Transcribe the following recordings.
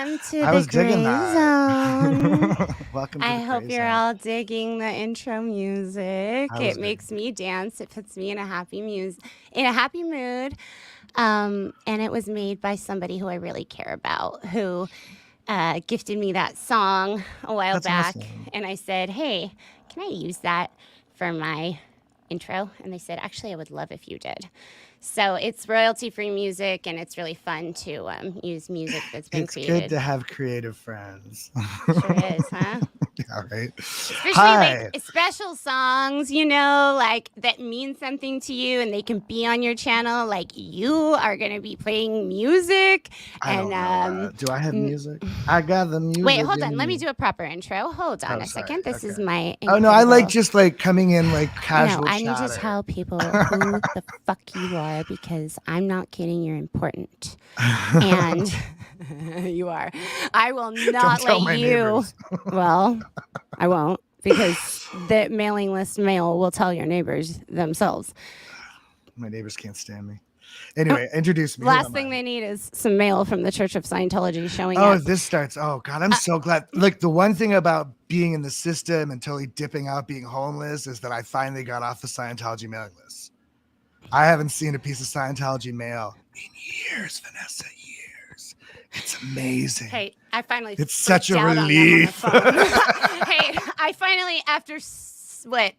Welcome to the Gray Zone. Welcome to I the hope Gray you're Zone. all digging the intro music. I was It makes me dance. It puts me in a happy mood. And it was made by somebody who I really care about, who gifted me that song a while That's back. awesome. And I said, hey, can I use that for my intro? And they said, actually, I would love if you did. So it's royalty-free music, and it's really fun to use music that's been created. It's good to have creative friends. Sure is, huh? Yeah, right. Especially Hi. like special songs, you know, like that mean something to you, and they can be on your channel. Like you are going to be playing music. I don't know. Do I have music? I got the music. Wait, hold on. Let me do a proper intro. Hold on a second. This is my incredible... Oh, no, I like just like coming in like casual I chatter. need to tell people who the fuck you are, because I'm not kidding. You're important. And you are. I will not let you... Well, I won't, because the mailing list mail will tell your neighbors themselves. My neighbors can't stand me. Anyway, introduce me. Last thing they need is some mail from the Church of Scientology showing up. Oh, this starts. Oh, God, I'm so glad. Like, the one thing about being in the system and totally dipping out, being homeless, is that I finally got off the Scientology mailing list. I haven't seen a piece of Scientology mail in years, Vanessa, years. It's amazing. Hey, I finally... It's such a relief. Hey, I finally, after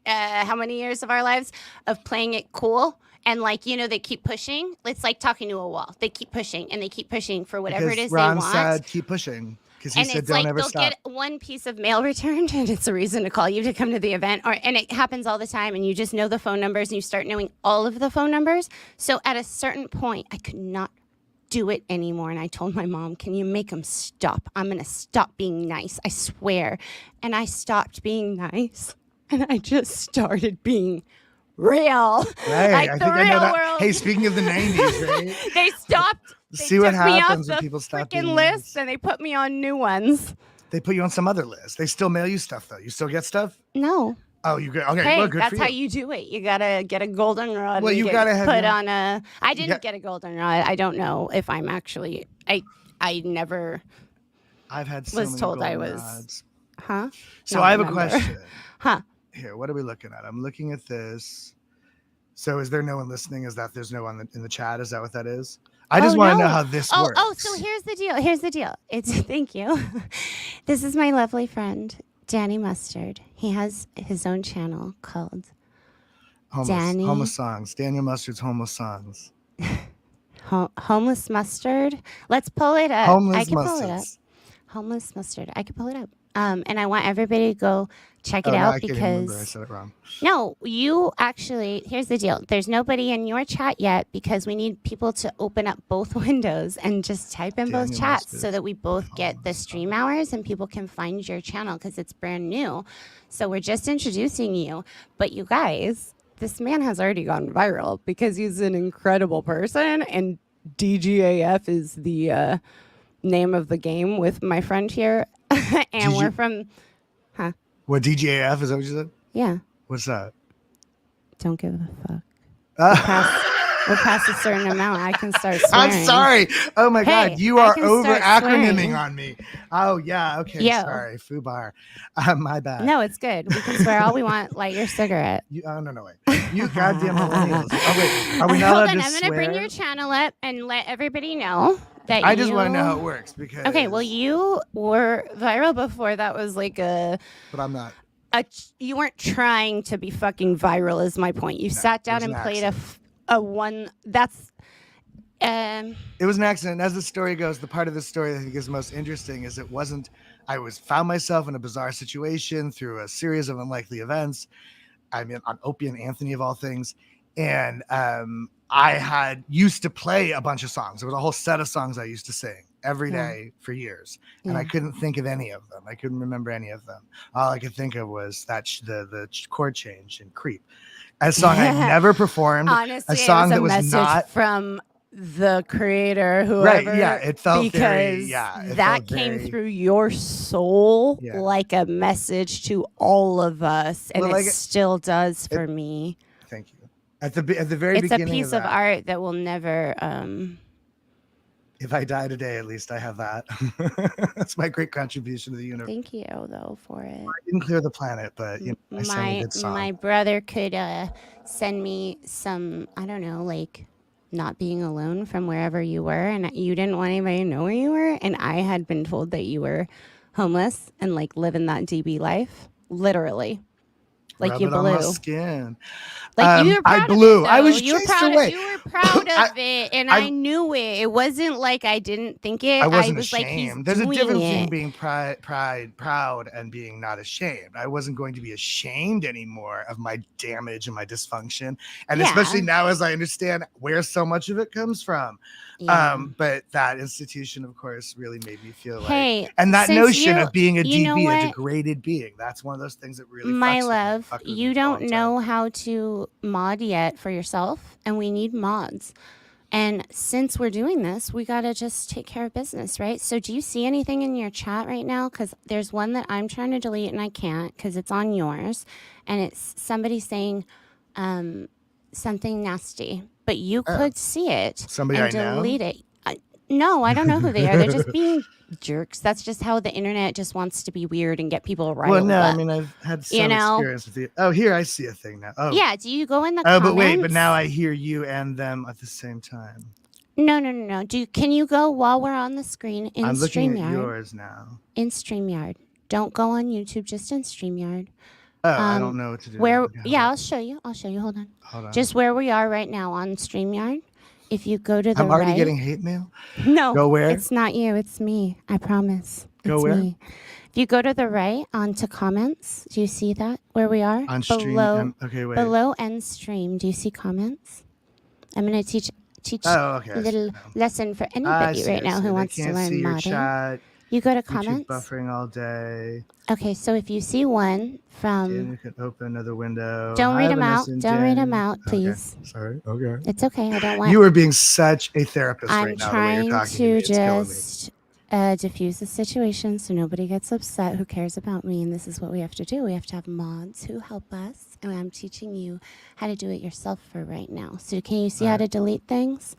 how many years of our lives of playing it cool, and like, you know, they keep pushing. It's like talking to a wall. They keep pushing and they keep pushing for whatever it is Ron they want. said keep pushing, because he said don't ever stop. They'll get one piece of mail returned, and it's a reason to call you to come to the event. And it happens all the time, and you just know the phone numbers, and you start knowing all of the phone numbers. So at a certain point, I could not do it anymore, and I told my mom, can you make them stop? I'm going to stop being nice, I swear. And I stopped being nice, and I just started being real. Right. Like the real world. Hey, speaking of the 90s, right? They stopped. See what happens when people stop being lists, nice. and they put me on new ones. They put you on some other list. They still mail you stuff, though. You still get stuff? No. Oh, you get okay. Hey, well, good that's for you. how you do it. You gotta get a goldenrod. Well, you gotta have put on a. I didn't get a goldenrod. I don't know if I'm actually. I never. I've had so many told I golden was. rods. Huh? So I have a question. Huh? Here, what are we looking at? I'm looking at this. So is there no one listening? Is that there's no one in the chat? Is that what that is? I just want to know how this works. Oh, so here's the deal. It's thank you. This is my lovely friend, Danny Mustard. He has his own channel called Homeless Songs. Daniel Mustard's Homeless Songs. Homeless Mustard. Let's pull it up. Homeless Mustard. I can pull it up. And I want everybody to go check it out, because I said it wrong. No, you actually, here's the deal. There's nobody in your chat yet, because we need people to open up both windows and just type in both chats so that we both get the stream hours and people can find your channel, because it's brand new. So we're just introducing you. But you guys, this man has already gone viral because he's an incredible person, and DGAF is the name of the game with my friend here. And we're from... Huh? What, DGAF? Is that what you said? Yeah. What's that? Don't give a fuck. We're past a certain amount. I can start swearing. I'm sorry. Oh my God. You are over acronyming on me. Oh yeah. Okay. Yo. Sorry. FUBAR. My bad. No, it's good. We can swear all we want. Light your cigarette. No, wait. You goddamn millennials. Oh wait. Are we not allowed to swear? I'm going to bring your channel up and let everybody know. I just want to know how it works, because... Okay, well, you were viral before. That was like But I'm not. You weren't trying to be fucking viral, is my point. You sat down and played a one... That's... It was an accident. As the story goes, the part of the story that I think is most interesting is it wasn't... I found myself in a bizarre situation through a series of unlikely events. I mean, on Opie and Anthony, of all things. And I had used to play a bunch of songs. There was a whole set of songs I used to sing every day for years. And I couldn't think of any of them. I couldn't remember any of them. All I could think of was that the chord change in Creep. A song I never performed. Honestly, a song it was that was not from the creator, whoever. Right, yeah. It felt because that came through your soul like a message to all of us. And it still does for me. Thank you. At the very beginning, it's a piece of art that will never If I die today, at least I have that. That's my great contribution to the universe. Thank you though for it. I didn't clear the planet, but I sang a good song. My brother could send me some, I don't know, like not being alone from wherever you were, and you didn't want anybody to know where you were, and I had been told that you were homeless and like living that DB life, literally. Like Rub you it blew. on my skin. Like you were proud I blew. of it, I was you were chased proud away. You were proud of it, and I knew it. It wasn't like I didn't think it. I wasn't was ashamed. Like, he's There's doing a difference it. between being proud and being not ashamed. I wasn't going to be ashamed anymore of my damage and my dysfunction, and especially now as I understand where so much of it comes from. Yeah. But that institution, of course, really made me feel hey, like, and that notion of being a DB, a degraded being, that's one of those things that really my love, you don't know how to mod yet for yourself, and we need mods. And since we're doing this, we got to just take care of business, right? So do you see anything in your chat right now? Because there's one that I'm trying to delete and I can't because it's on yours. And it's somebody saying something nasty. But you could see it somebody and delete it. No, I don't know who they are. They're just being jerks. That's just how the internet just wants to be weird and get people riled Well, no, up. I mean, I've had some experience with it. Oh, here, I see a thing now. Oh, yeah. Do you go in the comments? But wait, but now I hear you and them at the same time. No. Can you go while we're on the screen in StreamYard? I'm looking at yours now. In StreamYard. Don't go on YouTube, just in StreamYard. Oh, I don't know what to do. I'll show you. Hold on. Just where we are right now on StreamYard. If you go to the I'm already getting hate mail? No. Go where? It's not you. It's me. I promise. Go where? Me. If you go to the right onto comments, do you see that where we are? On stream. Okay, wait. Below end stream, do you see comments? I'm going to teach a little lesson for anybody right now who wants to learn modding. You go to comments. Buffering all day. Okay, so if you see one from... You can open another window. Don't read them out. Don't read them out, please. Okay. Sorry. Okay. It's okay. I don't want... You are being such a therapist right now. I'm trying to just diffuse the situation so nobody gets upset who cares about me, and this is what we have to do. We have to have mods who help us, and I'm teaching you how to do it yourself for right now. So can you see how to delete things?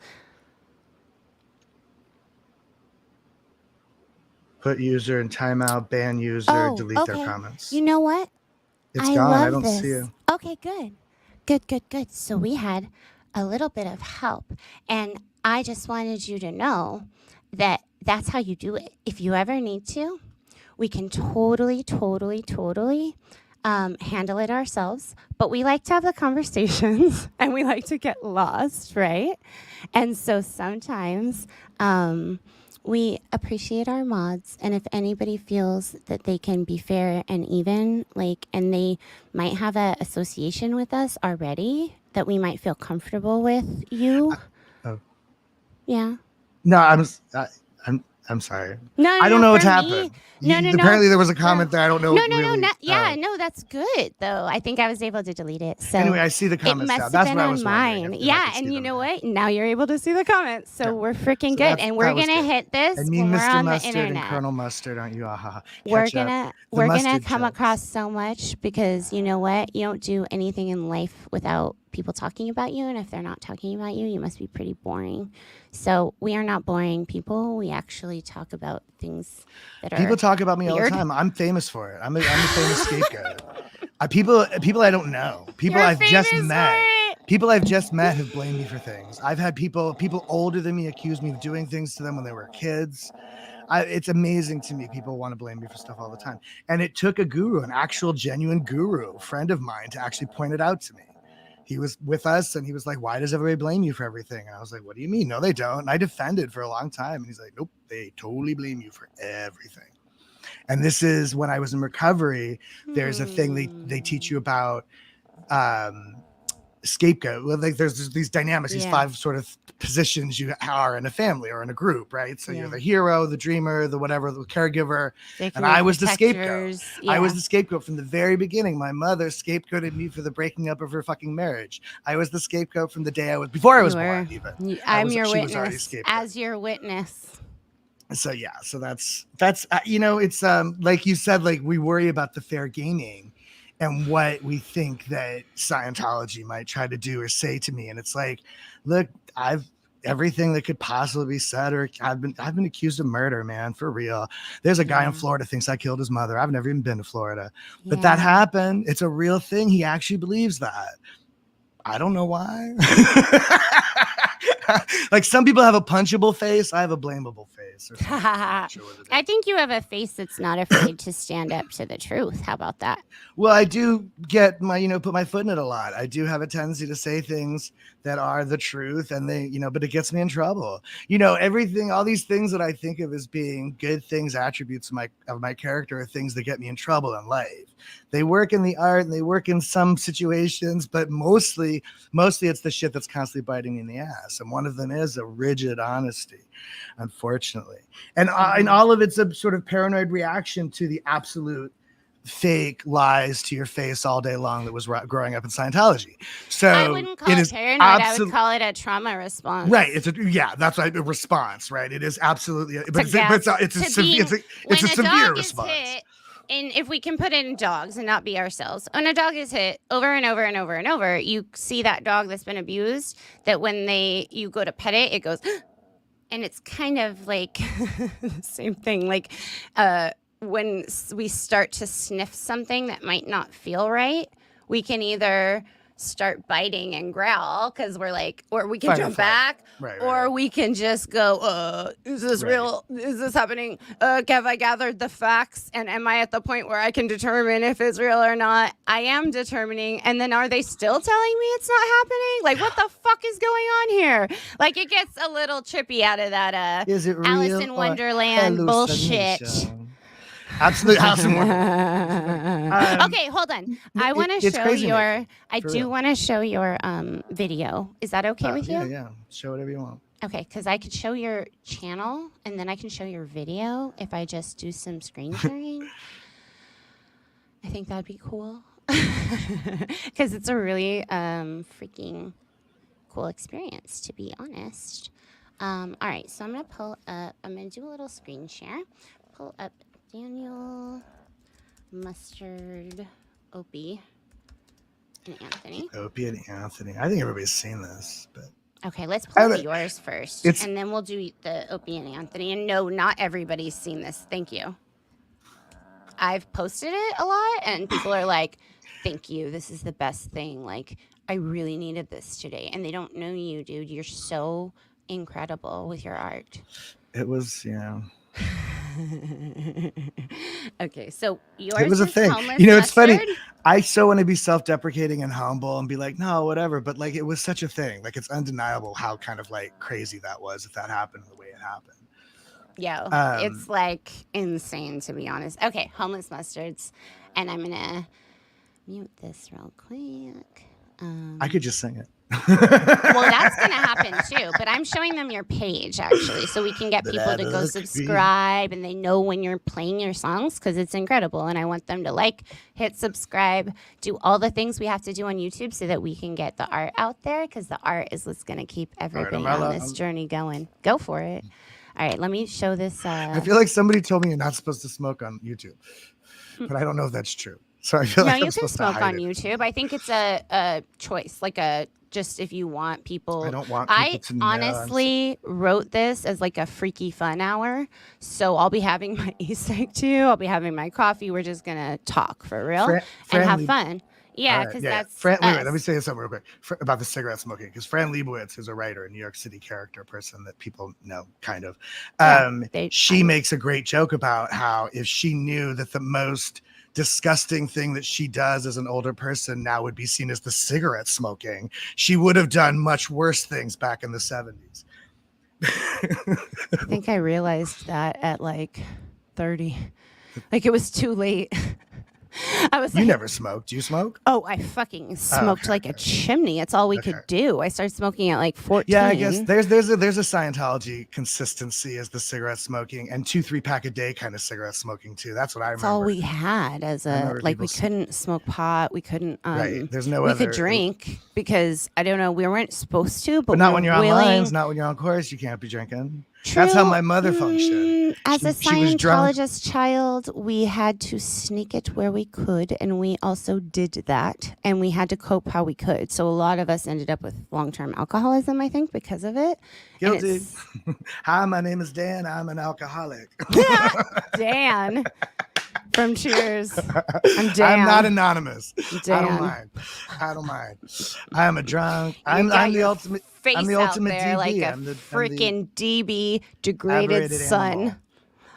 Put user in timeout, ban user, delete their comments. You know what? It's gone. I don't see you. Okay, good. Good. So we had a little bit of help, and I just wanted you to know that that's how you do it. If you ever need to, we can totally handle it ourselves, but we like to have the conversations and we like to get lost, right? And so sometimes we appreciate our mods, and if anybody feels that they can be fair and even, and they might have an association with us already that we might feel comfortable with you. Yeah. No, I'm sorry. No, I don't know what's happened. No. Apparently there was a comment there. I don't know. No, that's good though. I think I was able to delete it. So anyway, I see the comments now. That's what I was wondering. Yeah, and you know what? Now you're able to see the comments. So we're freaking good, and we're gonna hit this. And me, when Mr. we're on Mustard, the internet. and Colonel Mustard, aren't you? We're gonna come across so much because you know what? You don't do anything in life without people talking about you, and if they're not talking about you, you must be pretty boring. So we are not boring people. We actually talk about things that are people talk about me weird. all the time. I'm famous for it. I'm a famous scapegoat. People I don't know. People I've just met. People I've just met have blamed me for things. I've had people older than me accuse me of doing things to them when they were kids. It's amazing to me. People want to blame me for stuff all the time. And it took a guru, an actual genuine guru, friend of mine, to actually point it out to me. He was with us and he was like, why does everybody blame you for everything? And I was like, what do you mean? No, they don't. And I defended for a long time. And he's like, nope, they totally blame you for everything. And this is when I was in recovery. There's a thing they teach you about scapegoat. Well, there's these dynamics, these 5 sort of positions you are in a family or in a group, right? So you're the hero, the dreamer, the whatever, the caregiver. And I was the scapegoat. I was the scapegoat from the very beginning. My mother scapegoated me for the breaking up of her fucking marriage. I was the scapegoat from the day before I was born even. I'm your witness. As your witness. So so that's it's like you said, like we worry about the fair gaming and what we think that Scientology might try to do or say to me. And it's like, look, everything that could possibly be said. Or I've been accused of murder, man, for real. There's a guy in Florida thinks I killed his mother. I've never even been to Florida, but that happened. It's a real thing. He actually believes that. I don't know why. Like some people have a punchable face. I have a blamable face. Or I think you have a face that's not afraid to stand up to the truth. How about that? Well, I do get put my foot in it a lot. I do have a tendency to say things that are the truth, and but it gets me in trouble. Everything, all these things that I think of as being good things, attributes of my character, are things that get me in trouble in life. They work in the art and they work in some situations, but mostly it's the shit that's constantly biting me in the ass. And one of them is a rigid honesty, unfortunately. And all of it's a sort of paranoid reaction to the absolute fake lies to your face all day long that was growing up in Scientology. So I wouldn't call it paranoid. I would call it a trauma response. Right. That's a response, right? It is absolutely, it's a severe response. And if we can put it in dogs and not be ourselves, when a dog is hit over and over and over and over, you see that dog that's been abused, that when you go to pet it, it goes, and it's kind of like the same thing. Like when we start to sniff something that might not feel right, we can either start biting and growl because we're like, or we can jump back, or we can just go, is this real? Is this happening? Have I gathered the facts? And am I at the point where I can determine if it's real or not? I am determining. And then are they still telling me it's not happening? Like, what the fuck is going on here? Like, it gets a little trippy out of that is it real Alice in Wonderland bullshit. Absolutely. Okay, hold on. I want to show your. I do want to show your video. Is that okay with you? Yeah. Show whatever you want. Okay, because I could show your channel and then I can show your video if I just do some screen sharing. I think that'd be cool because it's a really freaking cool experience, to be honest. All right, so I'm gonna pull up. I'm gonna do a little screen share. Pull up Daniel, Mustard, Opie, and Anthony. Opie and Anthony. I think everybody's seen this, but okay, let's pull up yours first, and then we'll do the Opie and Anthony. And no, not everybody's seen this. Thank you. I've posted it a lot, and people are like, "Thank you. This is the best thing. Like, I really needed this today." And they don't know you, dude. You're so incredible with your art. It was, Okay, so yours it was a thing. It's funny. I so want to be self-deprecating and humble and be like, no, whatever. But like, it was such a thing. Like, it's undeniable how kind of like crazy that was if that happened the way it happened. Yeah, it's like insane, to be honest. Okay, homeless mustards, and I'm gonna mute this real quick. I could just sing it. Well, that's going to happen too, but I'm showing them your page actually, so we can get people to go subscribe and they know when you're playing your songs because it's incredible. And I want them to hit subscribe, do all the things we have to do on YouTube so that we can get the art out there because the art is what's going to keep everybody on this journey going. Go for it. All right, let me show this. I feel like somebody told me you're not supposed to smoke on YouTube, but I don't know if that's true. So I feel like you can smoke on YouTube. I think it's a choice, just if you want people. I don't want people to know. I honestly wrote this as like a freaky fun hour. So I'll be having my e-cig too. I'll be having my coffee. We're just going to talk for real and have fun. Yeah, because that's wait, let me say something real quick about the cigarette smoking. Because Fran Lebowitz is a writer, a New York City character person that people know, kind of. She makes a great joke about how if she knew that the most disgusting thing that she does as an older person now would be seen as the cigarette smoking, she would have done much worse things back in the 70s. I think I realized that at 30. It was too late. You never smoked. Do you smoke? Oh, I fucking smoked like a chimney. It's all we could do. I started smoking at 14. Yeah, I guess there's a Scientology consistency as the cigarette smoking and 2-3 pack a day kind of cigarette smoking too. That's what I remember. That's all we had as we couldn't smoke pot. We couldn't. There's no we could drink because I don't know. We weren't supposed to, but not when you're on lines, not when you're on course. You can't be drinking. That's how my mother functioned. As a she was drunk. Scientologist child, we had to sneak it where we could, and we also did that, and we had to cope how we could. So a lot of us ended up with long-term alcoholism, I think, because of it. Guilty. Hi, my name is Dan. I'm an alcoholic. Dan from Cheers. I'm Dan. I'm not anonymous. Dan. I don't mind. I am a drunk. I'm the ultimate. I'm the ultimate there DB. Like a freaking DB, degraded son. Animal.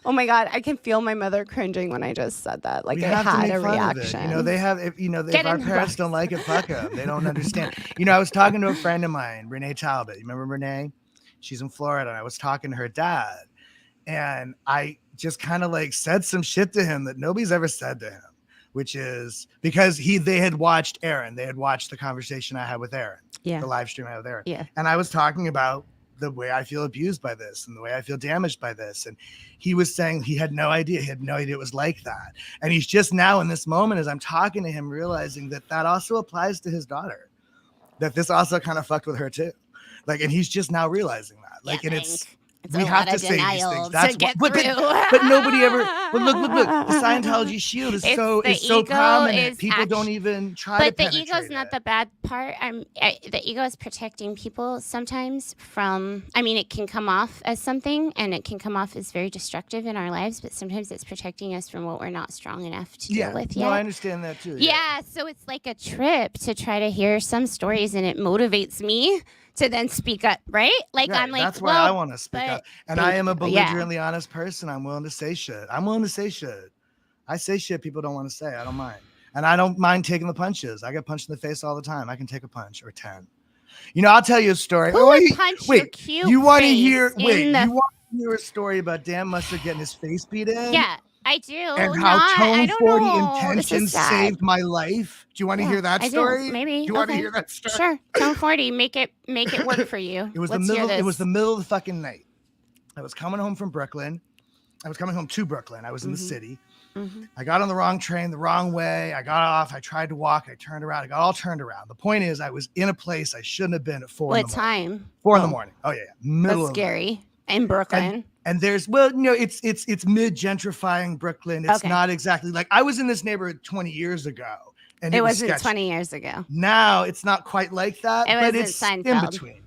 Oh my God, I can feel my mother cringing when I just said that. Like I had a reaction. You know, they have, if our parents don't like it, fuck them. They don't understand. I was talking to a friend of mine, Renee Talbot. You remember Renee? She's in Florida. And I was talking to her dad. And I just kind of like said some shit to him that nobody's ever said to him, which is because they had watched Aaron. They had watched the conversation I had with Aaron. Yeah. The live stream I had with Aaron. Yeah. And I was talking about the way I feel abused by this and the way I feel damaged by this. And he was saying he had no idea. He had no idea it was like that. And he's just now in this moment, as I'm talking to him, realizing that also applies to his daughter, that this also kind of fucked with her too. Like, and he's just now realizing that. Like, yeah, and it's we have to say these things. That's but nobody ever. But look. The Scientology shield is so prominent. People don't even try. But the ego's not the bad part. The ego is protecting people sometimes from. I mean, it can come off as something, and it can come off as very destructive in our lives. But sometimes it's protecting us from what we're not strong enough to deal with yet. No, I understand that too. Yeah, so it's like a trip to try to hear some stories, and it motivates me to then speak up, right? Like, right. I'm like, that's why I want to speak up. And I am a belligerently honest person. I'm willing to say shit. I say shit people don't want to say. I don't mind. And I don't mind taking the punches. I get punched in the face all the time. I can take a punch or 10. I'll tell you a story. Who would punch your cute you want to hear a story about Dan Mustard getting his face beat in? Yeah. I do. And how Tone 40 Intentions saved my life. Do you want to hear that story? Maybe. Do you want to hear that story? Sure. Tone 40, make it work for you. It was the middle of the fucking night. I was coming home from Brooklyn. I was coming home to Brooklyn. I was in the city. Mm-hmm. I got on the wrong train, the wrong way. I got off. I tried to walk. I turned around. I got all turned around. The point is, I was in a place I shouldn't have been at 4 in the morning. What time? 4 in the morning. Oh, yeah. That's scary. In Brooklyn. And there's, it's mid-gentrifying Brooklyn. It's not exactly like, I was in this neighborhood 20 years ago. And it wasn't 20 years ago. Now it's not quite like that, but it's Seinfeld. In between.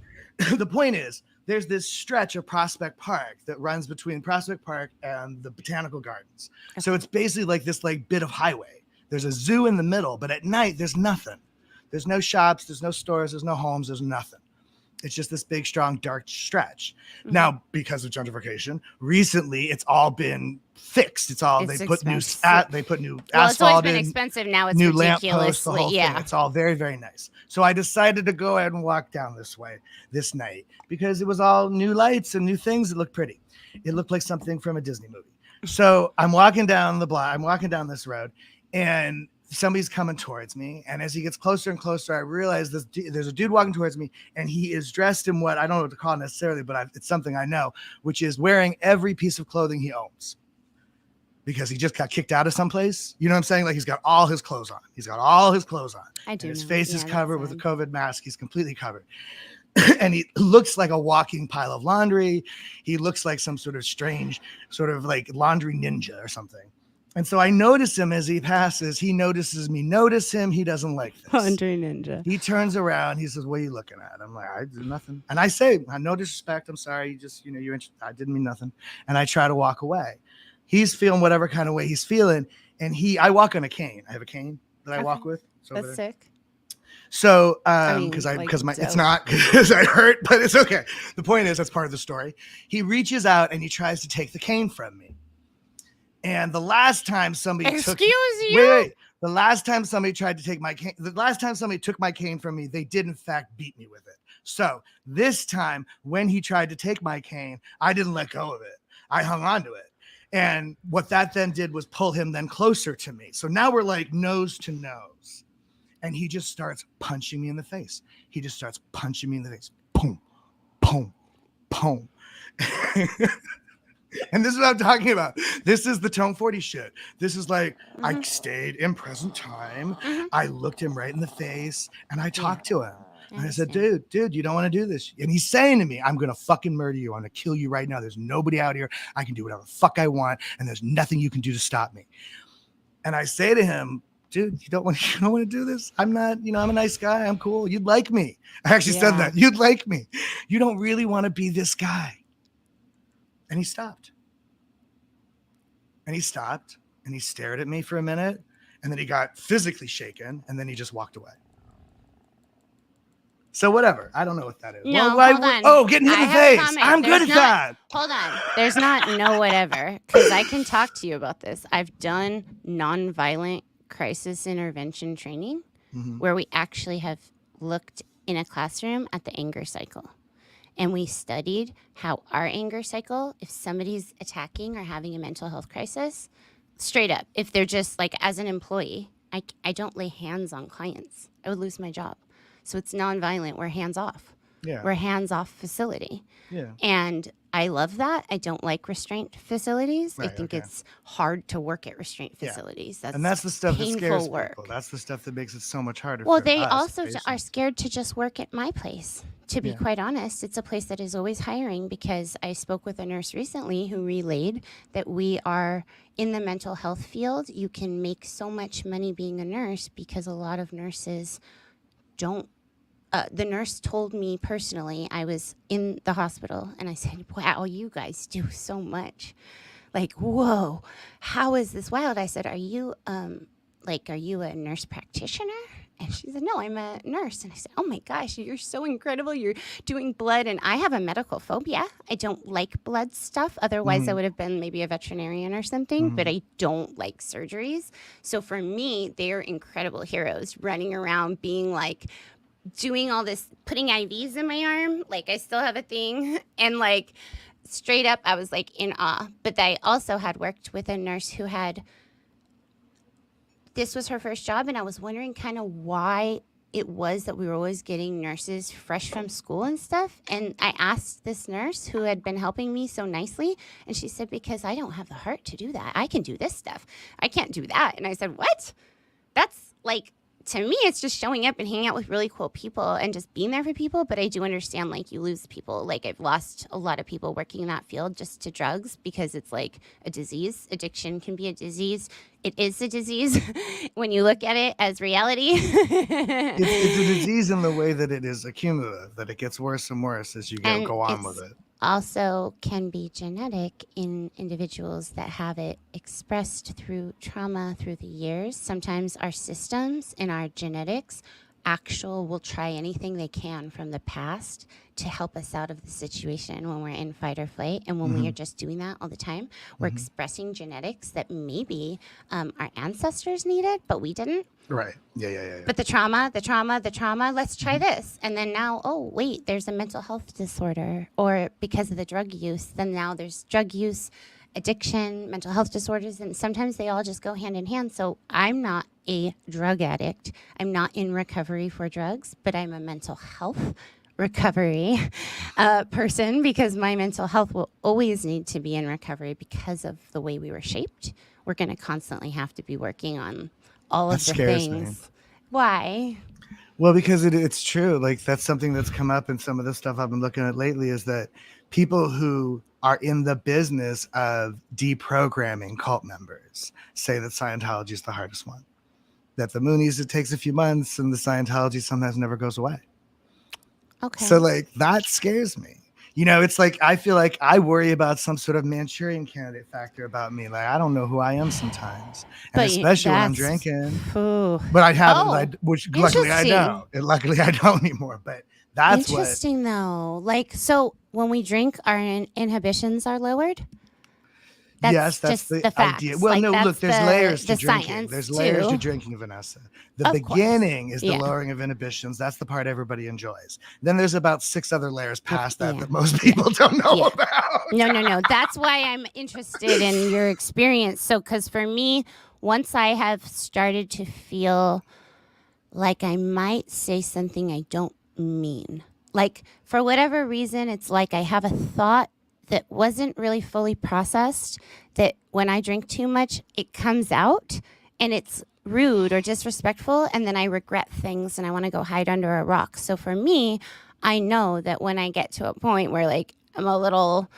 The point is, there's this stretch of Prospect Park that runs between Prospect Park and the Botanical Gardens. Okay. So it's basically like this bit of highway. There's a zoo in the middle, but at night there's nothing. There's no shops, there's no stores, there's no homes, there's nothing. It's just this big, strong, dark stretch. Mm-hmm. Now, because of gentrification, recently it's all been fixed. They put new asphalt it's always been expensive. Now it's new ridiculously, lampposts, the whole thing. It's all very, very nice. So I decided to go ahead and walk down this way this night because it was all new lights and new things that looked pretty. It looked like something from a Disney movie. So I'm walking down the block. I'm walking down this road, and somebody's coming towards me. And as he gets closer and closer, I realize there's a dude walking towards me, and he is dressed in what I don't know what to call it necessarily, but it's something I know, which is wearing every piece of clothing he owns because he just got kicked out of someplace. You know what I'm saying? Like he's got all his clothes on. I do. His face is covered with a COVID mask. He's completely covered. And he looks like a walking pile of laundry. He looks like some sort of strange sort of like laundry ninja or something. And so I notice him as he passes. He notices me notice him. He doesn't like this. Laundry ninja. He turns around. He says, "What are you looking at?" I'm like, "I did nothing." And I say, "No disrespect. I'm sorry. I didn't mean nothing." And I try to walk away. He's feeling whatever kind of way he's feeling. And I walk on a cane. I have a cane that I walk with. That's sick. So, because it's not because I hurt, but it's okay. The point is, that's part of the story. He reaches out and he tries to take the cane from me. And the last time somebody the last time somebody tried to take my cane, the last time somebody took my cane from me, they did in fact beat me with it. So this time when he tried to take my cane, I didn't let go of it. I hung on to it. And what that then did was pull him then closer to me. So now we're like nose to nose. And he just starts punching me in the face. Boom, boom, boom. And this is what I'm talking about. This is the Tone 40 shit. This is like, I stayed in present time. I looked him right in the face and I talked to him. And I said, dude, you don't want to do this. And he's saying to me, I'm going to fucking murder you. I'm going to kill you right now. There's nobody out here. I can do whatever the fuck I want. And there's nothing you can do to stop me. And I say to him, dude, you don't want to do this. I'm not, I'm a nice guy. I'm cool. You'd like me. I actually said that. You'd like me. You don't really want to be this guy. And he stopped. And he stared at me for a minute. And then he got physically shaken. And then he just walked away. So whatever. I don't know what that is. No, hold on. Getting hit in the face. I'm good at that. Hold on. There's not no whatever, because I can talk to you about this. I've done nonviolent crisis intervention training where we actually have looked in a classroom at the anger cycle. And we studied how our anger cycle, if somebody's attacking or having a mental health crisis, straight up, if they're just like, as an employee, I don't lay hands on clients. I would lose my job. So it's nonviolent. We're hands off. Yeah. We're hands off facility. Yeah. And I love that. I don't like restraint facilities. Right, I think it's hard to work at restraint facilities. And that's the stuff that scares people. That's the stuff that makes it so much harder. Well, they also are scared to just work at my place. To be quite honest, it's a place that is always hiring, because I spoke with a nurse recently who relayed that we are in the mental health field. You can make so much money being a nurse because a lot of nurses don't. The nurse told me personally, I was in the hospital and I said, wow, you guys do so much. Like, whoa, how is this wild? I said, are you a nurse practitioner? And she said, no, I'm a nurse. And I said, oh my gosh, you're so incredible. You're doing blood. And I have a medical phobia. I don't like blood stuff. Otherwise, I would have been maybe a veterinarian or something, but I don't like surgeries. So for me, they're incredible heroes running around being like, doing all this, putting IVs in my arm, like I still have a thing, and like straight up I was like in awe. But I also had worked with a nurse who this was her first job, and I was wondering kind of why it was that we were always getting nurses fresh from school and stuff. And I asked this nurse who had been helping me so nicely, and she said, because I don't have the heart to do that. I can do this stuff. I can't do that. And I said, what? That's like, to me, it's just showing up and hanging out with really cool people and just being there for people. But I do understand, like, you lose people. Like, I've lost a lot of people working in that field just to drugs, because it's like a disease. Addiction can be a disease. It is a disease when you look at it as reality. It's a disease in the way that it is accumulative, that it gets worse and worse as you go on with it. Also can be genetic in individuals that have it expressed through trauma through the years. Sometimes our systems and our genetics will try anything they can from the past to help us out of the situation when we're in fight or flight. And when we are just doing that all the time, we're expressing genetics that maybe our ancestors needed, but we didn't. Right. Yeah. But the trauma, let's try this. And then now, oh, wait, there's a mental health disorder. Or because of the drug use, then now there's drug use, addiction, mental health disorders, and sometimes they all just go hand in hand. So I'm not a drug addict. I'm not in recovery for drugs, but I'm a mental health recovery person, because my mental health will always need to be in recovery because of the way we were shaped. We're going to constantly have to be working on all of the things. Me. Why? Well, because it's true. Like, that's something that's come up in some of the stuff I've been looking at lately, is that people who are in the business of deprogramming cult members say that Scientology is the hardest one. That the Moonies, it takes a few months, and the Scientology sometimes never goes away. Okay. So, like, that scares me. It's like, I feel like I worry about some sort of Manchurian Candidate factor about me. Like, I don't know who I am sometimes. And especially when I'm drinking. But I haven't, which luckily I don't. And luckily I don't anymore. But that's interesting, though. Like, so when we drink, our inhibitions are lowered? That's the idea. Well, like, look, there's layers to drinking. There's layers to drinking, Vanessa. The beginning is the lowering of inhibitions. That's the part everybody enjoys. Then there's about 6 other layers past that most people don't know about. No. That's why I'm interested in your experience. So, because for me, once I have started to feel like I might say something I don't mean, like, for whatever reason, it's like I have a thought that wasn't really fully processed, that when I drink too much, it comes out, and it's rude or disrespectful, and then I regret things and I want to go hide under a rock. So for me, I know that when I get to a point where like I'm a little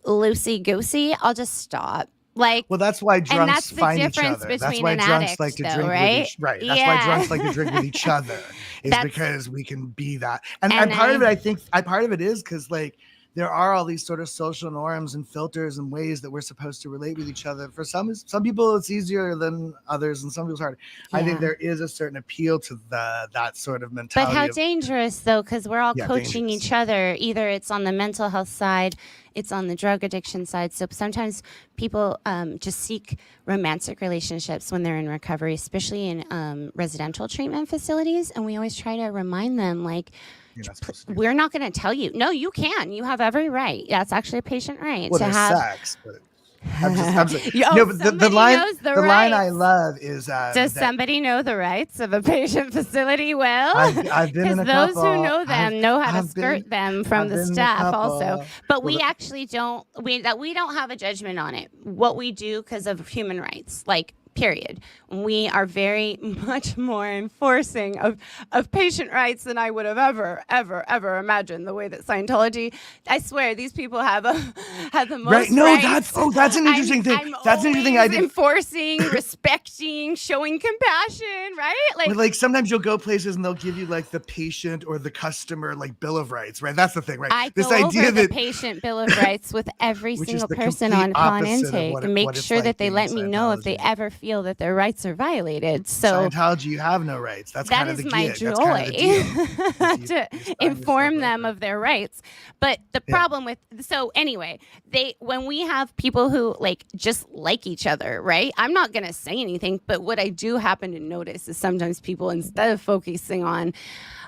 loosey-goosey, I'll just stop. Like, well, that's why and drunks that's the find each difference other. That's between why an drunks addict, like to though, drink with right? each right. That's Yeah. why drunks like to drink with each other. Is That's- because we can be that. And And part of it, I think, part of it is because like there are all these sort of social norms and filters and ways that we're supposed to relate with each other. For some people, it's easier than others, and some people it's harder. Yeah. I think there is a certain appeal to that sort of mentality. But how dangerous, though, because we're all coaching dangerous. each other. Either it's on the mental health side, it's on the drug addiction side. So sometimes people just seek romantic relationships when they're in recovery, especially in residential treatment facilities. And we always try to remind them, like, we're not going to tell you. No, you can. You have every right. That's actually a patient right to have sex, but I'm just no, but the line I love is does somebody know the rights of a patient facility? Well, I've been in a those couple. who know them know how to skirt them from the staff also. But we actually don't we don't have a judgment on it. What we do because of human rights, like, period. We are very much more enforcing of patient rights than I would have ever imagined. The way that Scientology, I swear, these people have the most right. No, rights. that's an interesting thing. That's an interesting thing. I did enforcing, respecting, showing compassion, right? Like sometimes you'll go places and they'll give you like the patient or the customer like bill of rights, right? That's the thing, right? I go over the patient bill of rights with every single person upon intake and make sure that they let me know if they ever feel that their rights are violated. So Scientology, you have no rights. That's kind of the my gig. joy That's to inform them of their rights. But the problem with when we have people who like just like each other, right? I'm not gonna say anything, but what I do happen to notice is sometimes people, instead of focusing on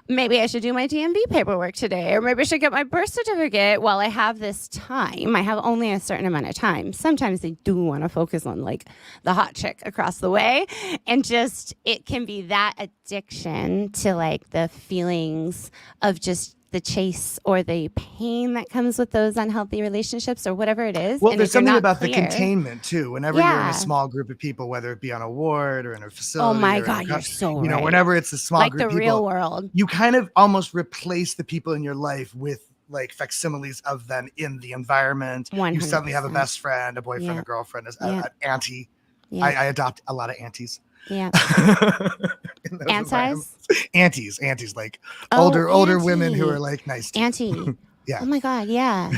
maybe I should do my DMV paperwork today, or maybe I should get my birth certificate while I have this time. I have only a certain amount of time. Sometimes they do want to focus on like the hot chick across the way, and just it can be that addiction to like the feelings of just the chase or the pain that comes with those unhealthy relationships or whatever it is. Well, there's something about the containment too. Whenever you're in a small group of people, whether it be on a ward or in a facility. Oh my God, you're so right. Whenever it's a small group like of people. Like the real world. You kind of almost replace the people in your life with like facsimiles of them in the environment. 100%. You suddenly have a best friend, a boyfriend, a girlfriend, an auntie. Yeah. I adopt a lot of aunties. Yeah. Aunties, like older women who are like nice to auntie. Yeah. Oh my God. Yeah.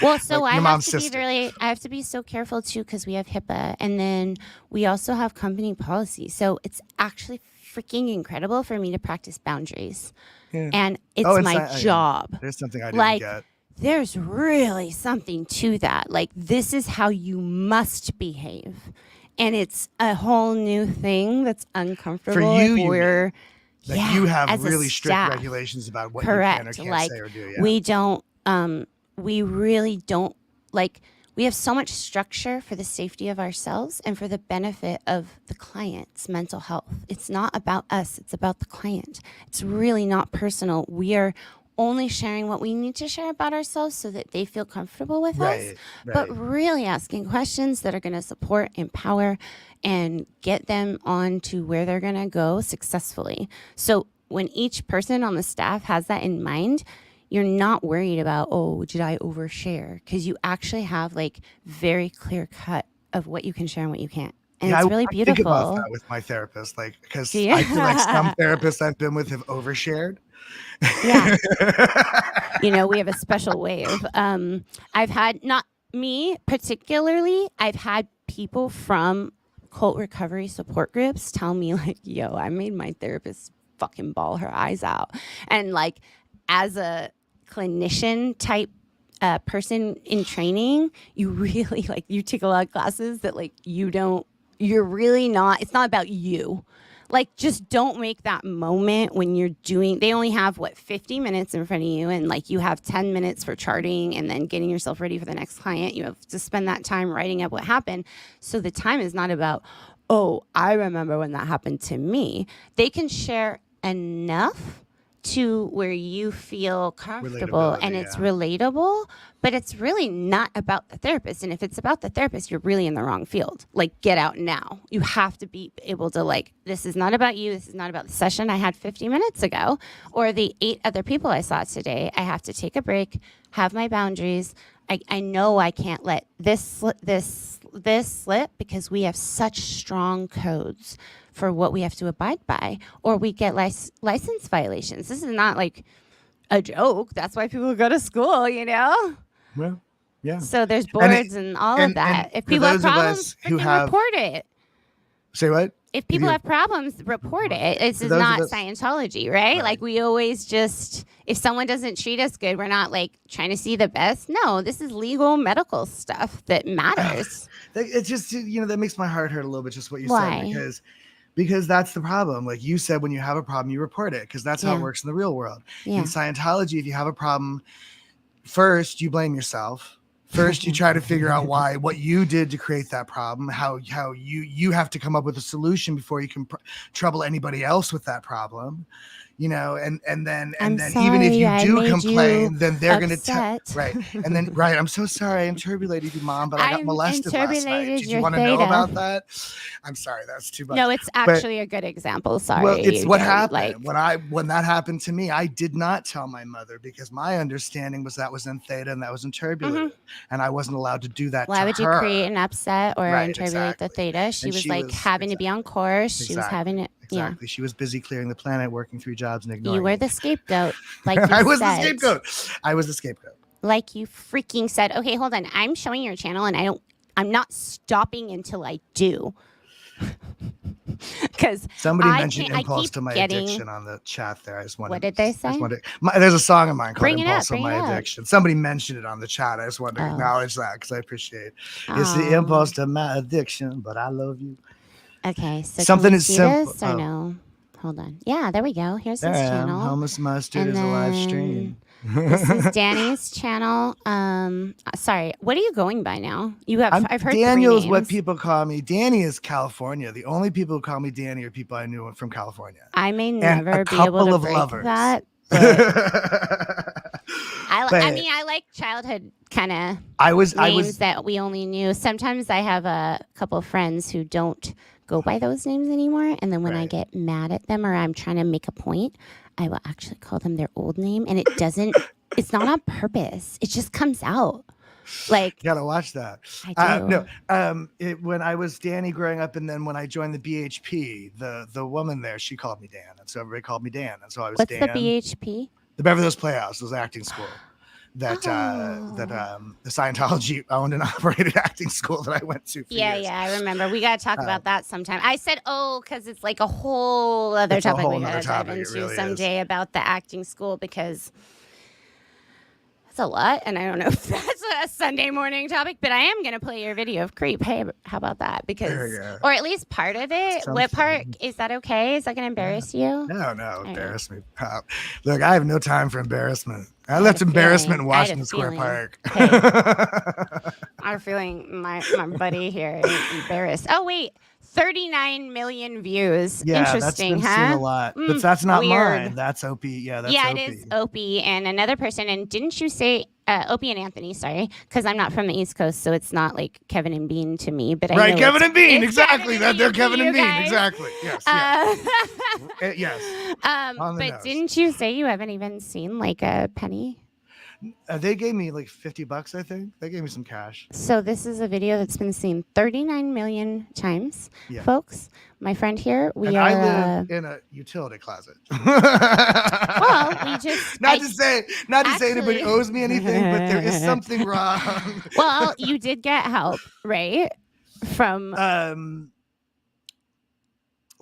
Well, so like I have to be so careful too, because we have HIPAA, and then we also have company policy. So it's actually freaking incredible for me to practice boundaries. Yeah. And it's my job. There's something I didn't get. There's really something to that. Like, this is how you must behave. And it's a whole new thing that's uncomfortable. For you, you have really strict regulations about what you can or can't say or do. Yeah. We really don't, like, we have so much structure for the safety of ourselves and for the benefit of the client's mental health. It's not about us. It's about the client. It's really not personal. We are only sharing what we need to share about ourselves so that they feel comfortable with us, but really asking questions that are going to support, empower, and get them on to where they're going to go successfully. So when each person on the staff has that in mind, you're not worried about, oh, did I overshare? Because you actually have like very clear cut of what you can share and what you can't. And it's really beautiful. I think about that with my therapist, like, because I feel like some therapists I've been with have overshared. Yeah. We have a special wave. I've had, not me particularly, I've had people from cult recovery support groups tell me like, yo, I made my therapist fucking bawl her eyes out. And like, as a clinician type person in training, you really like, you take a lot of classes that like, you're really not, it's not about you. Like, just don't make that moment when you're doing, they only have 50 minutes in front of you, and like you have 10 minutes for charting and then getting yourself ready for the next client. You have to spend that time writing up what happened. So the time is not about, oh, I remember when that happened to me. They can share enough to where you feel comfortable and it's relatable, but it's really not about the therapist. And if it's about the therapist, you're really in the wrong field. Like, get out now. You have to be able to, like, this is not about you. This is not about the session I had 50 minutes ago or the 8 other people I saw today. I have to take a break, have my boundaries. I know I can't let this slip because we have such strong codes for what we have to abide by, or we get license violations. This is not like a joke. That's why people go to school, you know? Well, yeah. So there's boards and all of that. If people have problems, report it. Say what? If people have problems, report it. This is not Scientology, right? Like, we always just, if someone doesn't treat us good, we're not like trying to see the best. No, this is legal medical stuff that matters. It's just, that makes my heart hurt a little bit, just what you said, because that's the problem. Like you said, when you have a problem, you report it, because that's how it works in the real world. In Scientology, if you have a problem, first you blame yourself. First, you try to figure out what you did to create that problem, how you have to come up with a solution before you can trouble anybody else with that problem, and then even if you do complain, then they're going to tell, right. And then, right. I'm so sorry. I turbulated you, Mom, but I got molested last night. Did you want to know about that? I'm sorry. That's too much. No, it's actually a good example. Sorry. Well, it's what happened. When that happened to me, I did not tell my mother, because my understanding was that was in theta and that was in turbulent. And I wasn't allowed to do that. Why would you create an upset or turbulate the theta? She was having to be on course. She was having it. Exactly. Yeah. She was busy clearing the planet, working 3 jobs, and ignoring. You were the scapegoat. Like you I was the scapegoat. Like you freaking said. Okay, hold on. I'm showing your channel, and I'm not stopping until I do. Because somebody mentioned impulse to my addiction on the chat there. I just wanted. What did they say? There's a song of mine called "Impulse to My Addiction." Somebody mentioned it on the chat. I just wanted to acknowledge that, because I appreciate it. It's the impulse to my addiction, but I love you. Okay, so something is simple. Or no? Hold on. Yeah, there we go. Here's his channel. Hummus Mustard is a live stream. This is Danny's channel. Sorry, what are you going by now? I've heard Daniel is what people call me. Danny is California. The only people who call me Danny are people I knew from California. I may never be able to break that. I like childhood kind of names that we only knew. Sometimes I have a couple of friends who don't go by those names anymore, and then when I get mad at them or I'm trying to make a point, I will actually call them their old name, and it's not on purpose. It just comes out. Like, you gotta watch that. I do. When I was Danny growing up, and then when I joined the BHP, the woman there, she called me Dan, and so everybody called me Dan, and so I was Dan. What's the BHP? The Beverly Hills Playhouse was acting school. That the Scientology owned and operated acting school that I went to for years. Yeah, I remember. We got to talk about that sometime. I said, because it's like a whole other topic we got to dive into someday about the acting school, because that's a lot, and I don't know if that's a Sunday morning topic, but I am going to play your video of Creep. Hey, how about that? Or at least part of it. What part? Is that okay? Is that going to embarrass you? No, embarrass me. Look, I have no time for embarrassment. I left embarrassment in Washington Square Park. Hey, I have a feeling my buddy here is embarrassed. Oh, wait. 39 million views. Yeah, interesting, that's been seen a lot. But that's not mine. That's Opie. Yeah, that's Opie. It is Opie and another person. And didn't you say Opie and Anthony? Sorry, because I'm not from the East Coast, so it's not like Kevin and Bean to me. But I know Kevin and Bean, exactly. They're Kevin and Bean, exactly. Yes. Yes. But didn't you say you haven't even seen like a penny? They gave me like $50, I think. They gave me some cash. So this is a video that's been seen 39 million times, folks. My friend here, I live in a utility closet. Well, we just not to say anybody owes me anything, but there is something wrong. Well, you did get help, right? From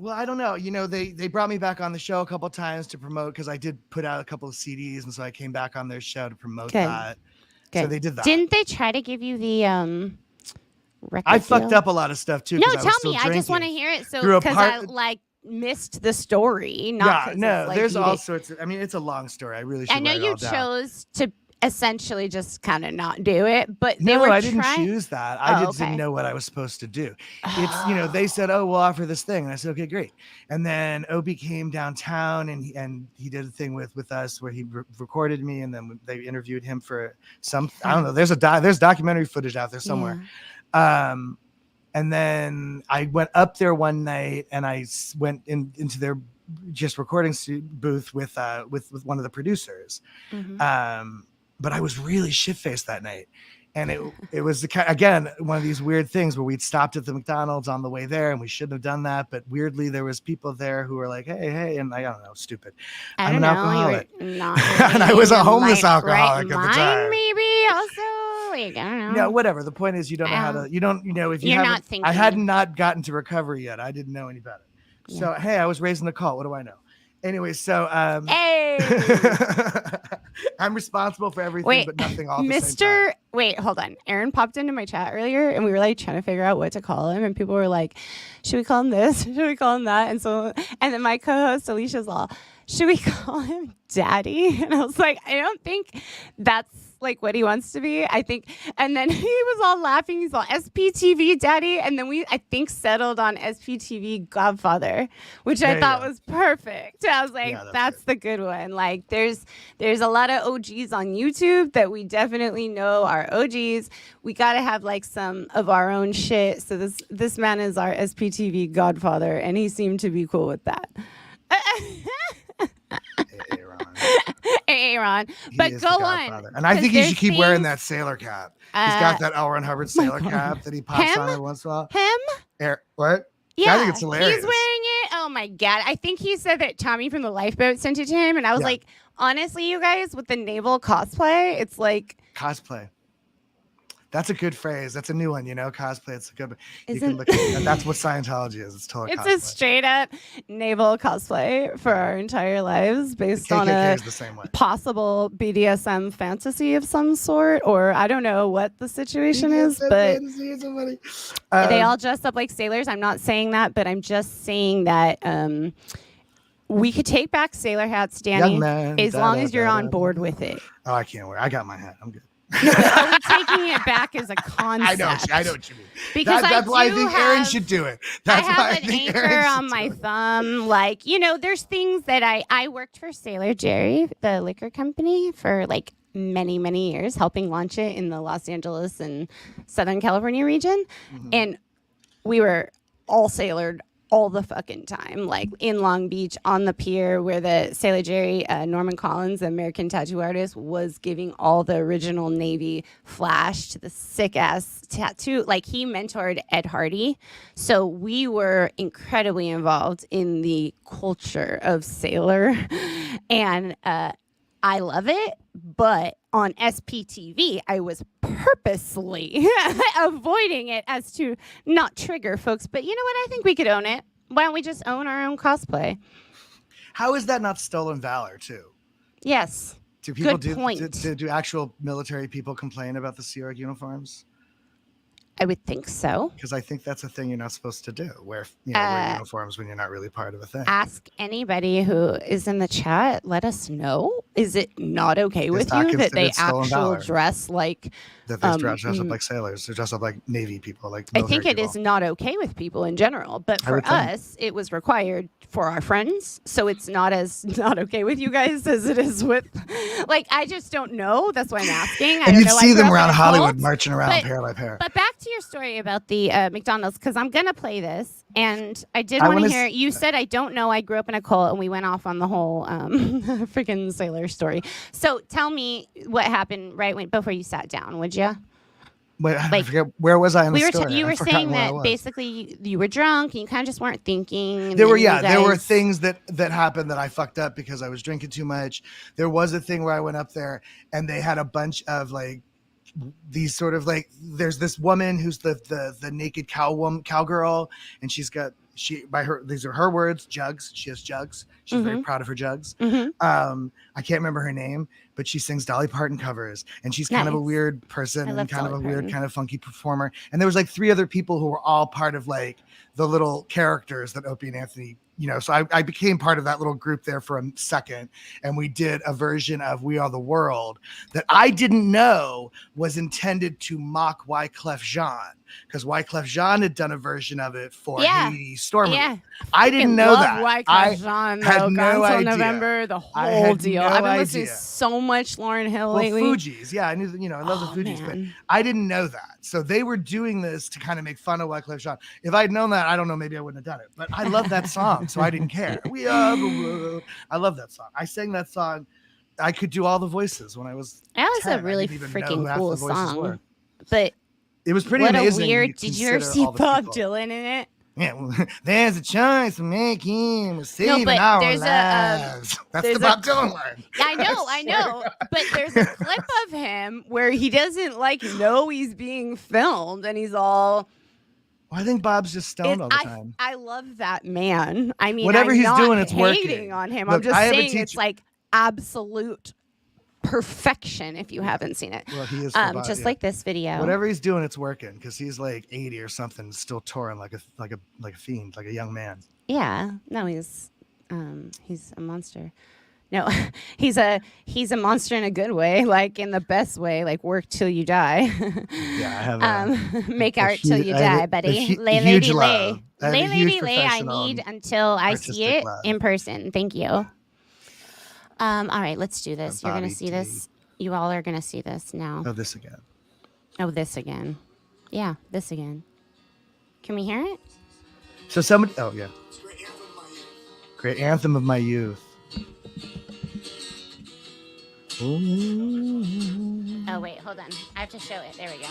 well, I don't know. They brought me back on the show a couple of times to promote, because I did put out a couple of CDs, and so I came back on their show to promote that. Good. So they did that. Didn't they try to give you the record I fucked up a lot of stuff too. No, tell me. I just want to hear it. So because I missed the story. There's all sorts of. I mean, it's a long story. I really should. I know you chose to essentially just kind of not do it, but they No, were I didn't choose that. I just didn't okay. know what I was supposed to do. It's, they said, "Oh, we'll offer this thing," and I said, "Okay, great." And then Opie came downtown, and he did a thing with us where he recorded me, and then they interviewed him for some. I don't know. There's documentary footage out there somewhere. Yeah. And then I went up there one night, and I went into their just recording booth with one of the producers. Mm-hmm. But I was really shit-faced that night. And it was again one of these weird things where we'd stopped at the McDonald's on the way there, and we shouldn't have done that. But weirdly, there was people there who were like, "Hey," and I don't know, stupid. I'm an alcoholic, not really and I was a homeless alcoholic at the time. Maybe also, like, I don't know. No, whatever. The point is, you don't know how to. You don't. If you haven't. I had not gotten to recovery yet. I didn't know any better. Yeah. So hey, I was raised in a cult. What do I know? Anyway, so hey. I'm responsible for everything, but nothing all at the same time. Wait, hold on. Aaron popped into my chat earlier, and we were like trying to figure out what to call him, and people were like, "Should we call him this? Should we call him that?" And then my co-host Alicia's all, "Should we call him Daddy?" And I was like, I don't think that's like what he wants to be. I think, and then he was all laughing. He's all SPTV Daddy, and then I think settled on SPTV Godfather, which I thought was perfect. I was like, that's the good one. Like, there's a lot of OGs on YouTube that we definitely know are OGs. We got to have like some of our own shit. So this man is our SPTV Godfather, and he seemed to be cool with that. Aaron. But go on. And I think he should keep wearing that sailor cap. He's got that L. Ron Hubbard sailor cap that he pops on every once in a while. What? Yeah, I think it's hilarious. He's wearing it. Oh my God. I think he said that Tommy from the Lifeboat sent it to him. And I was like, honestly, you guys, with the naval cosplay, it's like. Cosplay. That's a good phrase. That's a new one, cosplay. It's a good. You can look at, that's what Scientology is. It's totally. It's cosplay. A straight up naval cosplay for our entire lives, based on a possible BDSM fantasy of some sort, or I don't know what the situation is, but they all dress up like sailors. I'm not saying that, but I'm just saying that we could take back sailor hats, Danny, as long as you're on board with it. Oh, I can't wear. I got my hat. I'm good. No, but are we taking it back as a concept? I know what you mean. Because that's why I think Aaron should do it. That's I have an anchor on my thumb. Like, there's things that I worked for Sailor Jerry, the liquor company, for like many, many years, helping launch it in the Los Angeles and Southern California region. Mm-hmm. And we were all sailored all the fucking time, like in Long Beach on the pier where the Sailor Jerry, Norman Collins, the American tattoo artist, was giving all the original Navy flash to the sick ass tattoo. Like, he mentored Ed Hardy. So we were incredibly involved in the culture of sailor. And I love it. But on SPTV, I was purposely avoiding it as to not trigger folks. But you know what? I think we could own it. Why don't we just own our own cosplay? How is that not stolen valor, too? Yes. Do people do actual military people complain about the Sea Org uniforms? I would think so. Because I think that's a thing you're not supposed to do. Wear uniforms when you're not really part of a thing. Ask anybody who is in the chat. Let us know. Is it not okay with you that they actually dress like... That they dress up like sailors. They dress up like Navy people. I think it is not okay with people in general. But for us, it was required for our friends. So it's not as not okay with you guys as it is with... Like, I just don't know. That's why I'm asking. And you'd see them around Hollywood marching around pair by pair. But back to your story about the McDonald's, because I'm going to play this. And I did want to hear, you said, I don't know, I grew up in a cult, and we went off on the whole freaking sailor story. So tell me what happened before you sat down, would you? Wait, I forget, where was I in the story? You were saying that basically you were drunk and you kind of just weren't thinking. There were things that happened that I fucked up because I was drinking too much. There was a thing where I went up there and they had a bunch of like these sort of like, there's this woman who's the naked cowgirl, and these are her words, jugs. She has jugs. She's very proud of her jugs. Mm-hmm. I can't remember her name, but she sings Dolly Parton covers, and she's kind of a weird person and kind of a weird, kind of funky performer. And there was like 3 other people who were all part of like the little characters that Opie and Anthony, so I became part of that little group there for a second, and we did a version of We Are the World that I didn't know was intended to mock Wyclef Jean, because Wyclef Jean had done a version of it for Haiti Storm. Yeah. I didn't know that. Wyclef Jean, had no idea. November, the whole deal. I've been listening to so much Lauryn Hill lately. Fugees, yeah, I knew. I love the Fugees, but I didn't know that. So they were doing this to kind of make fun of Wyclef Jean. If I'd known that, I don't know, maybe I wouldn't have done it. But I love that song, so I didn't care. We are the world. I love that song. I sang that song. I could do all the voices when I was. That was 10. a really freaking cool song. But it was pretty amazing. Did you ever see Bob Dylan in it? Yeah, well, there's a choice to make him saving our lives. That's the Bob Dylan line. I know. But there's a clip of him where he doesn't know he's being filmed, and he's all. Well, I think Bob's just stoned all the time. I love that man. I mean, whatever he's doing, it's hating working on him. Look, I'm just saying it's absolute perfection if you haven't seen it. Well, he is just like this video. Whatever he's doing, it's working, because he's like 80 or something, still touring like a fiend, like a young man. Yeah, no, he's a monster. No, he's a monster in a good way, like in the best way, like work till you die. Yeah, I have make art till you die, buddy. Lay lady lay. Lay lady lay. I need until I see it in person. Thank you. All right, let's do this. You're gonna see this. You all are gonna see this now. Oh, this again. Oh, this again. Yeah, this again. Can we hear it? So somebody. Oh yeah. Great anthem of my youth. Ooh. Oh wait, hold on. I have to show it. There we go.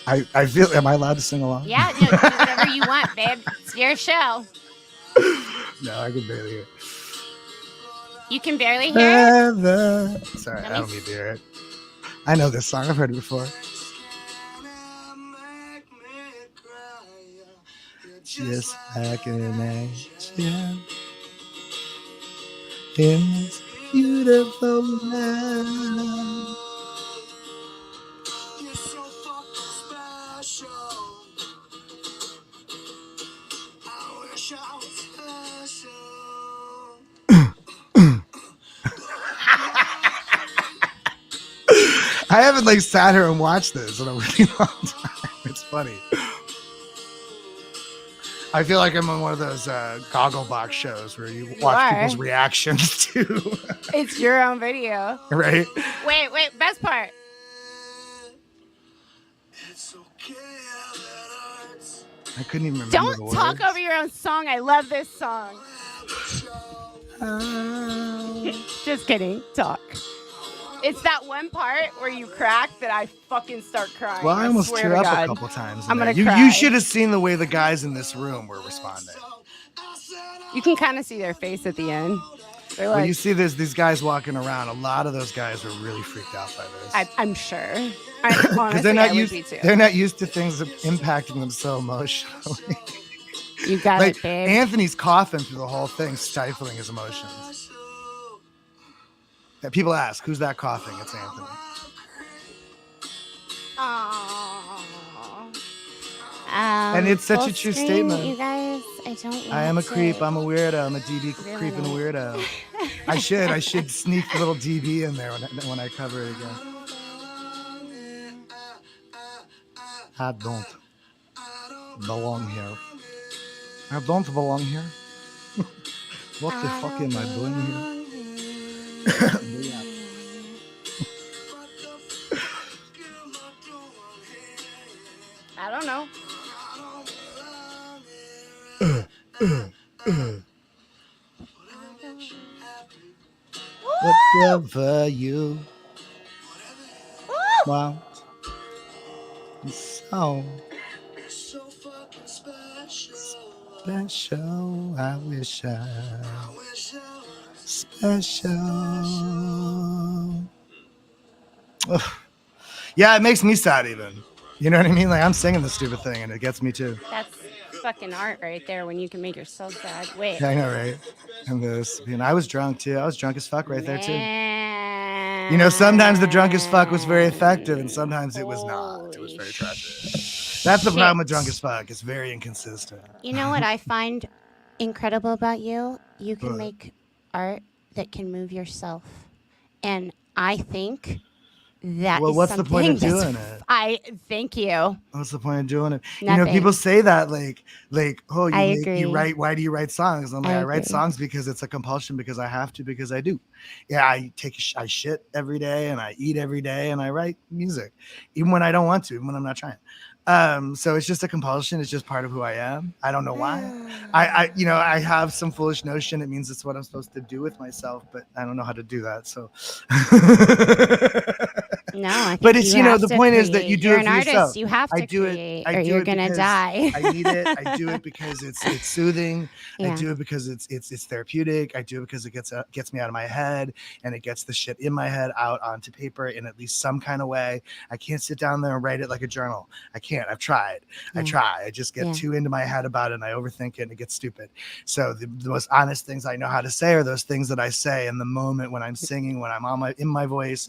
I feel. Am I allowed to sing along? Yeah, no, do whatever you want, babe. It's your show. No, I can barely hear it. You can barely hear it? Sorry, I don't need to hear it. I know this song. I've heard it before. Just like an angel in this beautiful land. You're so fucking special. I wish I was special. I haven't sat here and watched this in a really long time. It's funny. I feel like I'm on one of those Gogglebox shows where you watch people's reactions to. It's your own video. Right? Wait, best part. It's okay, I couldn't even remember the words. Don't talk over your own song. I love this song. Just kidding. Talk. It's that one part where you crack that I fucking start crying. Well, I almost tear up a couple times. I'm gonna cry. You should have seen the way the guys in this room were responding. You can kind of see their face at the end. They're when you see these guys walking around, a lot of those guys were really freaked out by this. I'm sure. Honestly, they're not used to things impacting them so emotionally. You got it, babe. Anthony's coughing through the whole thing, stifling his emotions. People ask, who's that coughing? It's Anthony. And it's such a true statement. You guys, I am a creep. I'm a weirdo. I'm a DB creep and a weirdo. I should sneak a little DB in there when I cover it again. I don't belong here. I don't belong here. What the fuck am I doing here? I don't know. Whatever you want. So fucking special. I wish I special. Ugh. Yeah, it makes me sad even. You know what I mean? I'm singing this stupid thing and it gets me too. That's fucking art right there when you can make yourself sad. Wait. Yeah, I know, right? And I was drunk too. I was drunk as fuck right there too. You know, sometimes the drunk as fuck was very effective, and sometimes it was not. It was very tragic. That's the problem with drunk as fuck. It's very inconsistent. You know what I find incredible about you? You can make art that can move yourself. And I think that well, is what's the point of something doing it? I thank you. What's the point of doing it? Nothing. You know, people say that like, oh, agree. you write. Why do you write songs? I'm like, I write songs because it's a compulsion, because I have to, because I do. Yeah, I shit every day, and I eat every day, and I write music, even when I don't want to, even when I'm not trying. So it's just a compulsion. It's just part of who I am. I don't know why. I have some foolish notion. It means it's what I'm supposed to do with myself, but I don't know how to do that. So, no, I think but it's, the point is that you do You're it for an artist. yourself. You have to I do create, it. or you're gonna die. I need it. I do it because it's soothing. Yeah. I do it because it's therapeutic. I do it because it gets me out of my head, and it gets the shit in my head out onto paper in at least some kind of way. I can't sit down there and write it like a journal. I can't. I've tried. I just get too into my head about it, and I overthink it, and it gets stupid. So the most honest things I know how to say are those things that I say in the moment when I'm singing, when I'm in my voice,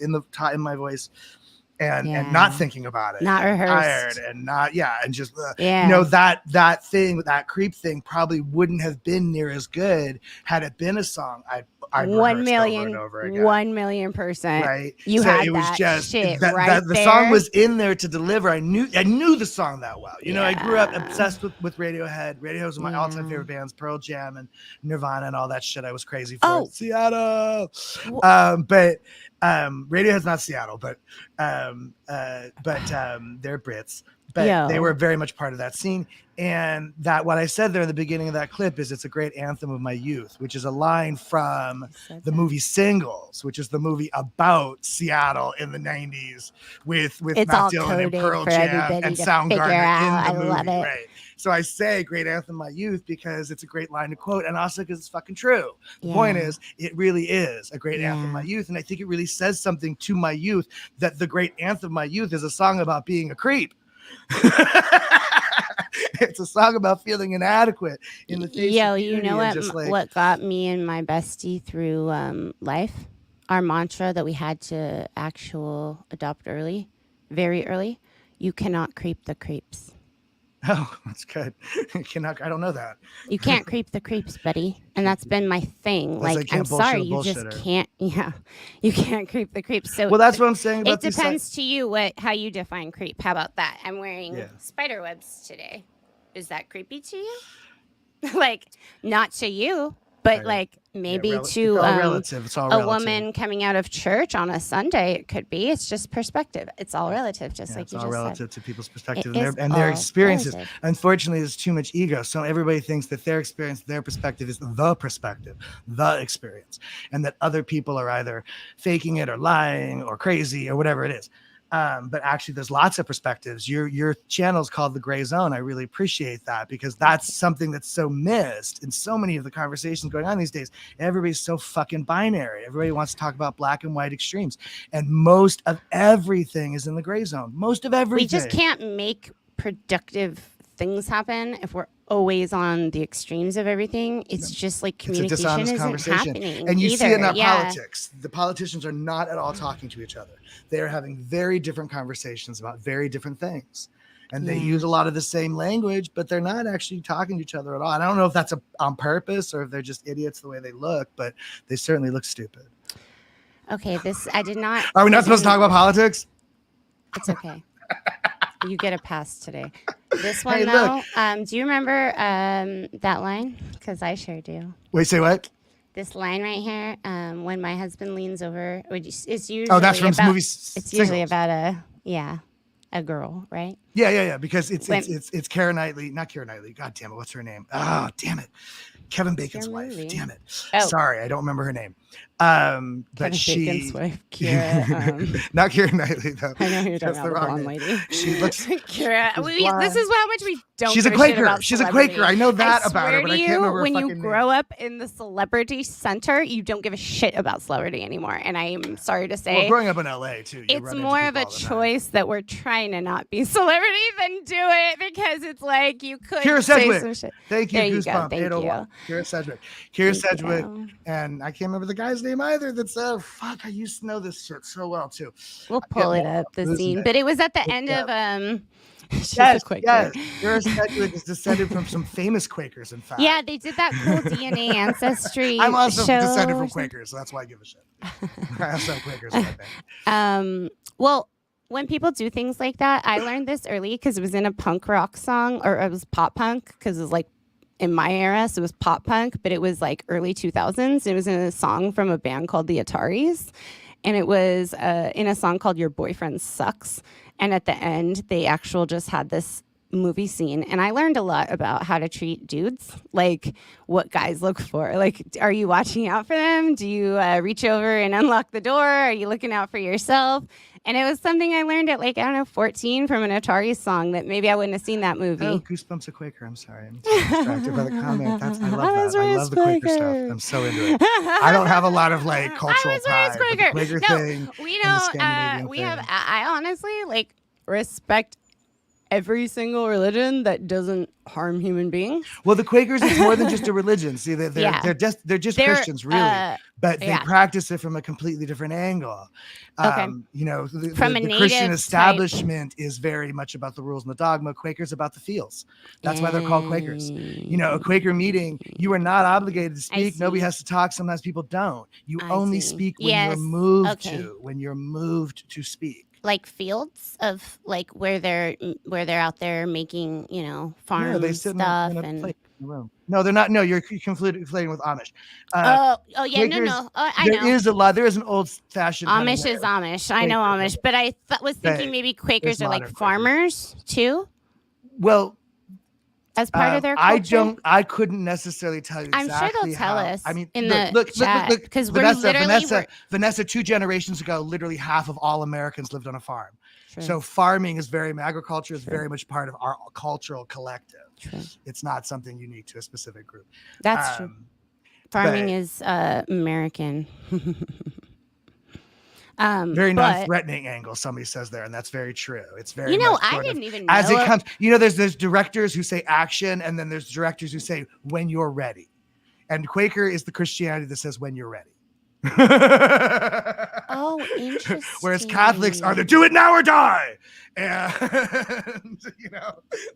and not thinking about it, not rehearsed, tired, and not and just that thing, that creep thing probably wouldn't have been near as good had it been a song I 1 million over and over again. 1,000,000%. Right. You so had it was that just shit that, right that the there. song was in there to deliver. I knew the song that well. I grew up obsessed with Radiohead. Radiohead was my all-time favorite bands, Pearl Jam and Nirvana and all that shit. I was crazy for Seattle. But Radiohead's not Seattle, but they're Brits. But they were very much part of that scene. And that what I said there in the beginning of that clip is it's a great anthem of my youth, which is a line from the movie Singles, which is the movie about Seattle in the 90s with Matt Dillon and Pearl Jam and Soundgarden in the movie. Love it. Right. So I say great anthem of my youth because it's a great line to quote, and also because it's fucking true. The point is, it really is a great anthem of my youth. And I think it really says something to my youth that the great anthem of my youth is a song about being a creep. It's a song about feeling inadequate in the face of you know what got me and my bestie through life? Our mantra that we had to adopt very early. You cannot creep the creeps. Oh, that's good. I don't know that. You can't creep the creeps, buddy. And that's been my thing. Like, I'm sorry, you just can't. Yeah, you can't creep the creeps. So, well, that's what I'm saying. About it depends to you how you define creep. How about that? I'm wearing spider webs today. Is that creepy to you? Like, not to you, but like maybe to a woman coming out of church on a Sunday. It could be. It's just perspective. It's all relative, just like you just said. It's all relative to people's perspective and their experiences. Relative. Unfortunately, there's too much ego. So everybody thinks that their experience, their perspective is the perspective, the experience, and that other people are either faking it or lying or crazy or whatever it is. But actually, there's lots of perspectives. Your channel is called The Gray Zone. I really appreciate that because that's something that's so missed in so many of the conversations going on these days. Everybody's so fucking binary. Everybody wants to talk about black and white extremes. And most of everything is in the gray zone. Most of everything. We just can't make productive things happen if we're always on the extremes of everything. It's just like communication isn't happening. And you see it in our politics. The politicians are not at all talking to each other. They are having very different conversations about very different things. And they use a lot of the same language, but they're not actually talking to each other at all. And I don't know if that's on purpose or if they're just idiots the way they look, but they certainly look stupid. Okay, I did not. Are we not supposed to talk about politics? It's okay. You get a pass today. This one, though, do you remember that line? Because I sure do. Wait, say what? This line right here, when my husband leans over, it's usually that's from movies. It's usually about a girl, right? Yeah. Because it's Keira Knightley, not Keira Knightley. God damn it, what's her name? Oh, damn it. Kevin Bacon's wife. Damn it. Oh. Sorry, I don't remember her name. But Kevin Bacon's wife, Keira. Not Keira Knightley, though. I know who you're talking about, the blonde lady. She looks. Keira. This is how much we don't. She's a Quaker. She's a Quaker. I know that about her, but I can't remember her fucking name. When you grow up in the celebrity center, you don't give a shit about celebrity anymore. And I'm sorry to say, well, growing up in LA too, it's more of a choice that we're trying to not be celebrity than do it because it's like you could say some shit. Thank you, Goosebump. Thank you. Kira Sedgwick, and I can't remember the guy's name either. That's fuck. I used to know this shit so well too. We'll pull it up, the scene, but it was at the end of Yes. Kira Sedgwick is descended from some famous Quakers, in fact. Yeah, they did that cool DNA ancestry. I'm also descended from Quakers, so that's why I give a shit. I also have Quakers in my band. Well, when people do things like that, I learned this early because it was in a punk rock song, or it was pop punk, because it was like in my era, so it was pop punk, but it was like early 2000s. It was in a song from a band called the Ataris, and it was in a song called Your Boyfriend Sucks. And at the end, they just had this movie scene, and I learned a lot about how to treat dudes, like what guys look for. Like, are you watching out for them? Do you reach over and unlock the door? Are you looking out for yourself? And it was something I learned at 14 from an Atari song that maybe I wouldn't have seen that movie. Oh, Goosebumps a Quaker. I'm sorry. I'm distracted by the comment. I love that. I love the Quaker stuff. I'm so into it. I don't have a lot of cultural pride. The Quaker thing. We don't. I honestly respect every single religion that doesn't harm human beings. Well, the Quakers is more than just a religion. See, they're just Christians, really, but they practice it from a completely different angle. Okay. The Christian establishment is very much about the rules and the dogma. Quakers about the feels. That's why they're called Quakers. A Quaker meeting, you are not obligated to speak. Nobody has to talk. Sometimes people don't. You only speak when you're moved to. When you're moved to speak. Like fields of where they're out there making farm they sit stuff in a plate in the room. No, they're not. No, you're conflating with Amish. Yeah, Quakers, no. I know. There is an old fashioned Amish is Amish. I know Amish, but I was thinking maybe Quakers are like farmers too. Well, as part of their culture? I couldn't necessarily tell you exactly. I'm sure they'll tell us. I mean, look, because Vanessa, 2 generations ago, literally half of all Americans lived on a farm. True. So farming is agriculture is very much part of our cultural collective. True. It's not something unique to a specific group. That's true. Farming is American. Very non-threatening angle, somebody says there, and that's very true. It's very I didn't even know as it comes. There's directors who say action, and then there's directors who say when you're ready. And Quaker is the Christianity that says when you're ready. Oh, interesting. Whereas Catholics are the do it now or die, and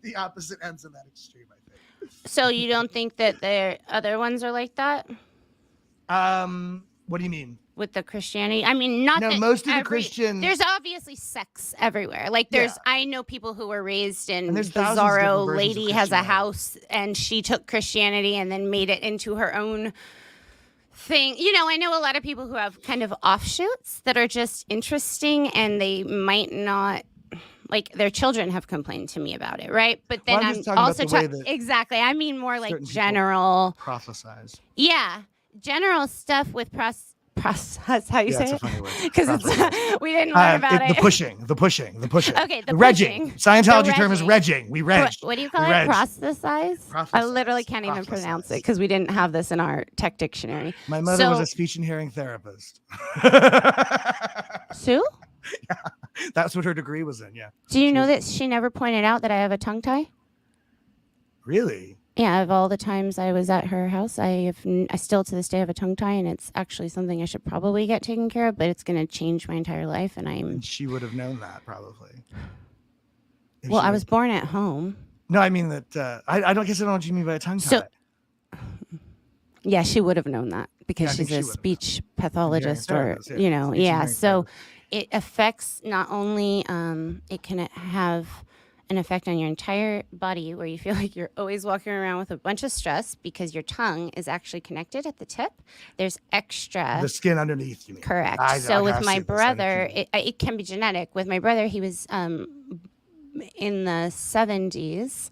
the opposite ends of that extreme, I think. So you don't think that the other ones are like that? What do you mean? With the Christianity, I mean, most of the Christians. There's obviously sects everywhere. I know people who were raised in Bizarro. Lady has a house, and she took Christianity and then made it into her own thing. I know a lot of people who have kind of offshoots that are just interesting, and they might not. Their children have complained to me about it, right? But then I'm also talking exactly. I mean, more like general prophesize. Yeah, general stuff with process. How you say it? Because we didn't learn about it. The pushing. Okay, the regging. Scientology term is regging. We reg. What do you call it? Processize? I literally can't even pronounce it because we didn't have this in our tech dictionary. My mother was a speech and hearing therapist. Sue? Yeah, that's what her degree was in. Yeah. Do you know that she never pointed out that I have a tongue tie? Really? Yeah, of all the times I was at her house, I still to this day have a tongue tie, and it's actually something I should probably get taken care of, but it's going to change my entire life, and she would have known that, probably. Well, I was born at home. No, I mean that, I don't know what you mean by a tongue tie. Yeah, she would have known that because she's a speech pathologist so it affects not only, it can have an effect on your entire body where you feel like you're always walking around with a bunch of stress because your tongue is actually connected at the tip. There's extra. The skin underneath, you mean? Correct. So with my brother, it can be genetic. With my brother, he was in the 70s,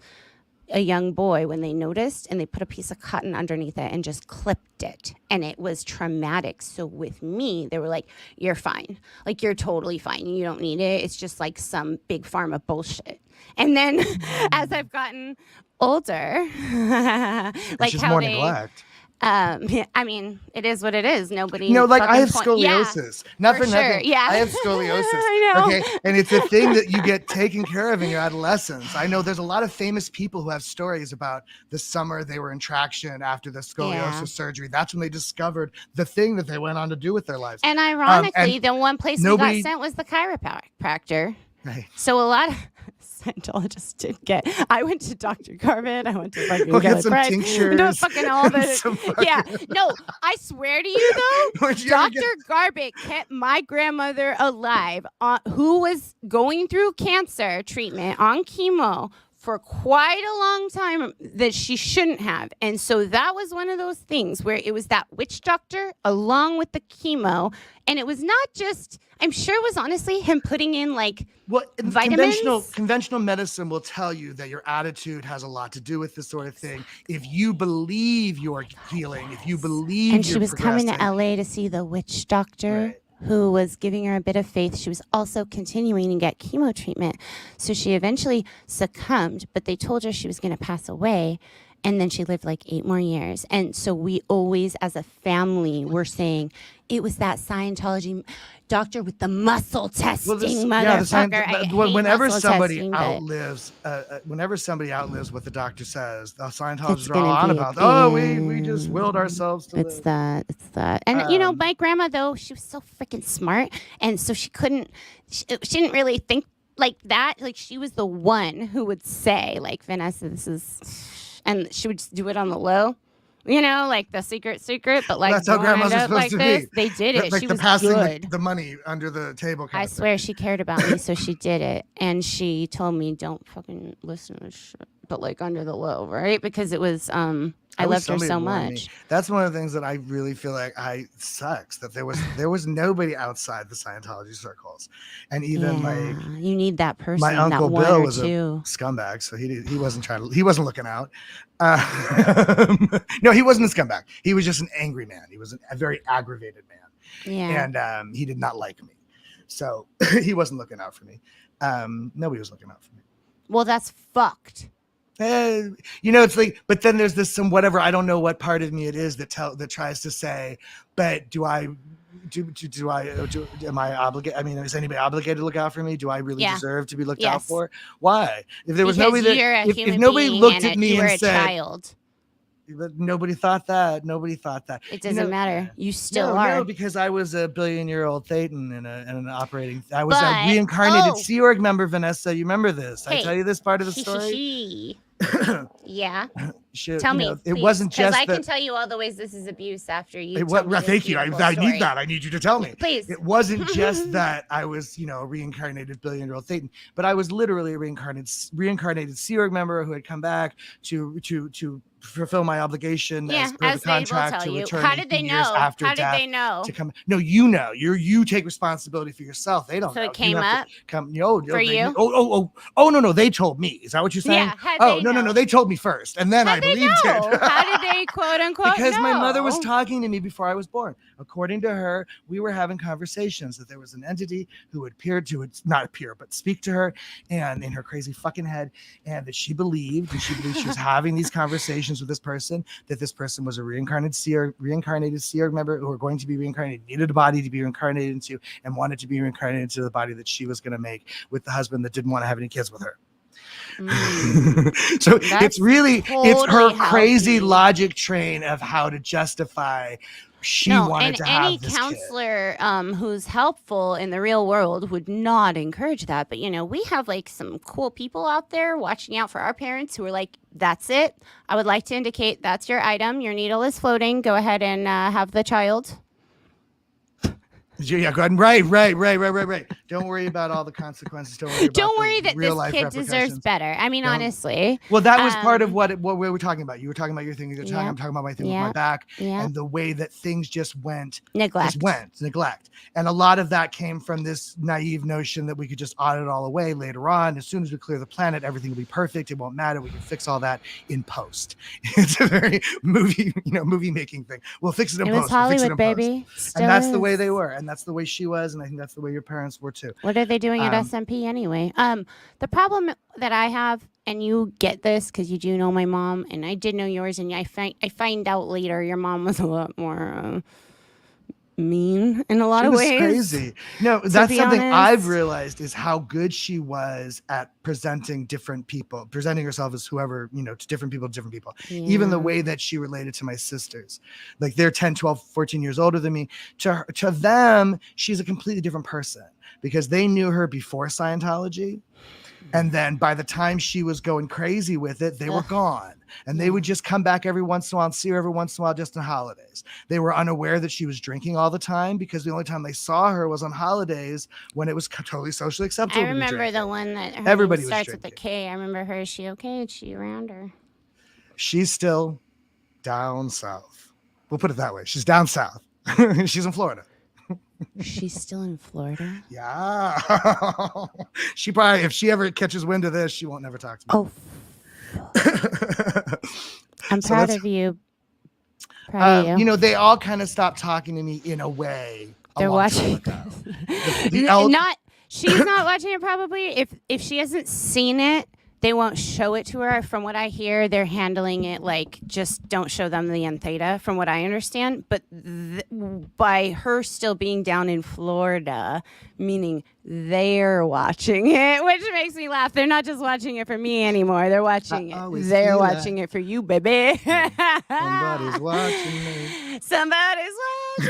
a young boy, when they noticed, and they put a piece of cotton underneath it and just clipped it, and it was traumatic. So with me, they were like, you're fine. You're totally fine. You don't need it. It's just some big pharma bullshit. And then as I've gotten older, it's just more neglect. I mean, it is what it is. Nobody, like I have fucking scoliosis. Not for sure. nothing. Yeah. I have scoliosis. I know. Okay, and it's a thing that you get taken care of in your adolescence. I know there's a lot of famous people who have stories about the summer they were in traction after the scoliosis surgery. That's when they discovered the thing that they went on to do with their lives. And ironically, the one place we got sent was the chiropractor. Right. So a lot of Scientologists did get. I went to Dr. Garvin. I went to fucking go get some tinctures. Fucking all the yeah. No, I swear to you though, Dr. Garvin kept my grandmother alive, who was going through cancer treatment on chemo for quite a long time that she shouldn't have. And so that was one of those things where it was that witch doctor along with the chemo. And it was not just, I'm sure it was honestly him putting in like vitamins. Conventional medicine will tell you that your attitude has a lot to do with this sort of thing. If you believe you're healing, if you believe and she was coming to LA to see the witch doctor. Right. Who was giving her a bit of faith. She was also continuing to get chemo treatment. So she eventually succumbed, but they told her she was going to pass away. And then she lived like 8 more years. And so we always, as a family, were saying it was that Scientology doctor with the muscle testing motherfucker. Whenever somebody outlives what the doctor says, the Scientologists are all on about. We just willed ourselves to It's that. And my grandma though, she was so freaking smart, and so she didn't really think like that. Like she was the one who would say, like, Vanessa, this is. And she would just do it on the low, like the secret, but like that's how grandmas are supposed to be. They did it. Like she was passing good. The money under the table. I swear she cared about me, so she did it. And she told me, don't fucking listen to this shit, but like under the low, right? Because it was, I loved her so much. That's one of the things that I really feel like sucks that there was nobody outside the Scientology circles, and even you need that person. My uncle that Bill was a scumbag, so he wasn't looking out. No, he wasn't a scumbag. He was just an angry man. He was a very aggravated man. Yeah, and he did not like me, so he wasn't looking out for me. Nobody was looking out for me. Well, that's fucked. It's like, but then there's this whatever, I don't know what part of me it is that tries to say, but am I obligated? I mean, is anybody obligated to look out for me? Do I really deserve to be looked out for? Why? If there was nobody if nobody looked at me and said, child. But nobody thought that. It doesn't matter. You still are. No, because I was a billion-year-old Thetan in an operating. I was a reincarnated Sea Org member, Vanessa. You remember this? Hey, I tell you this part of the story. Yeah. Tell me. It wasn't just. I can tell you all the ways this is abuse after you. Thank you. I need that. I need you to tell me. Please. It wasn't just that I was, a reincarnated billion-year-old Thetan, but I was literally a reincarnated Sea Org member who had come back to fulfill my obligation as per the contract to return. How did they know? After How death did they know? To come. No, you take responsibility for yourself. They don't know. So it came up for you? No, they told me. Is that what you're saying? Yeah. No, they told me first, and then I believed it. How did they quote unquote Because my mother was talking to me before I was born. According to her, we were having conversations that there was an entity who appeared to not appear, but speak to her, and in her crazy fucking head, and that she believed she was having these conversations with this person, that this person was a reincarnated Sea Org member who were going to be reincarnated, needed a body to be reincarnated into, and wanted to be reincarnated into the body that she was going to make with the husband that didn't want to have any kids with her. So it's her crazy logic train of how to justify she wanted to have this kid. Any counselor who's helpful in the real world would not encourage that. But we have like some cool people out there watching out for our parents who are like, that's it. I would like to indicate that's your item. Your needle is floating. Go ahead and have the child. Yeah, go ahead. Right. Don't worry about all the consequences. Don't worry that this kid deserves better. I mean, honestly. Well, that was part of what we were talking about. You were talking about your thing. I'm talking about my thing with my back and the way that things just went. Neglect. And a lot of that came from this naive notion that we could just audit it all away later on. As soon as we clear the planet, everything will be perfect. It won't matter. We can fix all that in post. It's a very movie making thing. We'll fix it in post. It was Hollywood, baby. And that's the way they were. And and that's the way she was, and I think that's the way your parents were too. What are they doing at SMP anyway? The problem that I have, and you get this because you do know my mom, and I did know yours, and I find out later your mom was a lot more mean in a lot of ways. Crazy. No, that's something I've realized is how good she was at presenting herself as whoever, to different people. Yeah. Even the way that she related to my sisters, like they're 10, 12, 14 years older than me. To them, she's a completely different person because they knew her before Scientology. And then by the time she was going crazy with it, they were gone. And they would just come back every once in a while and see her every once in a while just on holidays. They were unaware that she was drinking all the time because the only time they saw her was on holidays when it was totally socially acceptable. I remember the one that everybody starts with a K. I remember her. Is she okay? Is she around her? She's still down south. We'll put it that way. She's down south. She's in Florida. She's still in Florida? Yeah. She probably, if she ever catches wind of this, she won't never talk to me. Oh. I'm proud of you. Proud of you. They all kind of stopped talking to me in a way. They're watching. She's not watching it probably. If she hasn't seen it, they won't show it to her. From what I hear, they're handling it like just don't show them the end theta, from what I understand. But by her still being down in Florida, meaning they're watching it, which makes me laugh. They're not just watching it for me anymore. They're watching it. They're watching it for you, baby. Somebody's watching me. Somebody's watching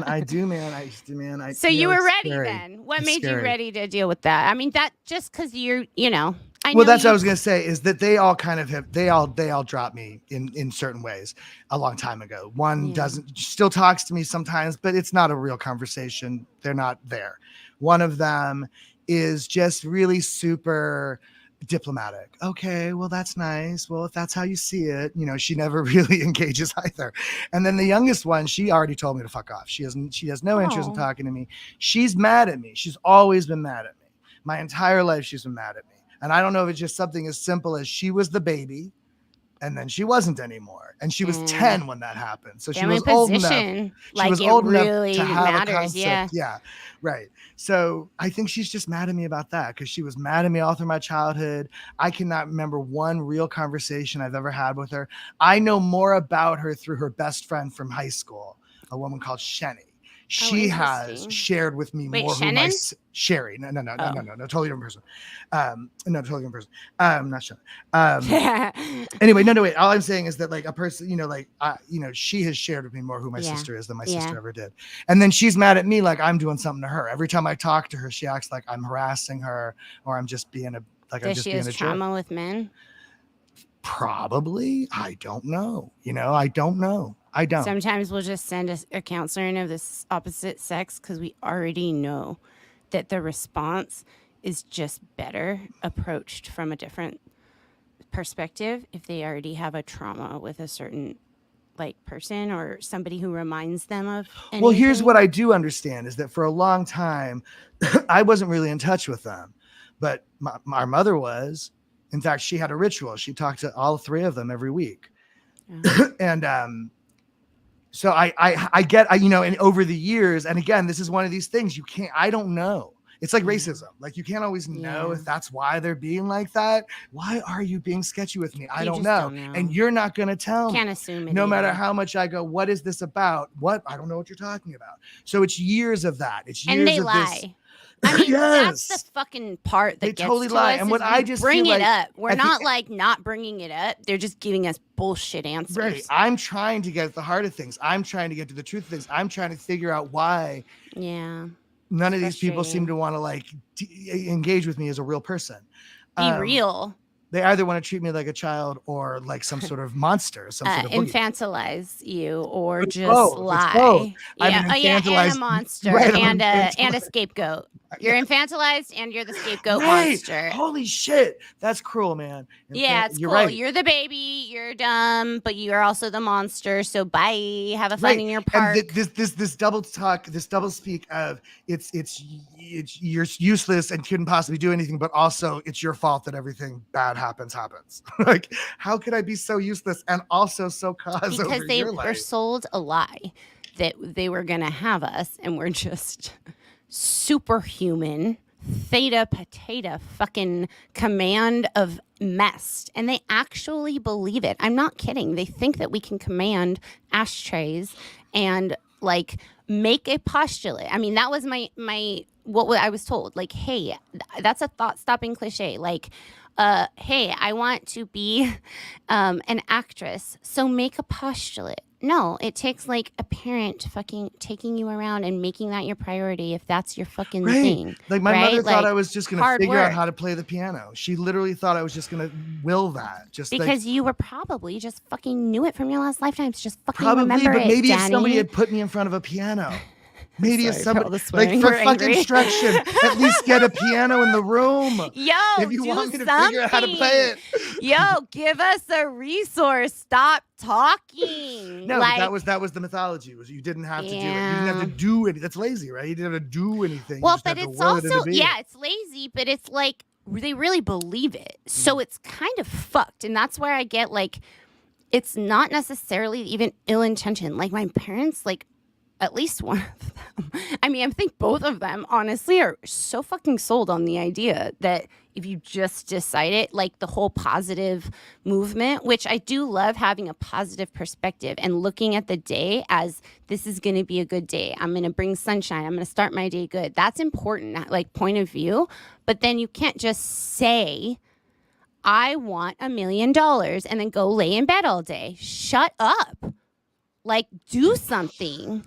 I do, man. So you were ready then. What made you ready to deal with that? I mean, that just because that's what I was gonna say is that they all kind of they all dropped me in certain ways a long time ago. One still talks to me sometimes, but it's not a real conversation. They're not there. One of them is just really super diplomatic. Okay, well, that's nice. Well, if that's how you see it, she never really engages either. And then the youngest one, she already told me to fuck off. She has no interest in talking to me. She's mad at me. She's always been mad at me. My entire life, she's been mad at me. And I don't know if it's just something as simple as she was the baby and then she wasn't anymore. And she was 10 when that happened. So she was old enough. She was old enough to have a concept. Yeah, right. So I think she's just mad at me about that because she was mad at me all through my childhood. I cannot remember one real conversation I've ever had with her. I know more about her through her best friend from high school, a woman called Shenny. She has shared with me more. Shannon? Sherry. No, totally different person. Totally different person. Not Shannon. Anyway, no, wait. All I'm saying is that like a person, she has shared with me more who my sister is than my sister ever did. And then she's mad at me like I'm doing something to her. Every time I talk to her, she acts like I'm harassing her or I'm just being a like I'm just being a jerk. Does she have trauma with men? Probably. I don't know. I don't know. I don't. Sometimes we'll just send a counselor in of this opposite sex because we already know that the response is just better approached from a different perspective if they already have a trauma with a certain person or somebody who reminds them of anything. Well, here's what I do understand is that for a long time, I wasn't really in touch with them, but my mother was. In fact, she had a ritual. She talked to all three of them every week. And so I get, and over the years, and again, this is one of these things I don't know. It's like racism. Like you can't always know if that's why they're being like that. Why are you being sketchy with me? I don't know. And you're not going to tell me. Can't assume it. No matter how much I go, what is this about? What? I don't know what you're talking about. So it's years of that. It's years and they of lie. This. I mean, that's the fucking part that gets totally lie. Us and what I just bring feel it up. We're not not bringing it up. They're just giving us bullshit answers. Right. I'm trying to get at the heart of things. I'm trying to get to the truth of things. I'm trying to figure out why. Yeah. None of these people seem to want to engage with me as a real person. Be real. They either want to treat me like a child or like some sort of monster, some sort of infantilize you, or just lie. And a monster and a scapegoat. You're infantilized and you're the scapegoat monster. Holy shit, that's cruel, man. It's cool. Right. You're the baby, you're dumb, but you're also the monster. So bye, have a fun in your park. And this double talk, this double speak of it's you're useless and couldn't possibly do anything, but also it's your fault that everything bad happens. Like, how could I be so useless and also so cause because over they your were life? sold a lie. that they were going to have us, and we're just superhuman, theta potato fucking command of mess. And they actually believe it. I'm not kidding. They think that we can command ashtrays and like make a postulate. I mean, that was my what I was told. Like, hey, that's a thought-stopping cliche. Like, hey, I want to be an actress, so make a postulate. No, it takes like a parent fucking taking you around and making that your priority if that's your fucking thing. Like my mother thought I was just going to figure work. out how to play the piano. She literally thought I was just going to will that. Just because you were probably just fucking knew it from your last lifetimes. Just fucking probably, remember but maybe it, if somebody had put me in front of a piano. Maybe if somebody, like for fucking instruction, at least get a piano in the room. Yo, if you want me to figure out how to play it. Yo, give us a resource. Stop talking. No, like, but that was the mythology. Was you didn't have to do it. You didn't have to do anything. That's lazy, right? You didn't have to do anything. Well, but it's also it's lazy, but it's like they really believe it. So it's kind of fucked, and that's where I get like, it's not necessarily even ill intention. Like my parents, like. At least one of them. I mean, I think both of them, honestly, are so fucking sold on the idea that if you just decide it, like the whole positive movement, which I do love having a positive perspective and looking at the day as this is going to be a good day. I'm going to bring sunshine. I'm going to start my day good. That's important, like point of view. But then you can't just say, I want $1 million and then go lay in bed all day. Shut up. Like, do something.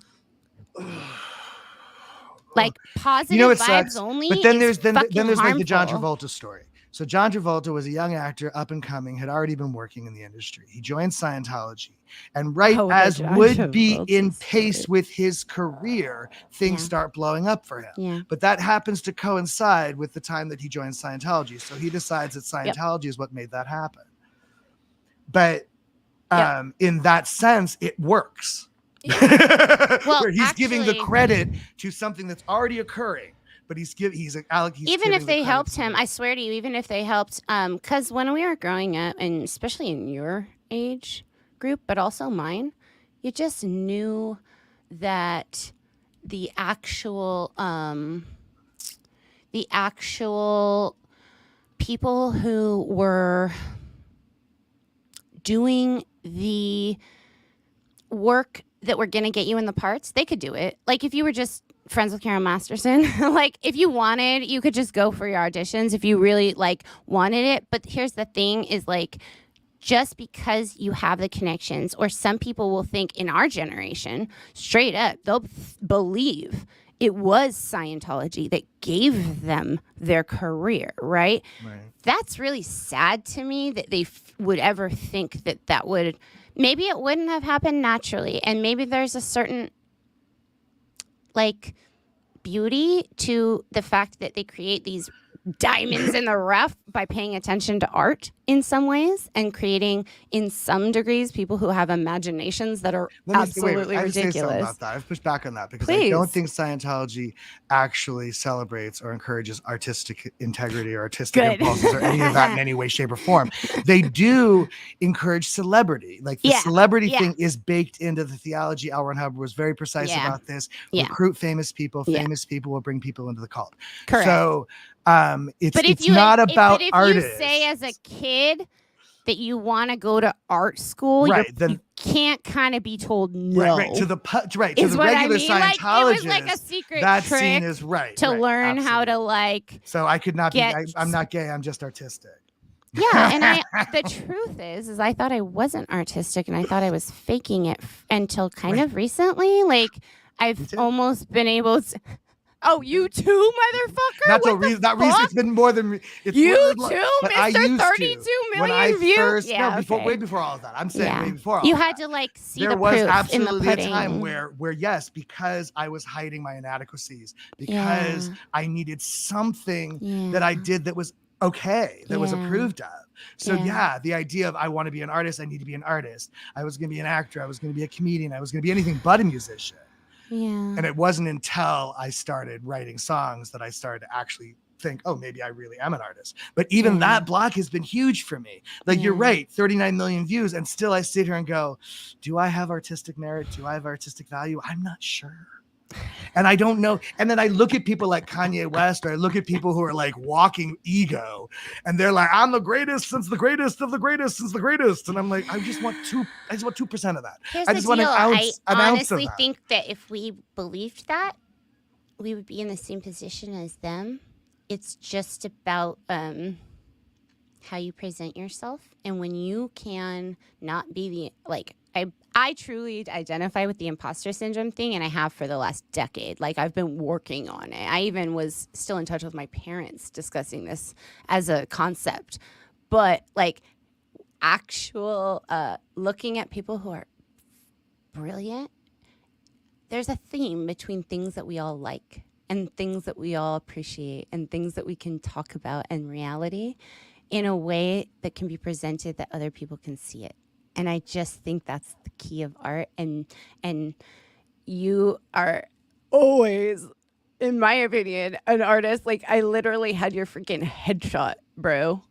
Like positive vibes only. But then there's like harmful. the John Travolta story. So John Travolta was a young actor, up and coming, had already been working in the industry. He joined Scientology, and as would be in pace with his career, things start blowing up for him. Yeah. But that happens to coincide with the time that he joins Scientology. So he decides that Scientology is what made that happen. But in that sense, it works. Well, where he's giving the credit to something that's already occurring, but he's even if they helped him, I swear to you, even if they helped, because when we were growing up, and especially in your age group, but also mine, you just knew that the actual people who were doing the work that were going to get you in the parts, they could do it. Like if you were just friends with Carol Masterson, like if you wanted, you could just go for your auditions if you really like wanted it. But here's the thing is like, just because you have the connections, or some people will think in our generation, straight up, they'll believe it was Scientology that gave them their career, right? That's really sad to me that they would ever think that would. Maybe it wouldn't have happened naturally, and maybe there's a certain like beauty to the fact that they create these diamonds in the rough by paying attention to art in some ways and creating, in some degrees, people who have imaginations that are absolutely ridiculous. I say something about that. I've pushed back on that because I don't think Scientology actually celebrates or encourages artistic integrity or artistic impulses or any of that in any way, shape, or form. They do encourage celebrity. Like the celebrity thing is baked into the theology. L. Ron Hubbard was very precise about this. Recruit famous people. Famous people will bring people into the cult. Correct. So it's not about artists. If you say as a kid that you want to go to art school, you can't kind of be told no. To the regular Scientologist, like, it was like a secret that trick scene is to learn how to like. So I could not I'm not gay. I'm just artistic. Yeah, and the truth is I thought I wasn't artistic, and I thought I was faking it until kind of recently. Like I've almost been able to. Oh, you too, motherfucker! Not recent. It's been more than you too, Mr. 32 million views. Way before all of that. I'm saying way before all you of had that. to like see there the was proof absolutely in the pudding. a time where yes, because I was hiding my inadequacies, because I needed something that I did that was okay, that was approved of. So the idea of I want to be an artist, I need to be an artist. I was going to be an actor. I was going to be a comedian. I was going to be anything but a musician. Yeah. And it wasn't until I started writing songs that I started to actually think, oh, maybe I really am an artist. But even that block has been huge for me. Like, you're right, 39 million views. And still I sit here and go, do I have artistic merit? Do I have artistic value? I'm not sure. And I don't know. And then I look at people like Kanye West, or I look at people who are like walking ego, and they're like, I'm the greatest since the greatest of the greatest since the greatest. And I'm like, I just want 2% of that. Here's I just the want deal. an ounce I of honestly that. think that if we believed that, we would be in the same position as them. It's just about how you present yourself. And when you can not be the, like, I truly identify with the imposter syndrome thing, and I have for the last decade. Like, I've been working on it. I even was still in touch with my parents discussing this as a concept. But like, actual looking at people who are brilliant, there's a theme between things that we all like and things that we all appreciate and things that we can talk about in reality in a way that can be presented that other people can see it. And I just think that's the key of art. And you are always, in my opinion, an artist. Like, I literally had your freaking headshot, bro.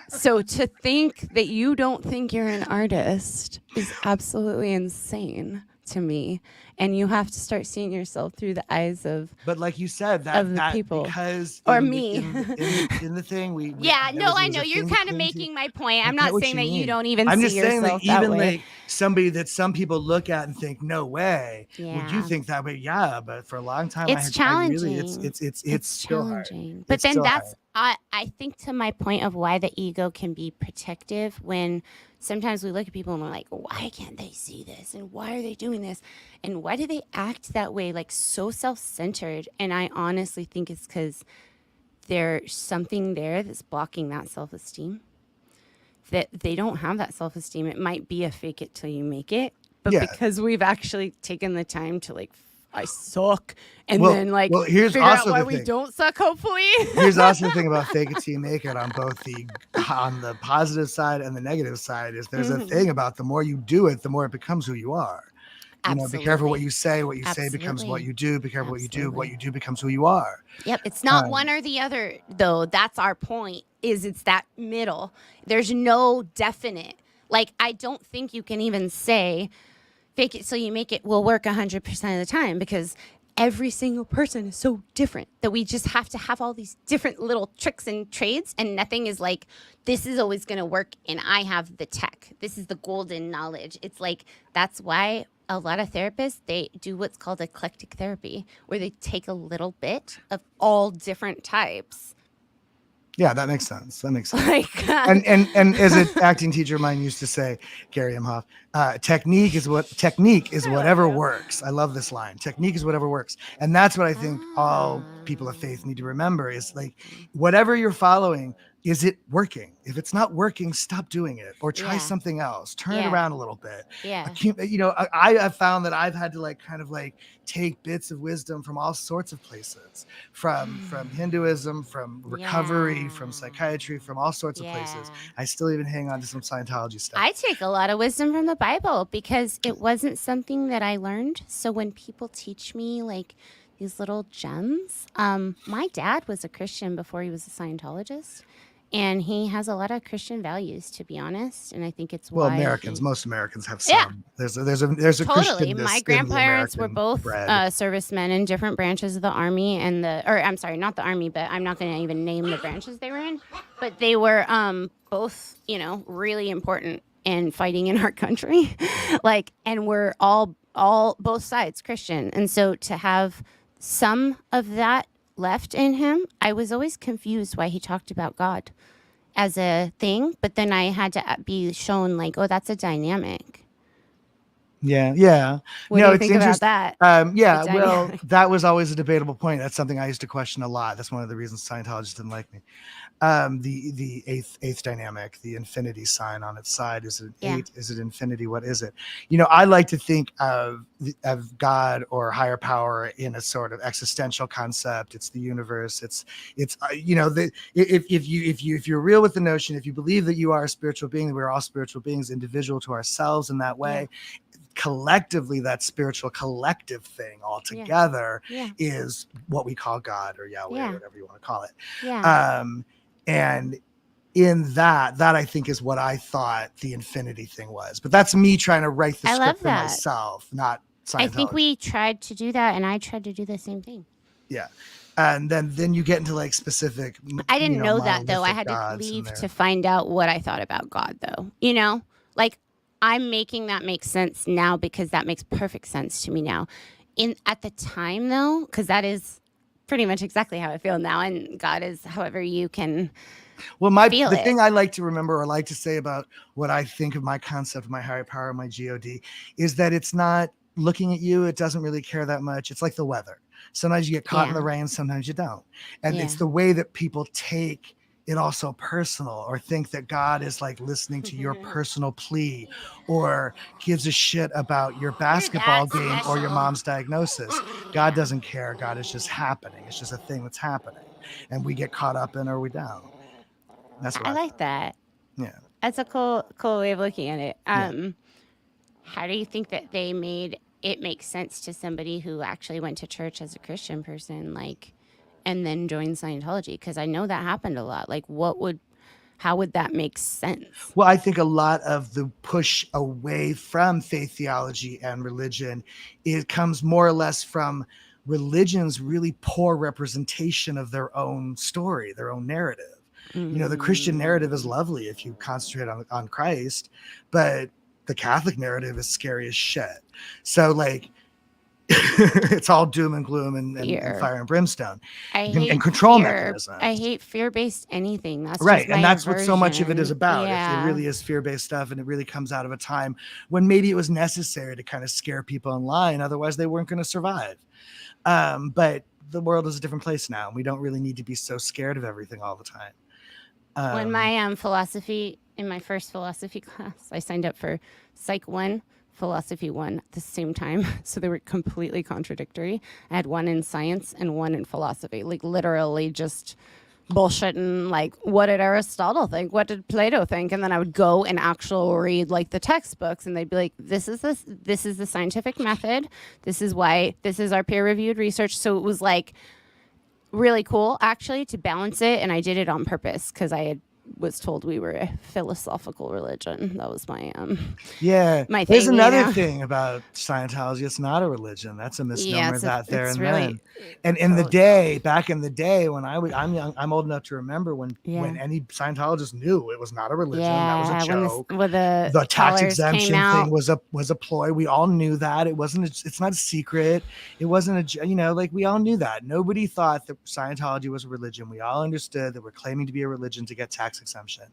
So to think that you don't think you're an artist is absolutely insane to me. And you have to start seeing yourself through the eyes of, but like you said, that people, because or me, in the thing we yeah, no, I know you're kind of making my point. I'm not saying that you don't even I'm see just saying yourself that even way. like somebody that some people look at and think, no way, would you think that way? Yeah, but for a long time, it's challenging. It's challenging. Hard. But then that's I think to my point of why the ego can be protective, when sometimes we look at people and we're like, why can't they see this? And why are they doing this? And why do they act that way? Like, so self-centered. And I honestly think it's because there's something there that's blocking that self-esteem. That they don't have that self-esteem. It might be a fake it till you make it. But because we've actually taken the time to like, I suck, and then like here's figure also out why the we thing. Don't suck, hopefully. Here's also the thing about fake it till you make it on both on the positive side and the negative side is there's a thing about the more you do it, the more it becomes who you are. You know, be careful what you say. What you say becomes what you do. Be careful what you do. What you do becomes who you are. Yep. It's not one or the other, though. That's our point, is it's that middle. There's no definite. Like, I don't think you can even say fake it so you make it will work 100% of the time, because every single person is so different that we just have to have all these different little tricks and trades, and nothing is like, this is always going to work and I have the tech. This is the golden knowledge. It's like, that's why a lot of therapists, they do what's called eclectic therapy, where they take a little bit of all different types. Yeah, that makes sense. Like, and as an acting teacher of mine used to say, Gary Imhoff, technique is whatever works. I love this line. Technique is whatever works. And that's what I think all people of faith need to remember, is like, whatever you're following, is it working? If it's not working, stop doing it, or try something else. Turn it around a little bit. Yeah. You know, I have found that I've had to like kind of like take bits of wisdom from all sorts of places, from Hinduism, from recovery, from psychiatry, from all sorts of places. I still even hang on to some Scientology stuff. I take a lot of wisdom from the Bible because it wasn't something that I learned. So when people teach me like these little gems, my dad was a Christian before he was a Scientologist. And he has a lot of Christian values, to be honest. And I think it's why most Americans have some. Yeah. There's a totally. My grandparents were both servicemen in different branches of the Army I'm sorry, not the Army, but I'm not going to even name the branches they were in. But they were both, you know, really important in fighting in our country. Like, and we're all both sides Christian. And so to have some of that left in him, I was always confused why he talked about God as a thing, but then I had to be shown like, oh, that's a dynamic. Yeah. What do you think about that? Well, that was always a debatable point. That's something I used to question a lot. That's one of the reasons Scientologists didn't like me. The eighth dynamic, the infinity sign on its side. Is it eight? Is it infinity? What is it? You know, I like to think of God or higher power in a sort of existential concept. It's the universe. It's you know, if you're real with the notion, if you believe that you are a spiritual being, that we're all spiritual beings, individual to ourselves in that way. collectively, that spiritual collective thing all together is what we call God or Yahweh or whatever you want to call it. And in that I think is what I thought the infinity thing was. But that's me trying to write the script for myself, not Scientology. I think we tried to do that, and I tried to do the same thing. Yeah. And then you get into like specific. I didn't know that though. I had to leave to find out what I thought about God though. You know, like I'm making that make sense now because that makes perfect sense to me now. At the time though, because that is pretty much exactly how I feel now, and God is however you can. Well, the thing I like to remember or like to say about what I think of my concept, my higher power, my God, is that it's not looking at you. It doesn't really care that much. It's like the weather. Sometimes you get caught in the rain, sometimes you don't. And it's the way that people take it also personal or think that God is like listening to your personal plea or gives a shit about your basketball game or your mom's diagnosis. God doesn't care. God is just happening. It's just a thing that's happening. And we get caught up in or we don't. That's what I like that. Yeah. That's a cool way of looking at it. How do you think that they made it make sense to somebody who actually went to church as a Christian person, like, and then joined Scientology? Because I know that happened a lot. Like, how would that make sense? Well, I think a lot of the push away from faith theology and religion, it comes more or less from religion's really poor representation of their own story, their own narrative. You know, the Christian narrative is lovely if you concentrate on Christ, but the Catholic narrative is scary as shit. So like, it's all doom and gloom and fire and brimstone and control mechanisms. I hate fear-based anything. That's right. And that's what so much of it is about. It really is fear-based stuff. And it really comes out of a time when maybe it was necessary to kind of scare people online. Otherwise they weren't going to survive. But the world is a different place now. And we don't really need to be so scared of everything all the time. When my philosophy, in my first philosophy class, I signed up for Psych 1, Philosophy 1 at the same time. So they were completely contradictory. I had one in science and one in philosophy, like literally just bullshitting, like, what did Aristotle think? What did Plato think? And then I would go and actually read like the textbooks, and they'd be like, this is the scientific method. This is our peer-reviewed research. So it was like really cool actually to balance it, and I did it on purpose because I was told we were a philosophical religion. That was my my thing. There's another thing about Scientology. It's not a religion. That's a misnomer there and really, then. And back in the day when I'm young, I'm old enough to remember when any Scientologist knew it was not a religion. That was a joke. When the tax exemption thing was a ploy. We all knew that. It's not a secret. It wasn't like we all knew that. Nobody thought that Scientology was a religion. We all understood that we're claiming to be a religion to get tax exemption.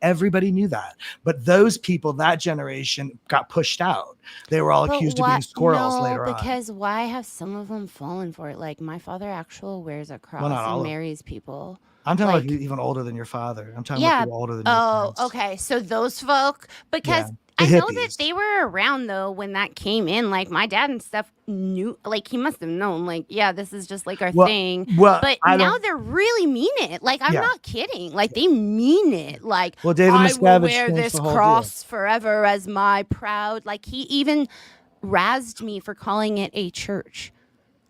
Everybody knew that. But those people, that generation, got pushed out. They were all accused of being squirrels later on. Because why have some of them fallen for it? Like my father actually wears a cross and marries people. I'm talking about even older than your father. I'm talking about people older than your parents. Okay. So those folk, because I know that they were around though when that came in. Like my dad and stuff knew, like he must have known, like, this is just like our thing. But now they're really mean it. Like I'm not kidding. Like they mean it. Like David I will wear this cross forever as my proud. Like he even razzed me for calling it a church.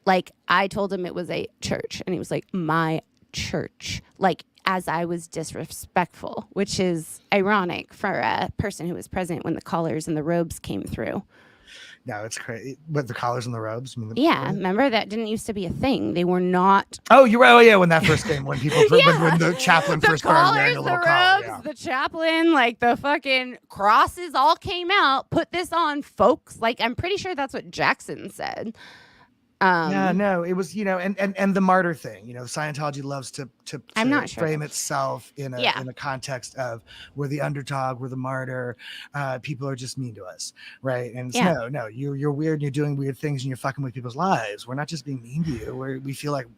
Like I told him it was a church, and he was like, my church. Like as I was disrespectful, which is ironic for a person who was present when the collars and the robes came through. No, it's crazy. But the collars and the robes? Remember that didn't used to be a thing. They were not. Oh, you're right. Oh, yeah, when that first came, when people, when the chaplain first started wearing a little collar. Robes, the chaplain, like the fucking crosses all came out. Put this on, folks. Like I'm pretty sure that's what Jackson said. It was, and the martyr thing, Scientology loves to I'm not sure. frame itself in a context of we're the underdog, we're the martyr, people are just mean to us, right? And no, you're weird and you're doing weird things and you're fucking with people's lives. We're not just being mean to you. We feel like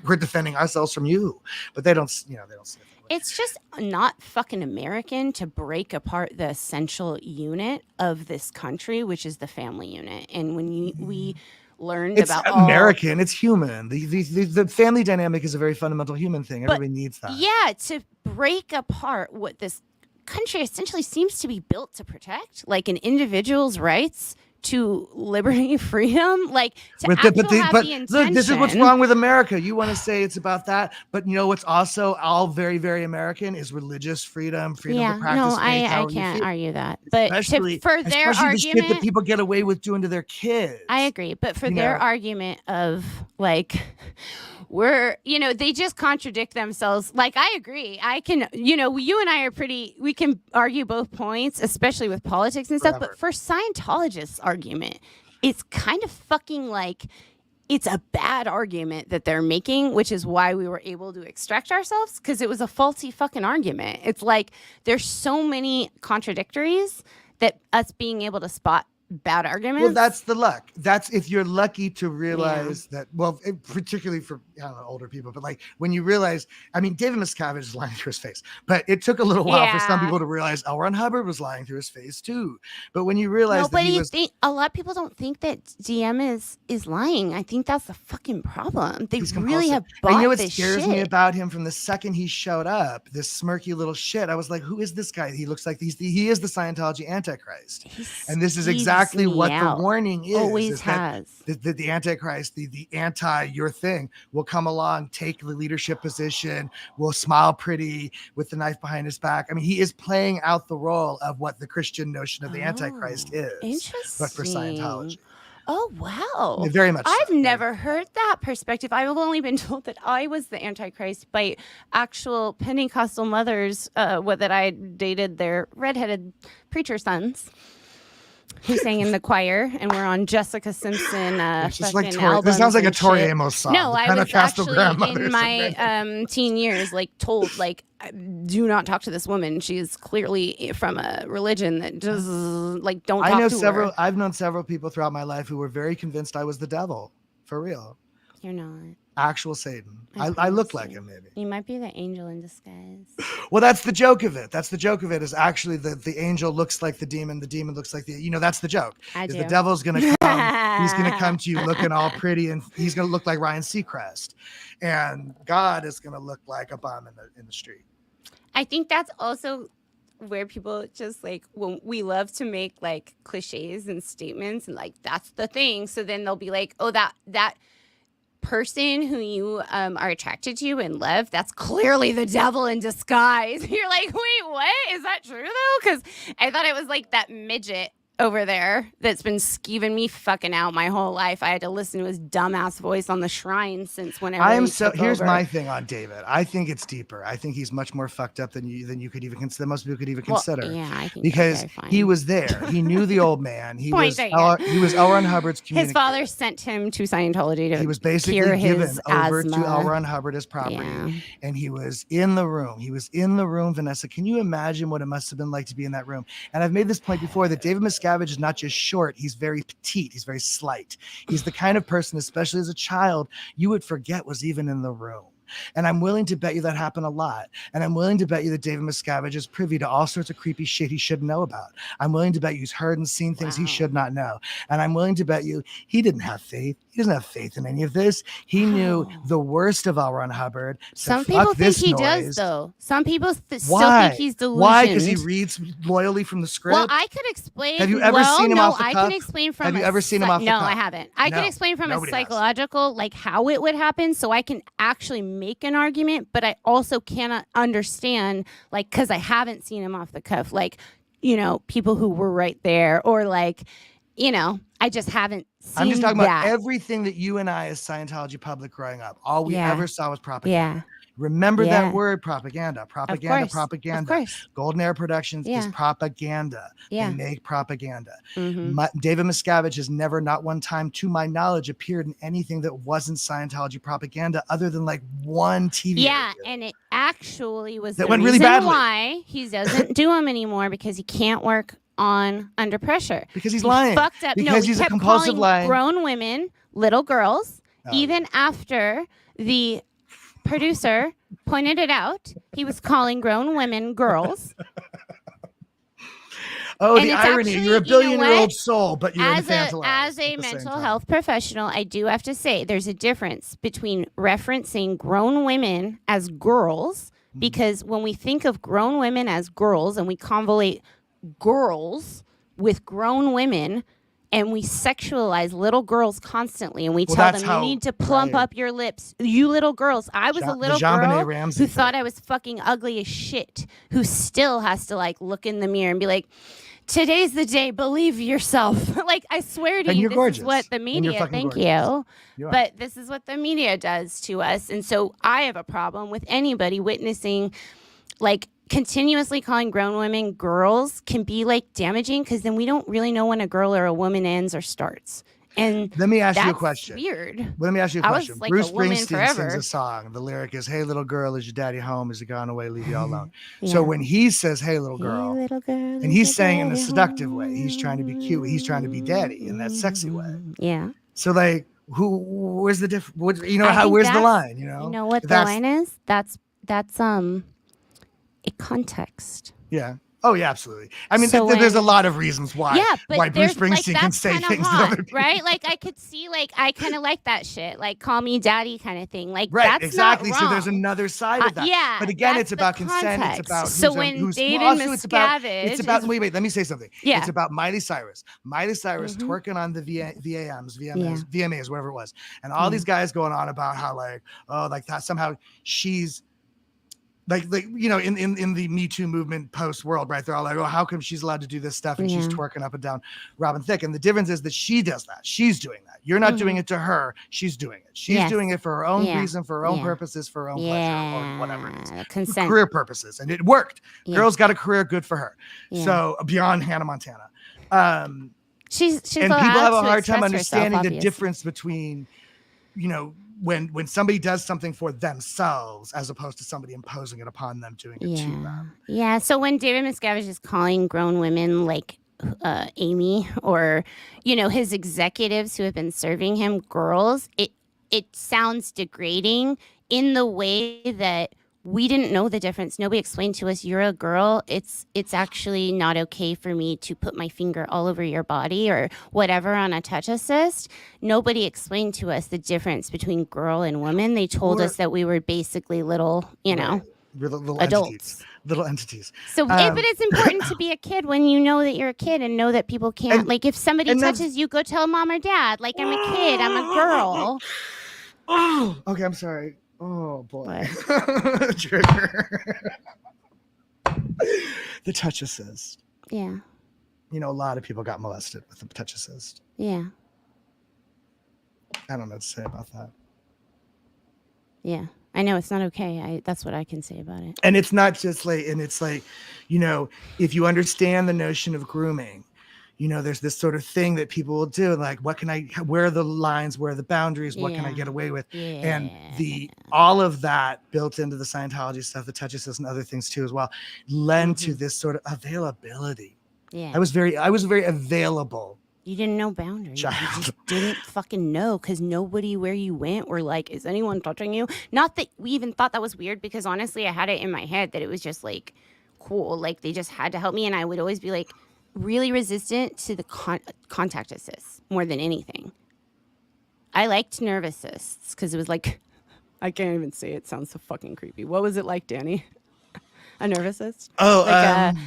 we're defending ourselves from you, but they don't see it. It's just not fucking American to break apart the essential unit of this country, which is the family unit. And when we learned about American, it's human. The family dynamic is a very fundamental human thing. Everybody needs that. Yeah, to break apart what this country essentially seems to be built to protect like an individual's rights to liberty, freedom, like to have the intention. Look, this is what's wrong with America. You want to say it's about that, but you know what's also all very, very American is religious freedom to practice faith. I can't argue that. But for their argument, the shit that people get away with doing to their kids. I agree, but for their argument of like, they just contradict themselves. Like, I agree. I can, you and I we can argue both points, especially with politics and stuff. But for Scientologists' argument, it's kind of fucking like, it's a bad argument that they're making, which is why we were able to extract ourselves, because it was a faulty fucking argument. It's like, there's so many contradictories that us being able to spot bad arguments. Well, that's the luck. That's if you're lucky to realize that. Well, particularly for older people, but like when you realize, I mean, David Miscavige is lying through his face, but it took a little while for some people to realize L. Ron Hubbard was lying through his face too. But when you realize a lot of people don't think that DM is lying. I think that's the fucking problem. They really have bought and what scares me about him from the second he showed up, this smirky little shit. I was like, who is this guy? He looks like he is the Scientology Antichrist, and this is exactly what the warning is. Always has. The Antichrist, the anti your thing will come along, take the leadership position, will smile pretty with the knife behind his back. I mean, he is playing out the role of what the Christian notion of the Antichrist is. Interesting. But for Scientology. Oh, wow. Very much. I've never heard that perspective. I've only been told that I was the Antichrist by actual Pentecostal mothers that I dated their redheaded preacher sons who sang in the choir and we're on Jessica Simpson fucking albums. This sounds like a Tori Amos song. No, I was actually in my teen years told do not talk to this woman. She is clearly from a religion that just don't talk to her. I've known several people throughout my life who were very convinced I was the devil. For real. You're not. Actual Satan. I look like him, maybe. You might be the angel in disguise. Well, that's the joke of it. Is actually the angel looks like the demon looks like that's the joke. The devil's going to come. He's going to come to you looking all pretty, and he's going to look like Ryan Seacrest. And God is going to look like a bum in the street. I think that's also where people just when we love to make cliches and statements and that's the thing. So then they'll be like, oh, that person who you are attracted to and love, that's clearly the devil in disguise. You're like, wait, what? Is that true though? Because I thought it was that midget over there that's been skeeving me fucking out my whole life. I had to listen to his dumbass voice on the shrine since whenever here's my thing on David. I think it's deeper. I think he's much more fucked up than you could even consider. Most people could even consider. Yeah, I think because he was there. He knew the old man. He was L. Ron Hubbard's communicator. His father sent him to Scientology to He was basically given over to L. Ron Hubbard as property, and he was in the room. Vanessa, can you imagine what it must have been like to be in that room? And I've made this point before that David Miscavige is not just short, he's very petite, he's very slight. He's the kind of person, especially as a child, you would forget was even in the room. And I'm willing to bet you that happened a lot. And I'm willing to bet you that David Miscavige is privy to all sorts of creepy shit he shouldn't know about. I'm willing to bet you he's heard and seen things he should not know. And I'm willing to bet you he didn't have faith. He doesn't have faith in any of this. He knew the worst of L. Ron Hubbard. Some people think he does, though. Some people still think he's delusional. Why? Because he reads loyally from the script? Well, I could explain. Have you ever seen him off the cuff? I can explain from Have you ever seen him off the cuff? No, I haven't. I can explain from a psychological, how it would happen, so I can actually make an argument, but I also cannot understand, because I haven't seen him off the cuff, people who were right there, or I just haven't seen I'm just talking about everything that you and I as Scientology public growing up, all we ever saw was propaganda. Yeah. Remember that word, propaganda. Propaganda. Of course. Golden Era Productions is propaganda. Yeah. They make propaganda. Mm-hmm. David Miscavige has never, not one time, to my knowledge, appeared in anything that wasn't Scientology propaganda other than one TV review. And it actually was that the went reason really badly. Why he doesn't do them anymore, because he can't work on under pressure. Because he's lying. Fucked up. Because he's a compulsive liar. Grown women, little girls, even after the producer pointed it out, he was calling grown women girls. Oh, and the irony. You're a billion-year-old soul, but you're infantilized. As a mental health professional, I do have to say there's a difference between referencing grown women as girls because when we think of grown women as girls and we convolate girls with grown women and we sexualize little girls constantly and we tell them you need to plump up your lips, you little girls. I was a little girl who thought I was fucking ugly as shit, who still has to like look in the mirror and be like, today's the day, believe yourself. Like, I swear to you, this is what the media, thank you, but this is what the media does to us. And so I have a problem with anybody witnessing, like, continuously calling grown women girls can be like damaging, because then we don't really know when a girl or a woman ends or starts. And let me ask you a question. Weird. Well, let me ask you a question. Like Bruce Springsteen sings a song. The lyric is, "Hey little girl, is your daddy home? Is he gone away? Leave you all alone." So when he says, "Hey little girl," and he's saying in a seductive way, he's trying to be cute. He's trying to be daddy in that sexy way. Yeah. So like, where's the difference? You know, where's the line? You know what the line is? That's a context. Yeah. Oh yeah, absolutely. I mean, there's a lot of reasons why Bruce Springsteen can say things that other people, right? Like, I could see, like, I kind of like that shit, like, call me daddy kind of thing. Like, right, that's exactly. not wrong. So there's another side of that. Yeah. But again, it's about consent. It's about when David Miscavige. It's about wait. Let me say something. Yeah. It's about Miley Cyrus. Miley Cyrus twerking on the VMAs, whatever it was, and all these guys going on about how like, oh, like that somehow she's. Like you know, in the Me Too movement post world, right? They're all like, oh, how come she's allowed to do this stuff and she's twerking up and down Robin Thicke? And the difference is that she does that. She's doing that. You're not doing it to her. She's doing it. She's doing it for her own reason, for her own purposes, for her own pleasure, or whatever it is. Consent. Career purposes. And it worked. Girl's got a career, good for her. So beyond Hannah Montana. She's and people have a hard time understanding the difference between, you know, when somebody does something for themselves as opposed to somebody imposing it upon them, doing it to them. Yeah. So when David Miscavige is calling grown women like Amy, or, you know, his executives who have been serving him girls, it sounds degrading in the way that we didn't know the difference. Nobody explained to us, you're a girl. It's actually not okay for me to put my finger all over your body or whatever on a touch assist. Nobody explained to us the difference between girl and woman. They told us that we were basically little, you know, little adults. Little entities. So, but it's important to be a kid when you know that you're a kid and know that people can't, like, if somebody touches you, go tell mom or dad, like, I'm a kid, I'm a girl. Oh, okay, I'm sorry. Oh boy. Trigger. The touch assist. Yeah. You know, a lot of people got molested with the touch assist. Yeah. I don't know what to say about that. Yeah. I know it's not okay. That's what I can say about it. And it's not just like, and it's like, you know, if you understand the notion of grooming, you know, there's this sort of thing that people will do, like, where are the lines, where are the boundaries, what can I get away with? And all of that built into the Scientology stuff, the touch assist and other things too as well, lend to this sort of availability. Yeah. I was very available. You didn't know boundaries. You just didn't fucking know, because nobody where you went were like, is anyone touching you? Not that we even thought that was weird, because honestly, I had it in my head that it was just like cool. Like, they just had to help me. And I would always be like, really resistant to the contact assists more than anything. I liked nerve assists because it was like, I can't even say it. It sounds so fucking creepy. What was it like, Danny? A nerve assist? Oh,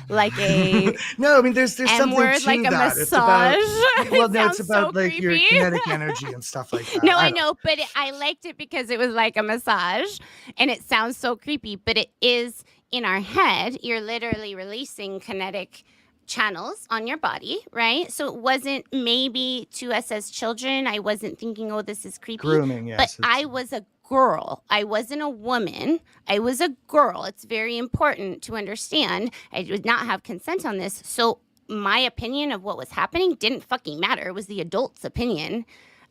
like a no. I mean, there's something word, to like a that. massage. It's about so like creepy. your kinetic energy and stuff like that. No, I know, but I liked it because it was like a massage, and it sounds so creepy. But it is in our head. You're literally releasing kinetic channels on your body, right? So it wasn't, maybe to us as children, I wasn't thinking, oh, this is creepy. Grooming, yes. But I was a girl. I wasn't a woman. I was a girl. It's very important to understand. I did not have consent on this. So my opinion of what was happening didn't fucking matter. It was the adult's opinion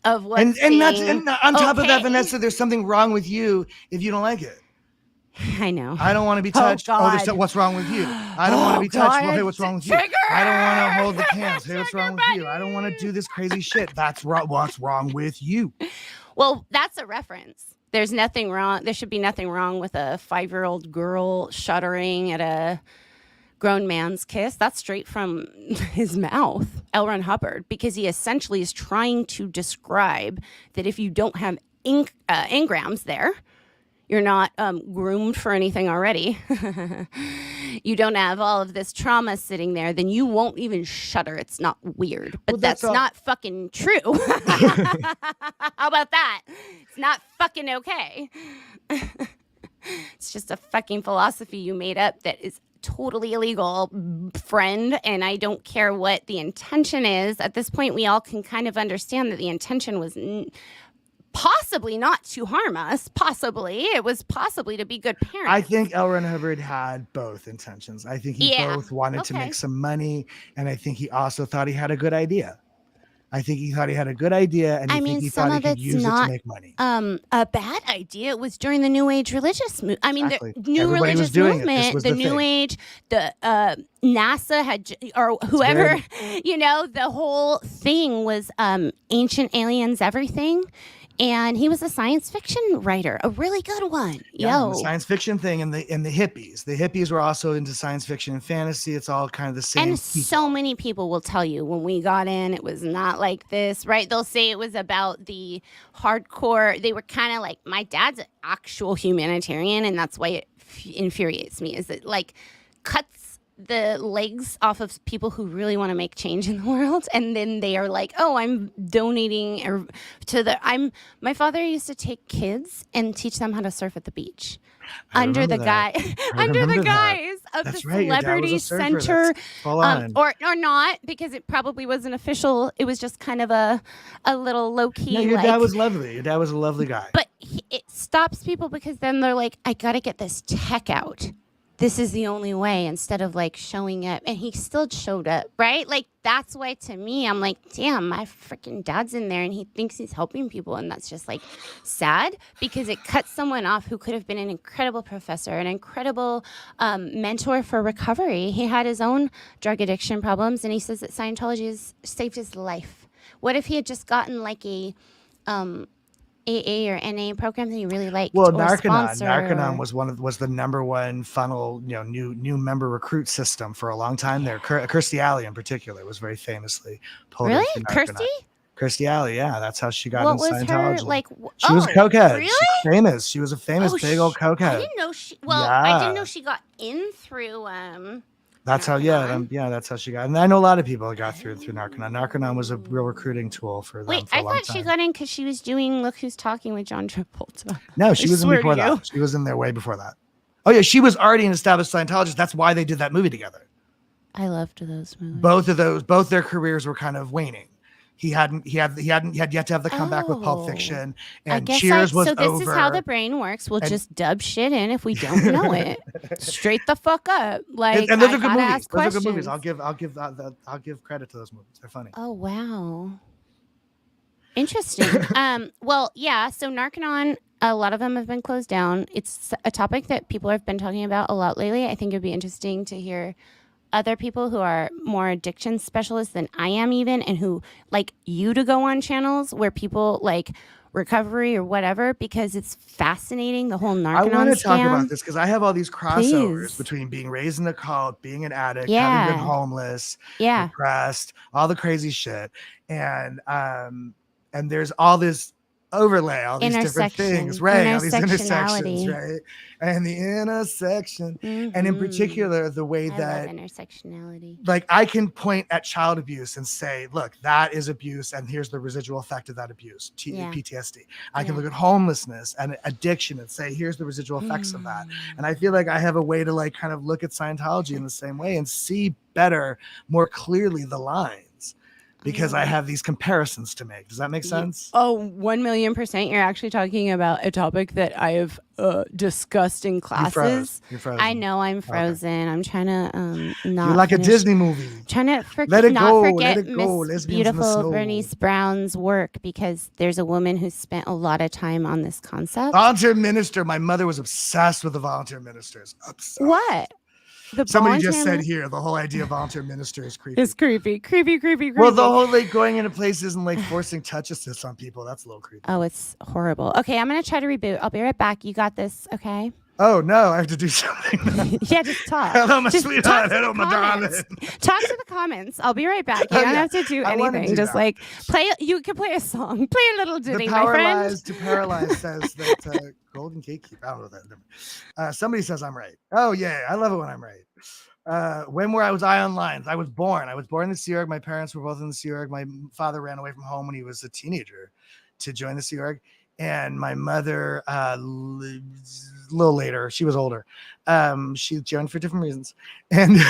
of what. And on top of that, Vanessa, there's something wrong with you if you don't like it. I know. I don't want to be touched. What's wrong with you? I don't want to be touched. Well, hey, what's wrong with you? I don't want to hold the cans. Hey, what's wrong with you? I don't want to do this crazy shit. What's wrong with you? Well, that's a reference. There's nothing wrong. There should be nothing wrong with a 5-year-old girl shuddering at a grown man's kiss. That's straight from his mouth, L. Ron Hubbard, because he essentially is trying to describe that if you don't have engrams there, You're not groomed for anything already. You don't have all of this trauma sitting there, then you won't even shudder. It's not weird. But that's not fucking true. How about that? It's not fucking okay. It's just a fucking philosophy you made up that is totally illegal, friend. And I don't care what the intention is. At this point, we all can kind of understand that the intention was possibly not to harm us. Possibly. It was possibly to be good parents. I think L. Ron Hubbard had both intentions. I think he both wanted to make some money, and I think he also thought he had a good idea. I think he thought he had a good idea, and he thought he could use it to make money. A bad idea. It was during the New Age religious movement. I mean, the New Religious Movement, the New Age, the NASA had, or whoever, the whole thing was ancient aliens, everything. And he was a science fiction writer, a really good one. Yeah, the science fiction thing, and the hippies. The hippies were also into science fiction and fantasy. It's all kind of the same. And so many people will tell you when we got in, it was not like this, right? They'll say it was about the hardcore. They were kind of like, my dad's an actual humanitarian, and that's why it infuriates me. Is it like cuts the legs off of people who really want to make change in the world, and then they are like, oh, I'm donating my father used to take kids and teach them how to surf at the beach under the guise of the celebrity center, or not, because it probably wasn't official. It was just kind of a little low-key. No, your dad was lovely. Your dad was a lovely guy. But it stops people because then they're like, I gotta get this tech out. This is the only way, instead of like showing up. And he still showed up, right? Like, that's why, to me, I'm like, damn, my freaking dad's in there and he thinks he's helping people. And that's just like sad, because it cuts someone off who could have been an incredible professor, an incredible mentor for recovery. He had his own drug addiction problems, and he says that Scientology has saved his life. What if he had just gotten like a AA or NA program that you really liked? Well, Narconon was the number one funnel, new member recruit system for a long time there. Kirstie Alley in particular was very famously pulled in through Narconon. Kirstie Alley, yeah, that's how she got into Scientology. Her, like, she was a cokehead. Really? She's famous. She was a famous big old cokehead. I didn't know she. Well, I didn't know she got in through. That's how, that's how she got. And I know a lot of people that got through Narconon. Narconon was a real recruiting tool for them. Wait, for a I long thought time. she got in because she was doing Look Who's Talking with John Travolta. No, she was in before that. She was in there way before that. Oh yeah, she was already an established Scientologist. That's why they did that movie together. I loved those movies. Both their careers were kind of waning. He had yet to have the comeback with Pulp Fiction, and Cheers was over. So this is how the brain works. We'll just dub shit in if we don't know it. Straight the fuck up. Like, and those are good movies. Those are good movies. I'll give credit to those movies. They're funny. Oh wow, interesting. Well, yeah. So Narconon, a lot of them have been closed down. It's a topic that people have been talking about a lot lately. I think it'd be interesting to hear other people who are more addiction specialists than I am even, and who like you to go on channels where people like recovery or whatever, because it's fascinating, the whole Narconon scam. I want to talk about this because I have all these crossovers between being raised in a cult, being an addict, having been homeless, depressed, all the crazy shit. And there's all this overlay, all these different things, right? All these intersections, right? And the intersection, and in particular, the way that intersectionality, like I can point at child abuse and say, look, that is abuse, and here's the residual effect of that abuse, PTSD. I can look at homelessness and addiction and say, here's the residual effects of that. And I feel like I have a way to like kind of look at Scientology in the same way and see better, more clearly the lines. Because I have these comparisons to make. Does that make sense? Oh, 1,000,000%. You're actually talking about a topic that I have discussed in classes. You're frozen. I know I'm frozen. Okay. I'm trying to not. You're like a Disney movie. Trying to let it not go, forget let it go. Miss Beautiful Bernice Brown's work, because there's a woman who spent a lot of time on this concept. Volunteer minister. My mother was obsessed with the volunteer ministers. Obsessed. What? Somebody just said here, the whole idea of volunteer minister is creepy. It's creepy. Well, the whole like going into places and like forcing touch assists on people, that's a little creepy. Oh, it's horrible. Okay, I'm going to try to reboot. I'll be right back. You got this, okay? Oh no, I have to do something. Yeah, just talk. Hello, my just sweetheart. Hello, my darling. Talk to the comments. I'll be right back. You don't have to do anything. Do just that. Like play. You can play a song. Play a little ditty, the power my friend. lies to paralyze says that golden gatekeeper. I don't know that. Somebody says I'm right. Oh yeah, I love it when I'm right. When was I on lines? I was born in the Sea Org. My parents were both in the Sea Org. My father ran away from home when he was a teenager to join the Sea Org. And my mother, a little later, she was older. She joined for different reasons. And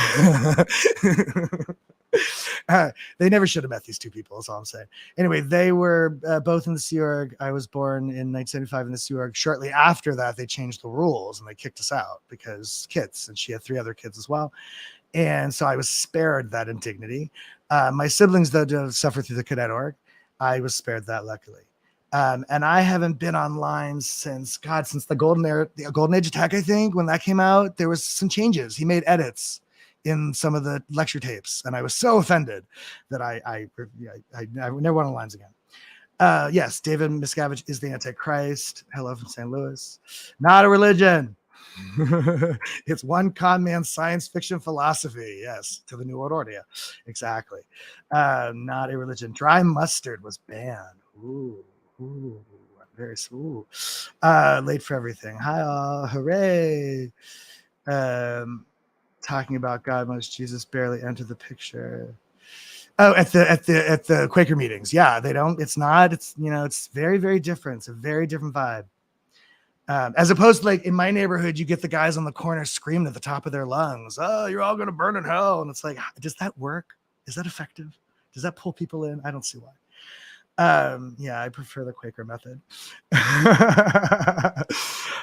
they never should have met these two people, is all I'm saying. Anyway, they were both in the Sea Org. I was born in 1975 in the Sea Org. Shortly after that, they changed the rules and they kicked us out because kids, and she had 3 other kids as well. And so I was spared that indignity. My siblings, though, suffered through the Cadet Org. I was spared that, luckily. And I haven't been online since the Golden Age Attack, I think. When that came out, there was some changes. He made edits in some of the lecture tapes, and I was so offended that I never went on lines again. Yes, David Miscavige is the Antichrist. Hello from St. Louis. Not a religion. It's one con man's science fiction philosophy. Yes, to the New World Order. Yeah, exactly. Not a religion. Dry mustard was banned. Ooh, very smooth. Late for everything. Hi, all. Hooray. Talking about God, most Jesus barely entered the picture. Oh, at the Quaker meetings. Yeah, they don't. It's not. It's it's very, very different. It's a very different vibe. As opposed to, like, in my neighborhood, you get the guys on the corner screaming at the top of their lungs, "Oh, you're all going to burn in hell." And it's like, does that work? Is that effective? Does that pull people in? I don't see why. Yeah, I prefer the Quaker method.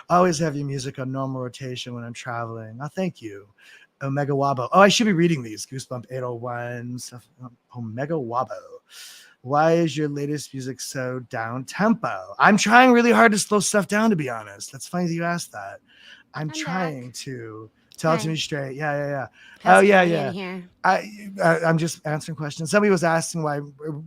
Always have your music on normal rotation when I'm traveling. Oh, thank you. Omega Wabo. Oh, I should be reading these. Goosebump 801 stuff. Omega Wabo. Why is your latest music so down tempo? I'm trying really hard to slow stuff down, to be honest. That's funny that you asked that. I'm trying back. To tell it to me straight. Yeah. How's yeah. I'm just answering questions. Somebody was asking why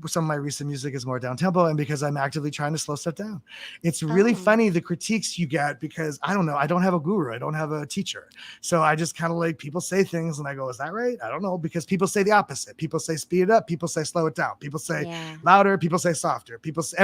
some of my recent music is more down tempo, and because I'm actively trying to slow stuff down. It's really funny the critiques you get, because I don't know. I don't have a guru. I don't have a teacher. So I just kind of, like, people say things and I go, is that right? I don't know, because people say the opposite. People say speed it up. People say slow it down. People say louder. People say softer. People say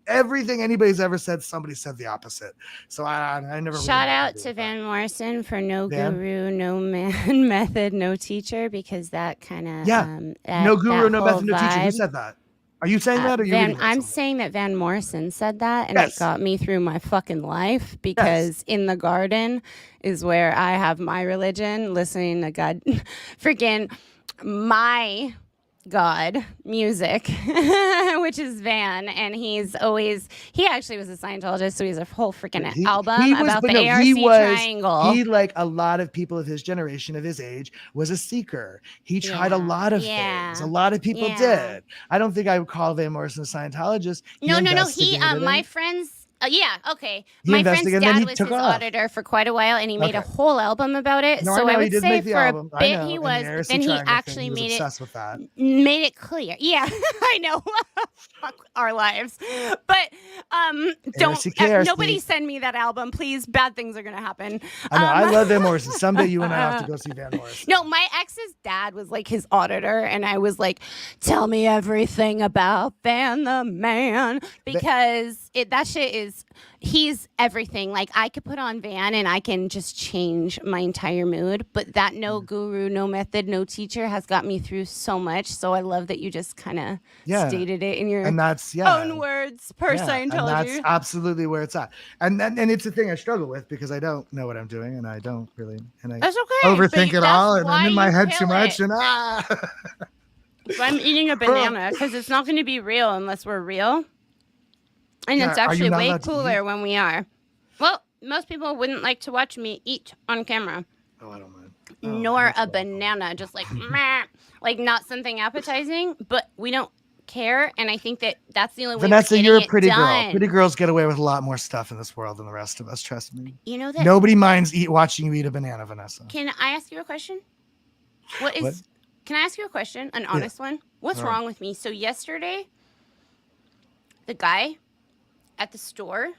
everything anybody's ever said, somebody said the opposite. So I never shout out to Van Morrison for no guru, no man method, no teacher, because that kind of no guru, no method, no teacher. Who said that? Are you saying that, or I'm saying that Van Morrison said that, and it got me through my fucking life, because in the garden is where I have my religion, listening to God, freaking my God music, which is Van, and he actually was a Scientologist, so he has a whole freaking album about the ARC triangle. He, like a lot of people of his generation, of his age, was a seeker. He tried a lot of things. A lot of people did. I don't think I would call Van Morrison a Scientologist. No. He, my friends. Okay. My friend's dad was his auditor for quite a while, and he made a whole album about it. No, so I would say for a bit he was, then he actually made it clear. Yeah, I know. Fuck our lives. But nobody send me that album, please. Bad things are gonna happen. I know. I love Van Morrison. Someday you and I have to go see Van Morrison. No, my ex's dad was like his auditor, and I was like, tell me everything about Van the man, because that shit is. He's everything. Like, I could put on Van and I can just change my entire mood, but that no guru, no method, no teacher has got me through so much. So I love that you just kind of stated it in your own words per Scientology. And that's absolutely where it's at. And it's a thing I struggle with, because I don't know what I'm doing, and I don't really, and I overthink it all, and I'm in my head too much, and So I'm eating a banana because it's not going to be real unless we're real. And it's actually way cooler when we are. Well, most people wouldn't like to watch me eat on camera. Oh, I don't mind. Nor a banana, just like, meh, like not something appetizing, but we don't care. And I think that's the only way Vanessa, you're a pretty girl. Pretty girls get away with a lot more stuff in this world than the rest of us, trust me. You know that? Nobody minds watching you eat a banana, Vanessa. Can I ask you a question? Can I ask you a question? An honest one? What's wrong with me? So yesterday, the guy at the store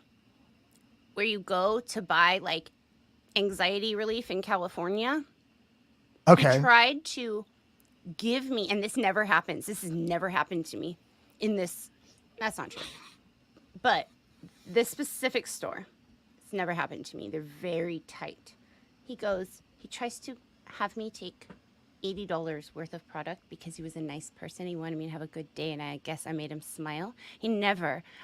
where you go to buy like anxiety relief in California. He Okay. tried to give me, and this never happens. This has never happened to me in this. That's not true. But this specific store, it's never happened to me. They're very tight. He tries to have me take $80 worth of product because he was a nice person. He wanted me to have a good day, and I guess I made him smile.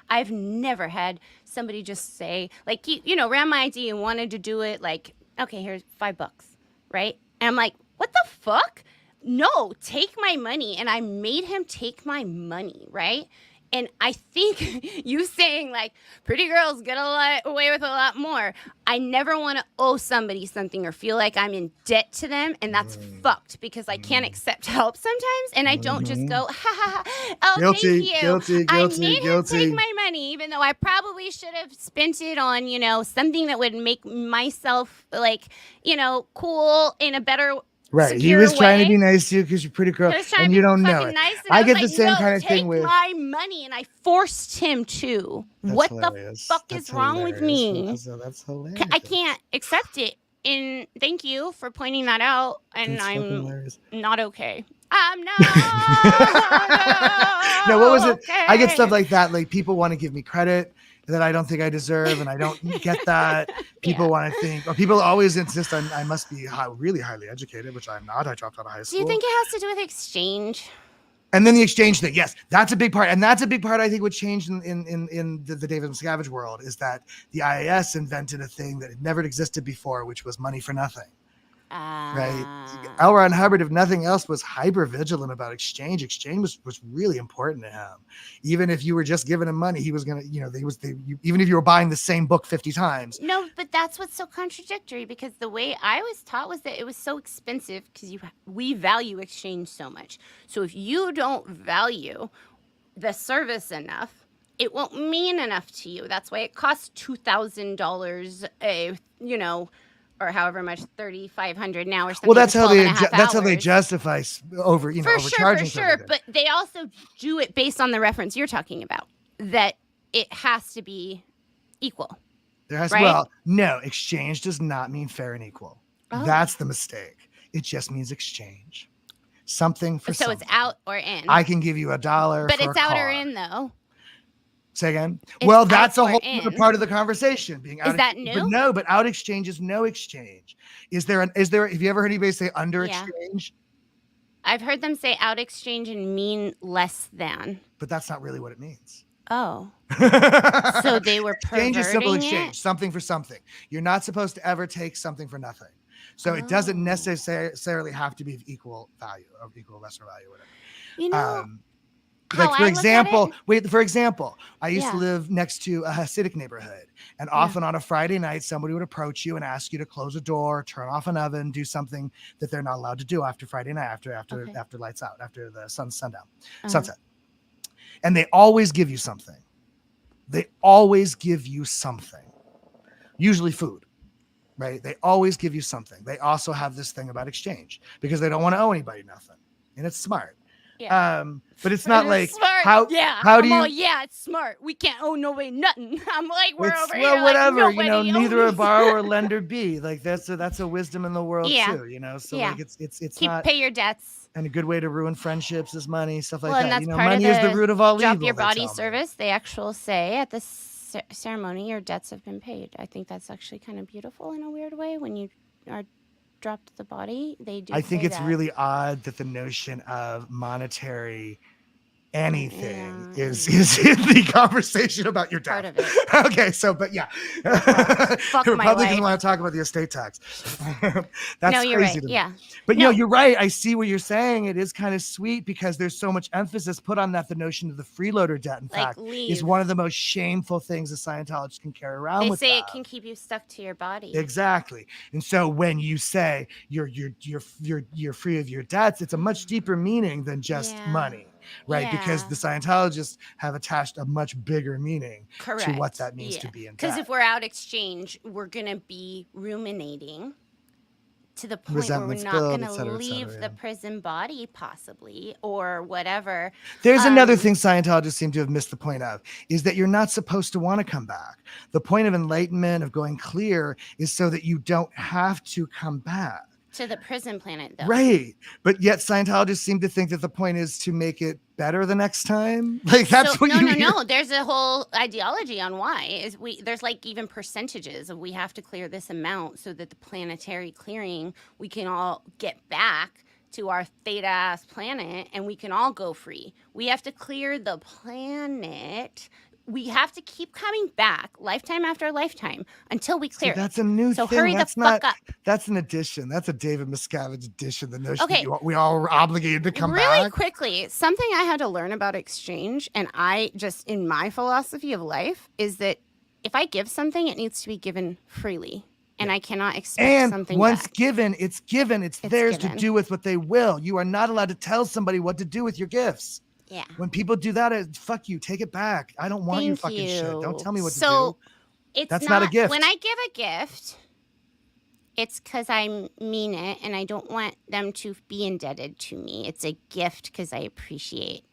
I've never had somebody just say, like, ran my ID and wanted to do it, like, okay, here's $5, right? And I'm like, what the fuck? No, take my money. And I made him take my money, right? And I think you saying like pretty girls get away with a lot more. I never want to owe somebody something or feel like I'm in debt to them. And that's fucked because I can't accept help sometimes. And I don't just go, ha ha ha. Oh, Guilty, thank you. guilty, I guilty, made him guilty. take my money, even though I probably should have spent it on, something that would make myself like, cool in a better Right. He was trying to be nice to you because you're pretty girl and you don't know it. nice, I get the same kind of thing with my money, and I forced him to. What hilarious. The fuck is wrong with me? That's hilarious. I can't accept it. And thank you for pointing that out. And I'm not okay. I'm not. No, what was it? Okay. I get stuff like that. Like people want to give me credit that I don't think I deserve, and I don't get that. People want to think, or people always insist I must be really highly educated, which I'm not. I dropped out of high school. Do you think it has to do with exchange? And then the exchange thing, yes, that's a big part, and that's a big part. I think what changed in the David Miscavige world is that the IAS invented a thing that had never existed before, which was money for nothing. Right. L. Ron Hubbard, if nothing else, was hyper vigilant about exchange. Exchange was really important to him. Even if you were just giving him money, he was gonna, even if you were buying the same book 50 times. No, but that's what's so contradictory, because the way I was taught was that it was so expensive because we value exchange so much. So if you don't value the service enough, it won't mean enough to you. That's why it costs $2,000 or however much, $3,500 now or something. Well, that's how they justify overcharging. For sure. But they also do it based on the reference you're talking about, that it has to be equal. No, exchange does not mean fair and equal. Oh. That's the mistake. It just means exchange. Something for something. So it's out or in. I can give you $1 but for it's a out car. or in, though. Say again? Well, that's a whole other part of the conversation. Being out is that new? But out exchange is no exchange. Is there? Have you ever heard anybody say under exchange? I've heard them say out exchange and mean less than. But that's not really what it means. Oh. So they were perverting exchange is simple exchange, it? something for something. You're not supposed to ever take something for nothing. So it doesn't necessarily have to be of equal value or equal lesser value, whatever. Like for example, I used to live next to a Hasidic neighborhood, and often on a Friday night, somebody would approach you and ask you to close a door, turn off an oven, do something that they're not allowed to do after Friday night, after lights out, after the sunset. And they always give you something. Usually food, right? They always give you something. They also have this thing about exchange because they don't want to owe anybody nothing, and it's smart. Yeah. But it's not like smart. how do you? It's smart. We can't owe nobody nothing. I'm like, we're over here. Well, whatever. Like, neither a borrower or lender be. Like that's a wisdom in the world too. So like it's not. Pay your debts. And a good way to ruin friendships is money, stuff like that. And that's money is the root of all evil. Drop your body service. They actually say at the ceremony, your debts have been paid. I think that's actually kind of beautiful in a weird way. When you are dropped the body, they do. I think it's really odd that the notion of monetary anything is in the conversation about your death. Part of it. Okay, so but fuck the my Republicans life. want to talk about the estate tax. That's no, you're crazy right. Yeah, but no, you're right. I see what you're saying. It is kind of sweet because there's so much emphasis put on that. The notion of the freeloader debt, in fact, is one of the most shameful things a Scientologist can carry around. They with say them. It can keep you stuck to your body. Exactly. And so when you say you're free of your debts, it's a much deeper meaning than just money. Right, because the Scientologists have attached a much bigger meaning to what that means to be in debt. Because if we're out exchange, we're gonna be ruminating to the point where we're resentments not going build, to leave yeah. the prison body, possibly, or whatever. There's another thing Scientologists seem to have missed the point of, is that you're not supposed to want to come back. The point of enlightenment, of going clear, is so that you don't have to come back. To the prison planet, though. Right. But yet Scientologists seem to think that the point is to make it better the next time. Like, that's what you hear. No. There's a whole ideology on why. There's like even percentages of we have to clear this amount so that the planetary clearing, we can all get back to our theta-ass planet and we can all go free. We have to clear the planet. We have to keep coming back lifetime after lifetime until we clear. That's a new thing. So hurry that's the fuck up. That's an addition. That's a David Miscavige addition. The notion that we all are obligated to come back. Really quickly, something I had to learn about exchange, and I just, in my philosophy of life, is that if I give something, it needs to be given freely. And I cannot expect something back. And once given, it's given. It's theirs to do with what they will. You are not allowed to tell somebody what to do with your gifts. Yeah. When people do that, fuck you. Take it back. I don't want your fucking shit. Don't tell me what to do. So that's not a gift. When I give a gift, it's because I mean it, and I don't want them to be indebted to me. It's a gift because I appreciate.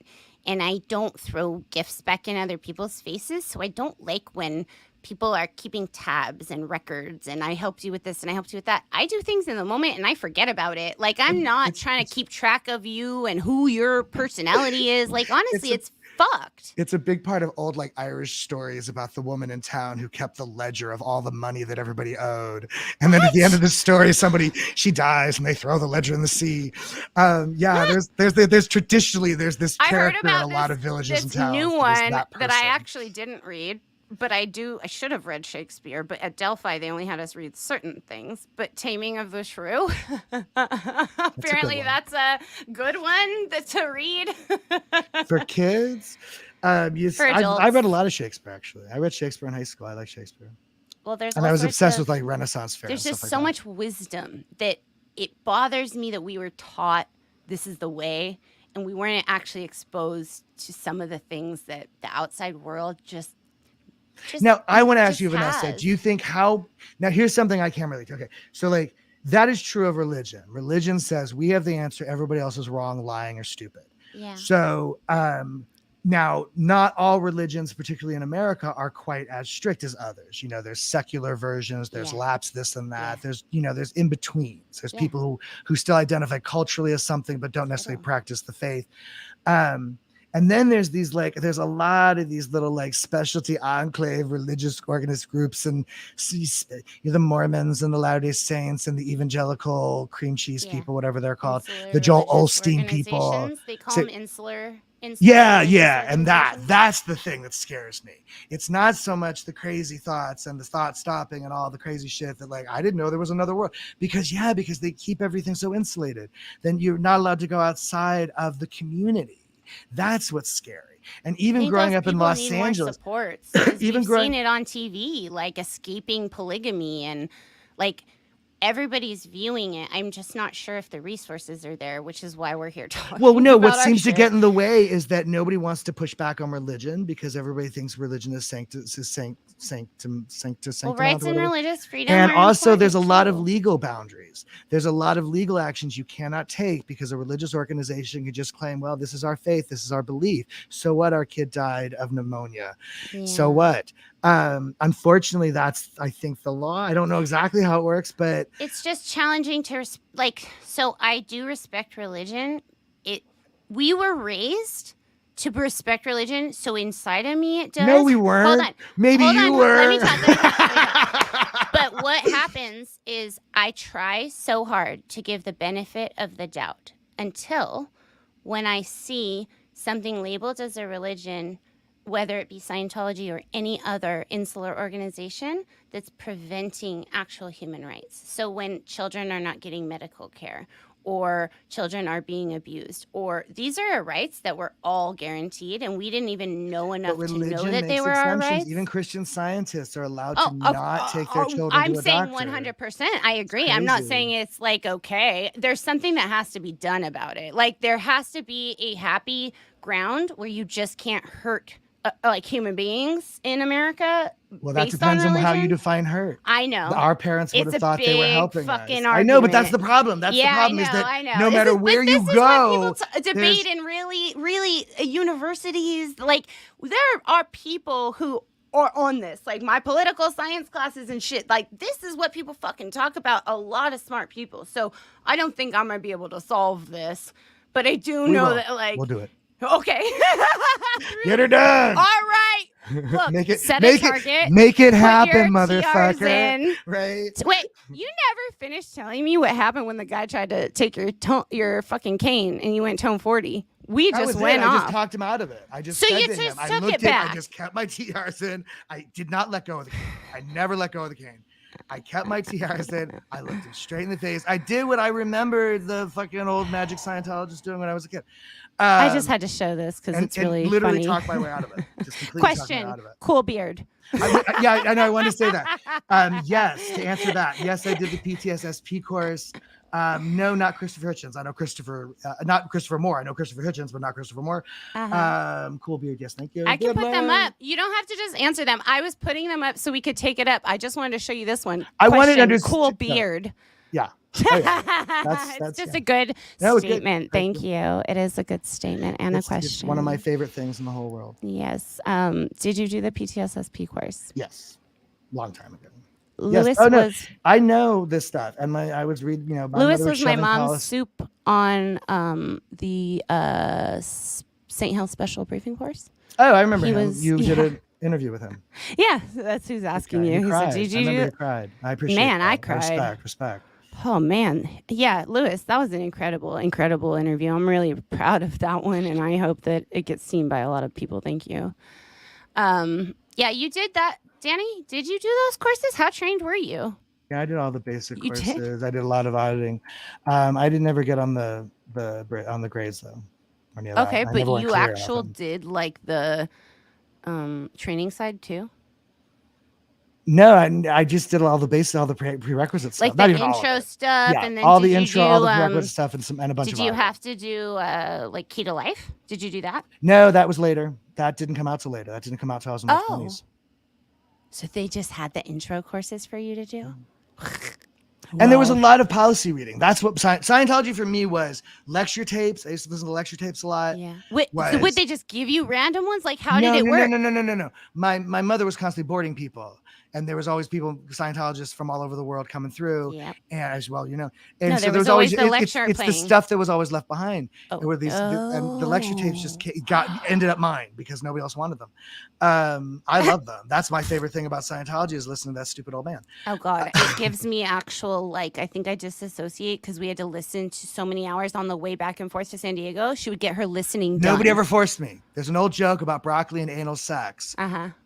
And I don't throw gifts back in other people's faces. So I don't like when people are keeping tabs and records and I helped you with this and I helped you with that. I do things in the moment and I forget about it. Like, I'm not trying to keep track of you and who your personality is. Like, honestly, it's fucked. It's a big part of old like Irish stories about the woman in town who kept the ledger of all the money that everybody owed. And then at the end of the story, she dies and they throw the ledger in the sea. There's traditionally this character in a lot of villages and towns. New one that I actually didn't read. But I should have read Shakespeare, but at Delphi, they only had us read certain things. But Taming of the Shrew, apparently that's a good one to read. For kids? I read a lot of Shakespeare, actually. I read Shakespeare in high school. I like Shakespeare. Well, I was obsessed with like Renaissance fair. There's just so much wisdom that it bothers me that we were taught this is the way, and we weren't actually exposed to some of the things that the outside world just now, I want to ask you, Vanessa, do you think now here's something I can't relate to. Okay. So like that is true of religion. Religion says we have the answer. Everybody else is wrong, lying, or stupid. Yeah. So now not all religions, particularly in America, are quite as strict as others. You know, there's secular versions, there's lapse, this and that. There's in betweens. There's people who still identify culturally as something, but don't necessarily practice the faith. And then there's there's a lot of these little like specialty enclave religious organist groups, and the Mormons and the Latter-day Saints and the evangelical cream cheese people, whatever they're called, the Joel Osteen people. They call them insular. Yeah. And that's the thing that scares me. It's not so much the crazy thoughts and the thought stopping and all the crazy shit that like, I didn't know there was another world because they keep everything so insulated. Then you're not allowed to go outside of the community. That's what's scary. And even growing up in Los Angeles, even seen it on TV, like escaping polygamy, and like everybody's viewing it. I'm just not sure if the resources are there, which is why we're here talking. Well, no, what seems to get in the way is that nobody wants to push back on religion because everybody thinks religion is sanctum. Well, rights and religious freedom. And also there's a lot of legal boundaries. There's a lot of legal actions you cannot take because a religious organization can just claim, well, this is our faith, this is our belief. So what? Our kid died of pneumonia. Yeah. So what? Unfortunately, that's, I think, the law. I don't know exactly how it works, but it's just challenging to so I do respect religion. We were raised to respect religion, so inside of me it does. No, we weren't. Hold on. Maybe you were. Let me talk. But what happens is I try so hard to give the benefit of the doubt until when I see something labeled as a religion, whether it be Scientology or any other insular organization, that's preventing actual human rights. So when children are not getting medical care, or children are being abused, or these are our rights that were all guaranteed, and we didn't even know enough to know that they were our rights. Even Christian scientists are allowed to not take their children to a doctor. I'm saying 100%. I agree. I'm not saying it's like, okay. There's something that has to be done about it. Like, there has to be a happy ground where you just can't hurt like human beings in America. Well, that depends on how you define hurt. I know. Our parents would have thought they were helping us. Argument. I know, but that's the problem. That's the problem is that no matter where you go, this is what people debate in really universities. Like there are people who are on this, like my political science classes and shit. Like this is what people fucking talk about. A lot of smart people. So I don't think I'm gonna be able to solve this, but I do know that like we'll do it. Okay. Get her done. All right. Look, set a target. Make it happen, motherfucker. Right. Wait, you never finished telling me what happened when the guy tried to take your fucking cane and you went tone 40. We just went off. I just talked him out of it. I just said to him, I looked at him, I just kept my tiaras in. I did not let go of the cane. I never let go of the cane. I kept my tiaras in. I looked him straight in the face. I did what I remember the fucking old magic Scientologist doing when I was a kid. I just had to show this because it's really literally funny. Talk my way out of it. Just completely Question: talk my way out of it. Cool beard. I know. I wanted to say that. Yes, to answer that. Yes, I did the PTSSP course. No, not Christopher Hitchens. I know not Christopher Moore. I know Christopher Hitchens, but not Christopher Moore. Cool beard. Yes, thank you. I can put them up. You don't have to just answer them. I was putting them up so we could take it up. I just wanted to show you this one. I wanted to understand. Cool beard. Yeah. Oh, yeah. That's just a good statement. Thank you. It is a good statement and a question. It's one of my favorite things in the whole world. Yes. Did you do the PTSSP course? Yes. Long time ago. Lewis was. I know this stuff, and I was reading. Lewis was my mom's soup on the St. Health Special Briefing course. Oh, I remember him. You did an interview with him. Yeah, that's who's asking you. He said, "Did you?" I cried. I appreciate. Man, that. I cried. Respect. Oh man, yeah, Lewis, that was an incredible interview. I'm really proud of that one, and I hope that it gets seen by a lot of people. Thank you. Yeah, you did that. Danny, did you do those courses? How trained were you? Yeah, I did all the basic courses. I did a lot of auditing. I didn't ever get on the grades though. Okay, but you did like the training side too? No, I just did all the prerequisite stuff. Like the intro stuff, and then all the prerequisite stuff, and a bunch of. Did you have to do like Key to Life? Did you do that? No, that was later. That didn't come out till later. That didn't come out till I was in my 20s. So they just had the intro courses for you to do? And there was a lot of policy reading. That's what Scientology for me was. Lecture tapes. I used to listen to lecture tapes a lot. Yeah. So would they just give you random ones? Like, how did it work? No. My mother was constantly boarding people. And there was always people, Scientologists from all over the world coming through. Yep. And as well, And so there was always the lecture it's playing. the stuff that was always left behind. There were these, and the lecture tapes just ended up mine because nobody else wanted them. I love them. That's my favorite thing about Scientology is listening to that stupid old man. Oh God, it gives me actual, I think I disassociate because we had to listen to so many hours on the way back and forth to San Diego. She would get her listening done. Nobody ever forced me. There's an old joke about broccoli and anal sex.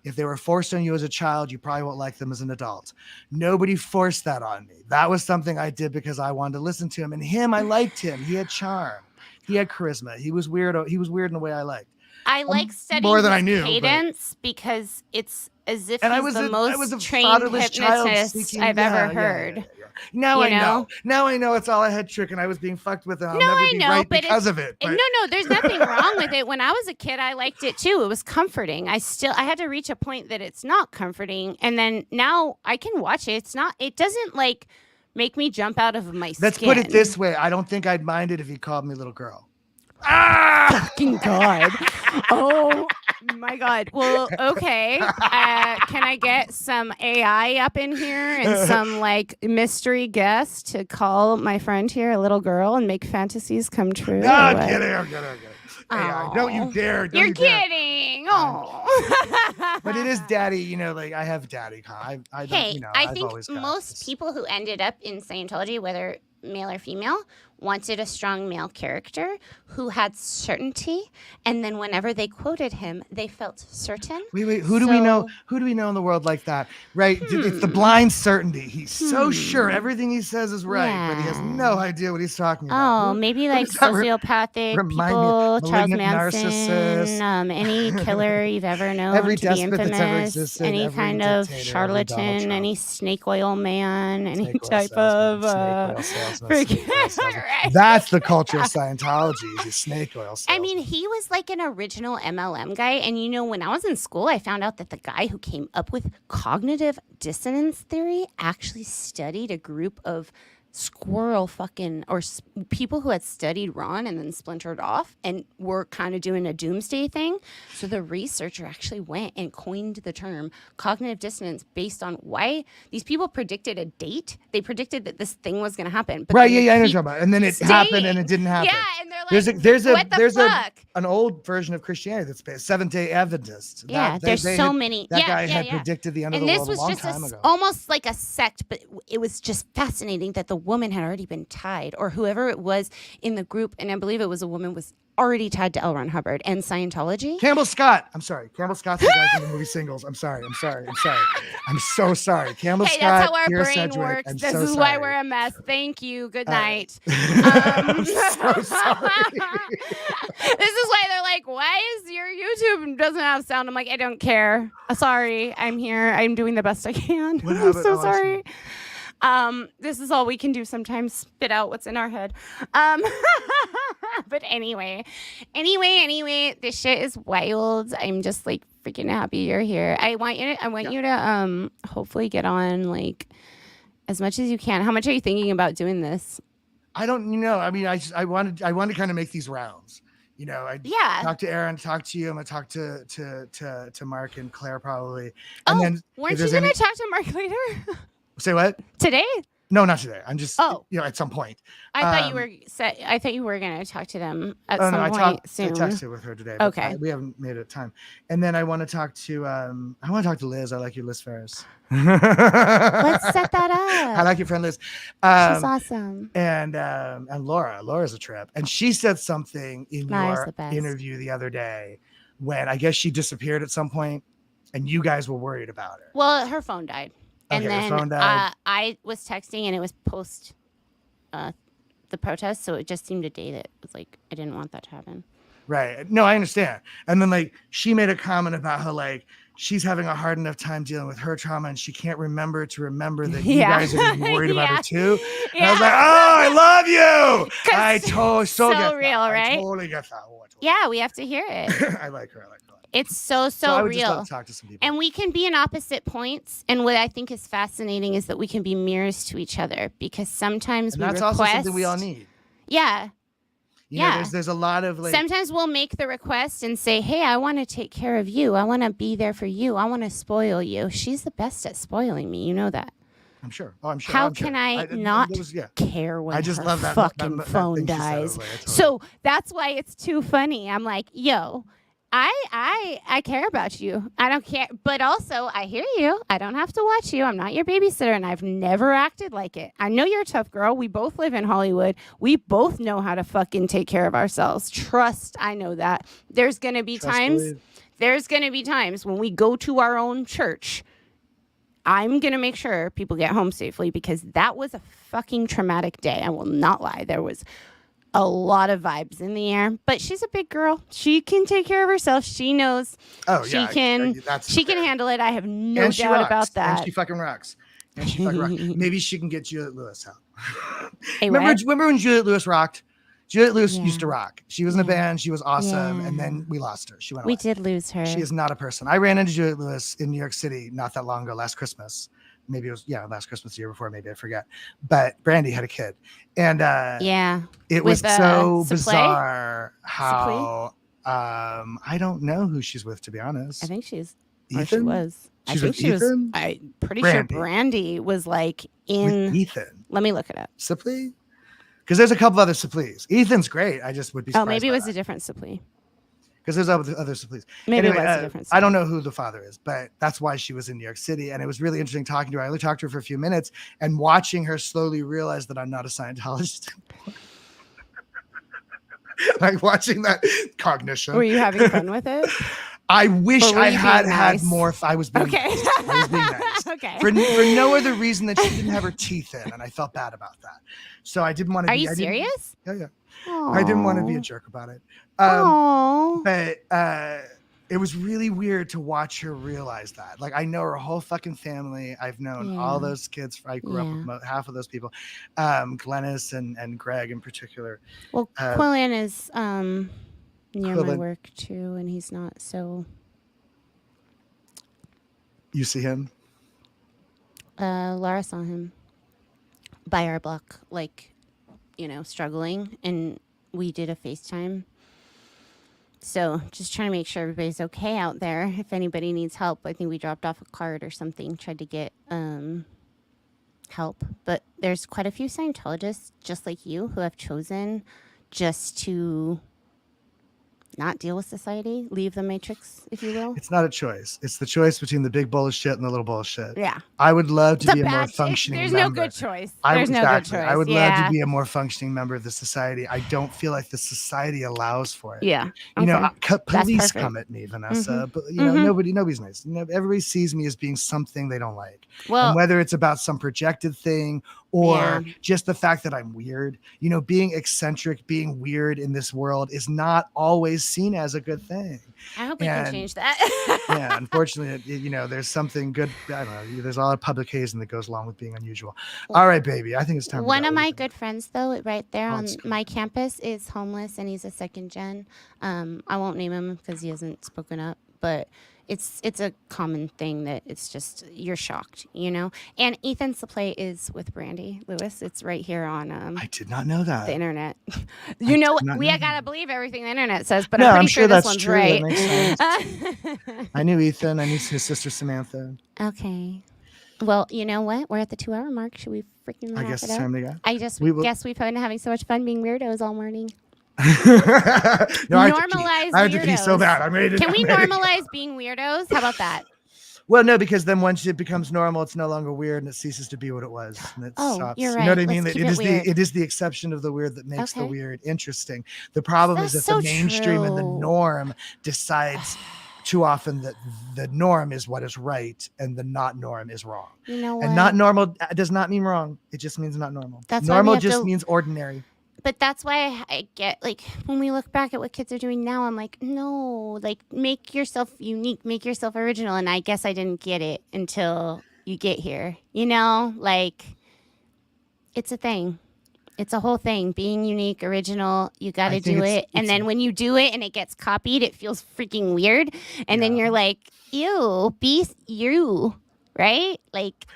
If they were forced on you as a child, you probably won't like them as an adult. Nobody forced that on me. That was something I did because I wanted to listen to him. And I liked him. He had charm. He had charisma. He was weird. He was weird in a way I liked. I like studying more than I knew, cadence because it's as if he's the most trained hypnotist I've ever heard. Now I know. Now I know it's all a head trick, and I was being fucked with, and I'll never be right because of it. No, there's nothing wrong with it. When I was a kid, I liked it too. It was comforting. I had to reach a point that it's not comforting, and then now I can watch it. It doesn't make me jump out of my skin. Let's put it this way: I don't think I'd mind it if he called me little girl. Fucking God. Oh my God. Well, okay. Can I get some AI up in here and some mystery guest to call my friend here a little girl and make fantasies come true? No, I'm kidding. AI. Don't you dare. You're kidding. But it is daddy, I have daddy. I think most people who ended up in Scientology, whether male or female, wanted a strong male character who had certainty, and then whenever they quoted him, they felt certain. Wait, who do we know? Who do we know in the world like that? Right? It's the blind certainty. He's so sure everything he says is right, but he has no idea what he's talking about. Oh, maybe sociopathic people, Charles Manson, any killer you've ever known every to be infamous, that's ever existed, any kind of charlatan, any snake oil man, any type of right. That's the culture of Scientology, is the snake oil salesman. I mean, he was like an original MLM guy. And, when I was in school, I found out that the guy who came up with cognitive dissonance theory actually studied a group of squirrel people who had studied Ron and then splintered off and were kind of doing a doomsday thing. So the researcher actually went and coined the term cognitive dissonance based on why these people predicted a date. They predicted that this thing was going to happen. But right, I know what you're talking about. And then it happened and it didn't happen. Yeah, and they're like, there's an old version of Christianity that's based Seventh-day Adventist. Yeah, there's so many. That guy had predicted the end of the world a long time ago. Almost like a sect, but it was just fascinating that the woman had already been tied, or whoever it was in the group, and I believe it was a woman, was already tied to L. Ron Hubbard and Scientology. Campbell Scott. I'm sorry. Campbell Scott's the guy from the movie Singles. I'm sorry. I'm so sorry. Campbell Scott. That's how our Keira brain Sedgwick, works. I'm This so is sorry. why we're a mess. Thank you. Good night. I'm so sorry. This is why they're like, why is your YouTube doesn't have sound? I'm like, I don't care. Sorry. I'm here. I'm doing the best I can. I'm so sorry. This is all we can do sometimes, spit out what's in our head. But anyway, this shit is wild. I'm just like freaking happy you're here. I want you to hopefully get on like as much as you can. How much are you thinking about doing this? I don't I mean, I wanted to kind of make these rounds. I talk to Aaron, talk to you. I'm gonna talk to Mark and Claire probably. And then weren't you gonna talk to Mark later? Say what? Today? No, not today. I'm just at some point. I thought you were gonna talk to them at some point soon. I texted with her today. Okay. We haven't made it time. And then I want to talk to Liz. I like you, Liz Ferris. Let's set that up. I like your friend Liz. She's awesome. And Laura. Laura's a trip. And she said something in your interview the other day when I guess she disappeared at some point and you guys were worried about her. Well, her phone died. And okay, then I was texting and it was post the protest. So it just seemed a day that was like, I didn't want that to happen. Right. No, I understand. And then she made a comment about how she's having a hard enough time dealing with her trauma and she can't remember that you guys are worried about her too. And I was like, oh, I love you. I totally so get real, that. right? I totally get that. Yeah, we have to hear it. I like her. It's so I would real. just love to talk to some people. And we can be in opposite points. And what I think is fascinating is that we can be mirrors to each other because sometimes that's also something we all need. Yeah. There's a lot of sometimes we'll make the request and say, hey, I want to take care of you. I want to be there for you. I want to spoil you. She's the best at spoiling me. You know that. I'm sure. Oh, I'm sure. How can I not care when I just love that fucking phone dies? So that's why it's too funny. I'm like, yo, I care about you. I don't care. But also, I hear you. I don't have to watch you. I'm not your babysitter, and I've never acted like it. I know you're a tough girl. We both live in Hollywood. We both know how to fucking take care of ourselves. Trust, I know that. There's going to be times when we go to our own church. I'm going to make sure people get home safely because that was a fucking traumatic day. I will not lie. There was a lot of vibes in the air, but she's a big girl. She can take care of herself. She knows she can handle it. I have no doubt about that. And she fucking rocks. Maybe she can get Juliette Lewis out. Hey, remember when Juliette Lewis rocked? Juliette Lewis used to rock. She was in a band. She was awesome. And then we lost her. She went away. We did lose her. She is not a person. I ran into Juliette Lewis in New York City not that long ago, last Christmas. Maybe it was, last Christmas, the year before, maybe I forget. But Brandy had a kid. And it was so bizarre how I don't know who she's with, to be honest. I think she's Ethan? She was. I'm pretty sure Brandy was like in with Ethan. Let me look it up. Sipley? Because there's a couple other Sipleys. Ethan's great. I just would be surprised. Oh, maybe it was a different Sipley. Because there's other Sipleys. Maybe it was a different Sipley. I don't know who the father is, but that's why she was in New York City. And it was really interesting talking to her. I only talked to her for a few minutes and watching her slowly realize that I'm not a Scientologist. Like watching that cognition. Were you having fun with it? I wish I had more. I was being nice. I was being nice. Okay. For no other reason that she didn't have her teeth in, and I felt bad about that. So I didn't want to. Are you serious? Yeah. Aww. I didn't want to be a jerk about it. But it was really weird to watch her realize that. Like, I know her whole fucking family. I've known all those kids. I grew up with half of those people, Glennis and Greg in particular. Well, Quillan is near my work too, and he's not so. You see him? Laura saw him by our block, like, struggling, and we did a FaceTime. So just trying to make sure everybody's okay out there. If anybody needs help, I think we dropped off a card or something, tried to get help. But there's quite a few Scientologists, just like you, who have chosen just to not deal with society, leave the matrix, if you will. It's not a choice. It's the choice between the big bowl of shit and the little bowl of shit. Yeah. I would love to be a more functioning member. There's no good choice. There's no good choice. I would love to be a more functioning member of the society. I don't feel like the society allows for it. Yeah. Police come at me, Vanessa, but nobody's nice. Everybody sees me as being something they don't like. Well, and whether it's about some projected thing or just the fact that I'm weird, being eccentric, being weird in this world is not always seen as a good thing. I hope we can change that. Yeah, unfortunately, there's something good. I don't know. There's a lot of public hazing that goes along with being unusual. All right, baby. I think it's time. One of my good friends, though, right there on my campus is homeless, and he's a second gen. I won't name him because he hasn't spoken up, but it's a common thing that it's just you're shocked, And Ethan's play is with Brandy Lewis. It's right here on. I did not know that. The internet. We gotta believe everything the internet says, but I'm pretty sure this one's true. Right. That makes sense. I knew Ethan. I knew his sister Samantha. Okay. Well, you know what? We're at the 2-hour mark. Should we freaking wrap it up? I guess it's time to go. I guess we've been having so much fun being weirdos all morning. No, normalize I have to pee so bad. Can we normalize being weirdos? How about that? Well, no, because then once it becomes normal, it's no longer weird and it ceases to be what it was. And it stops. You're right. You know what I mean? It is the exception of the weird that makes the weird interesting. The problem is that the mainstream and the norm decides too often that the norm is what is right and the not norm is wrong. And not normal does not mean wrong. It just means not normal. Normal just means ordinary. But that's why I get, like, when we look back at what kids are doing now, I'm like, no, like, make yourself unique, make yourself original. And I guess I didn't get it until you get here. Like, it's a thing. It's a whole thing. Being unique, original, you got to do it. And then when you do it and it gets copied, it feels freaking weird. And then you're like, ew, be you, right? Like,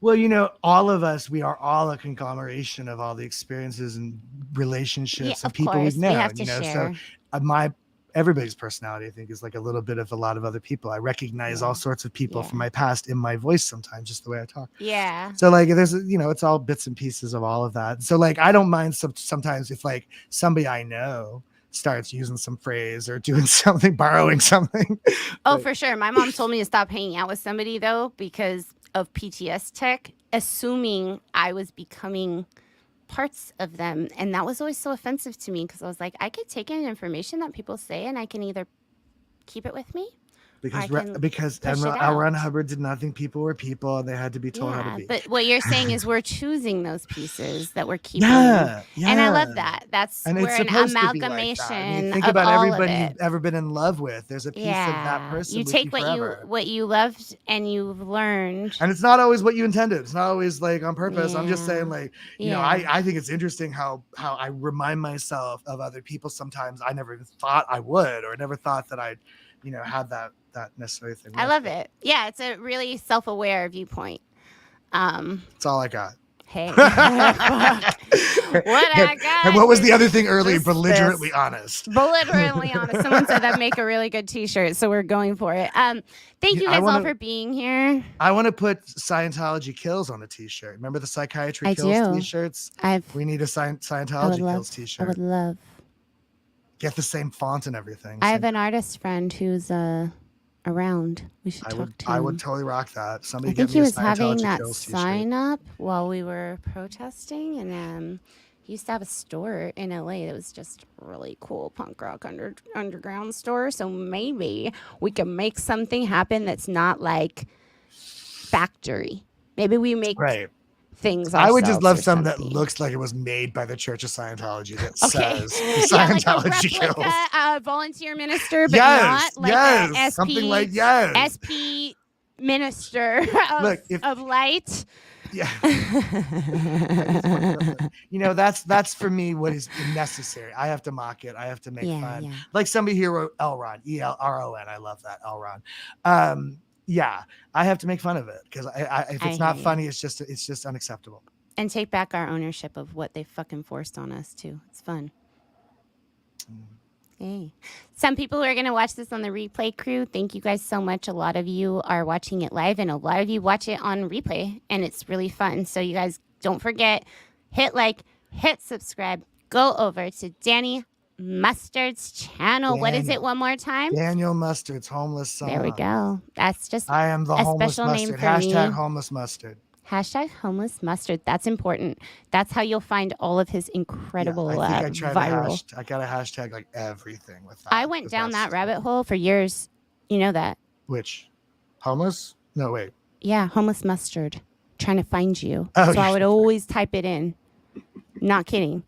well, all of us, we are all a conglomeration of all the experiences and relationships and people we've known. We have to share. So everybody's personality, I think, is like a little bit of a lot of other people. I recognize all sorts of people from my past in my voice sometimes, just the way I talk. Yeah. So like, there's, it's all bits and pieces of all of that. So like, I don't mind sometimes if like somebody I know starts using some phrase or doing something, borrowing something. Oh, for sure. My mom told me to stop hanging out with somebody though, because of PTS tech, assuming I was becoming parts of them. And that was always so offensive to me because I was like, I could take in information that people say and I can either keep it with me. Because L. Ron Hubbard did not think people were people and they had to be told how to be. But what you're saying is we're choosing those pieces that we're keeping. Yeah. And I love that. We're an amalgamation. Think about everybody you've ever been in love with. There's a piece of that person. You take what you loved and you've learned. And it's not always what you intended. It's not always like on purpose. I'm just saying, like, I think it's interesting how I remind myself of other people sometimes I never even thought I would, or never thought that I'd have that necessary thing. I love it. Yeah, it's a really self-aware viewpoint. That's all I got. Hey. What I got. And what was the other thing earlier? Belligerently honest. Belligerently honest. Someone said that'd make a really good t-shirt, so we're going for it. Thank you guys all for being here. I want to put Scientology Kills on a t-shirt. Remember the Psychiatry Kills t-shirts? We need a Scientology Kills t-shirt. I would love. Get the same font and everything. I have an artist friend who's around. We should talk to him. I would totally rock that. I think he was having that sign up while we were protesting, and he used to have a store in LA that was just really cool punk rock underground store. So maybe we can make something happen that's not like factory. Maybe we make things I would just ourselves love or some that something. looks like it was made by the Church of Scientology that Okay. says Yeah, like a Scientology kills. replica volunteer minister, but Yes, not like yes, a SP, something like yes. SP minister Look, of light. Yeah. You know, that's for me what is necessary. I have to mock it. I have to make fun. Yeah. Like somebody here wrote Elron, Elron. I love that, Elron. Yeah, I have to make fun of it because if it's not funny, it's just unacceptable. And take back our ownership of what they fucking forced on us too. It's fun. Hey. Some people are going to watch this on the replay crew. Thank you guys so much. A lot of you are watching it live and a lot of you watch it on replay and it's really fun. So you guys don't forget, hit like, hit subscribe, go over to Danny Mustard's channel. What is it one more time? Daniel Mustard's Homeless Song. There we go. That's just I am the homeless mustard. Hashtag homeless mustard. Hashtag homeless mustard. That's important. That's how you'll find all of his incredible viral. I got a hashtag like everything with that. I went down that rabbit hole for years. You know that. Which? Homeless? No, wait. Yeah, homeless mustard. Trying to find you. Oh, so I would always type it in. Not kidding.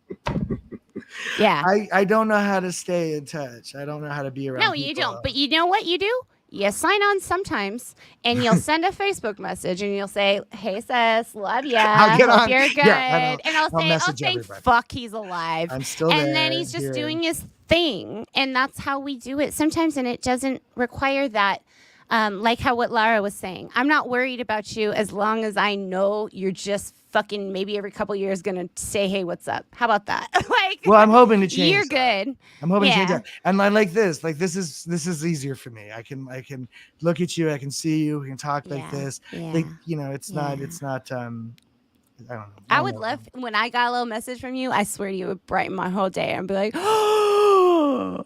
Yeah. I don't know how to stay in touch. I don't know how to be around people. You don't. But you know what you do? You sign on sometimes and you'll send a Facebook message and you'll say, hey, sis, love ya. Hope you're good. Yeah, and I'll say, oh, thank fuck he's alive. I'm still there. And then he's just doing his thing. And that's how we do it sometimes. And it doesn't require that. Like what Lara was saying. I'm not worried about you as long as I know you're just fucking maybe every couple years going to say, hey, what's up? How about that? Well, I'm hoping to change. You're good. I'm hoping to change that. And I like this. Like this is easier for me. I can look at you. I can see you. We can talk like this. Yeah. Like, you know, it's not I don't know. I would love when I got a little message from you. I swear to you, it would brighten my whole day. I'd be like, oh.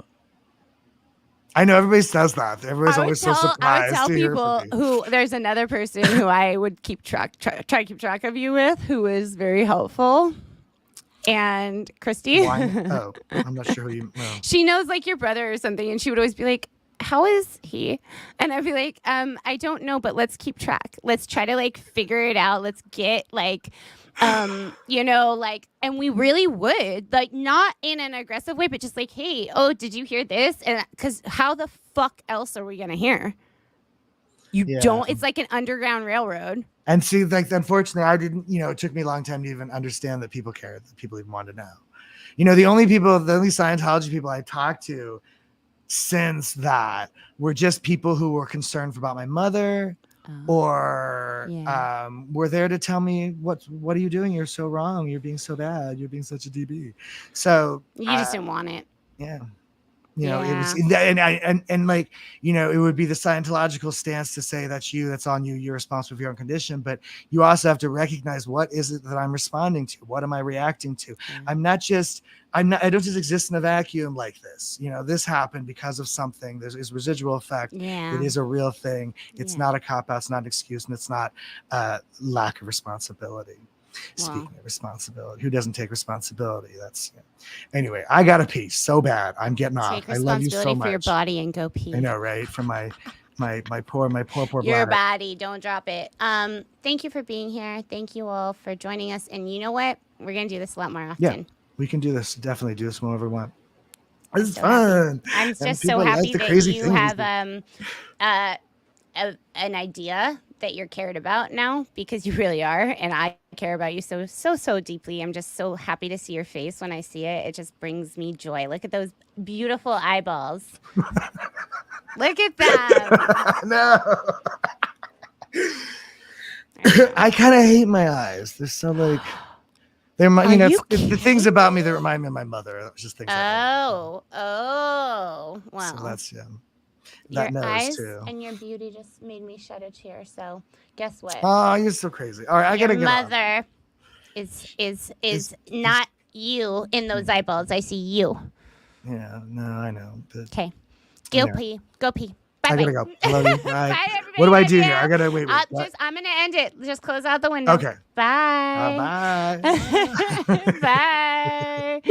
I know everybody says that. Everybody's always so surprised. I would tell people who there's another person who I would try to keep track of you with, who is very helpful. And Christy. Oh, I'm not sure who you know. She knows like your brother or something, and she would always be like, how is he? And I'd be like, I don't know, but let's keep track. Let's try to like figure it out. Let's get like you know, like, and we really would, like, not in an aggressive way, but just like, hey, oh, did you hear this? And because how the fuck else are we gonna hear? You don't. It's like an underground railroad. And see, like, unfortunately, I didn't. You know, it took me a long time to even understand that people cared, that people even wanted to know. You know, the only Scientology people I talked to since that were just people who were concerned about my mother. Or were there to tell me what are you doing? You're so wrong. You're being so bad. You're being such a DB. So you just didn't want it. Yeah. You know, it was, and like, you know, it would be the Scientological stance to say that's on you. You're responsible for your own condition, but you also have to recognize what is it that I'm responding to? What am I reacting to? I don't just exist in a vacuum like this. You know, this happened because of something. There's residual effect. Yeah. It is a real thing. It's not a cop-out. It's not an excuse, and it's not lack of responsibility. Speaking of responsibility, who doesn't take responsibility? That's anyway. I got to pee so bad. I'm getting off. I love you so much. For your body and go pee. I know, right? For my poor your body. Don't drop it. Thank you for being here. Thank you all for joining us. And you know what? We're gonna do this a lot more often. Yeah, we can do this. Definitely do this whenever we want. This is fun. I'm just so happy that you have an idea that you're cared about now, because you really are, and I care about you so deeply. I'm just so happy to see your face when I see it. It just brings me joy. Look at those beautiful eyeballs. Look at them. No. I kind of hate my eyes. They're so like they're my, you know, the things about me that remind me of my mother. Just things. Oh, wow. So that's Your eyes too. And your beauty just made me shed a tear. So guess what? Oh, you're so crazy. All right, I gotta go. Your mother is not you in those eyeballs. I see you. Yeah, no, I know. Okay, go pee. Go pee. Bye. I gotta go. I love you. Bye. Bye, everybody. What do I do here? I gotta wait. I'm gonna end it. Just close out the window. Okay. Bye. Bye. Bye.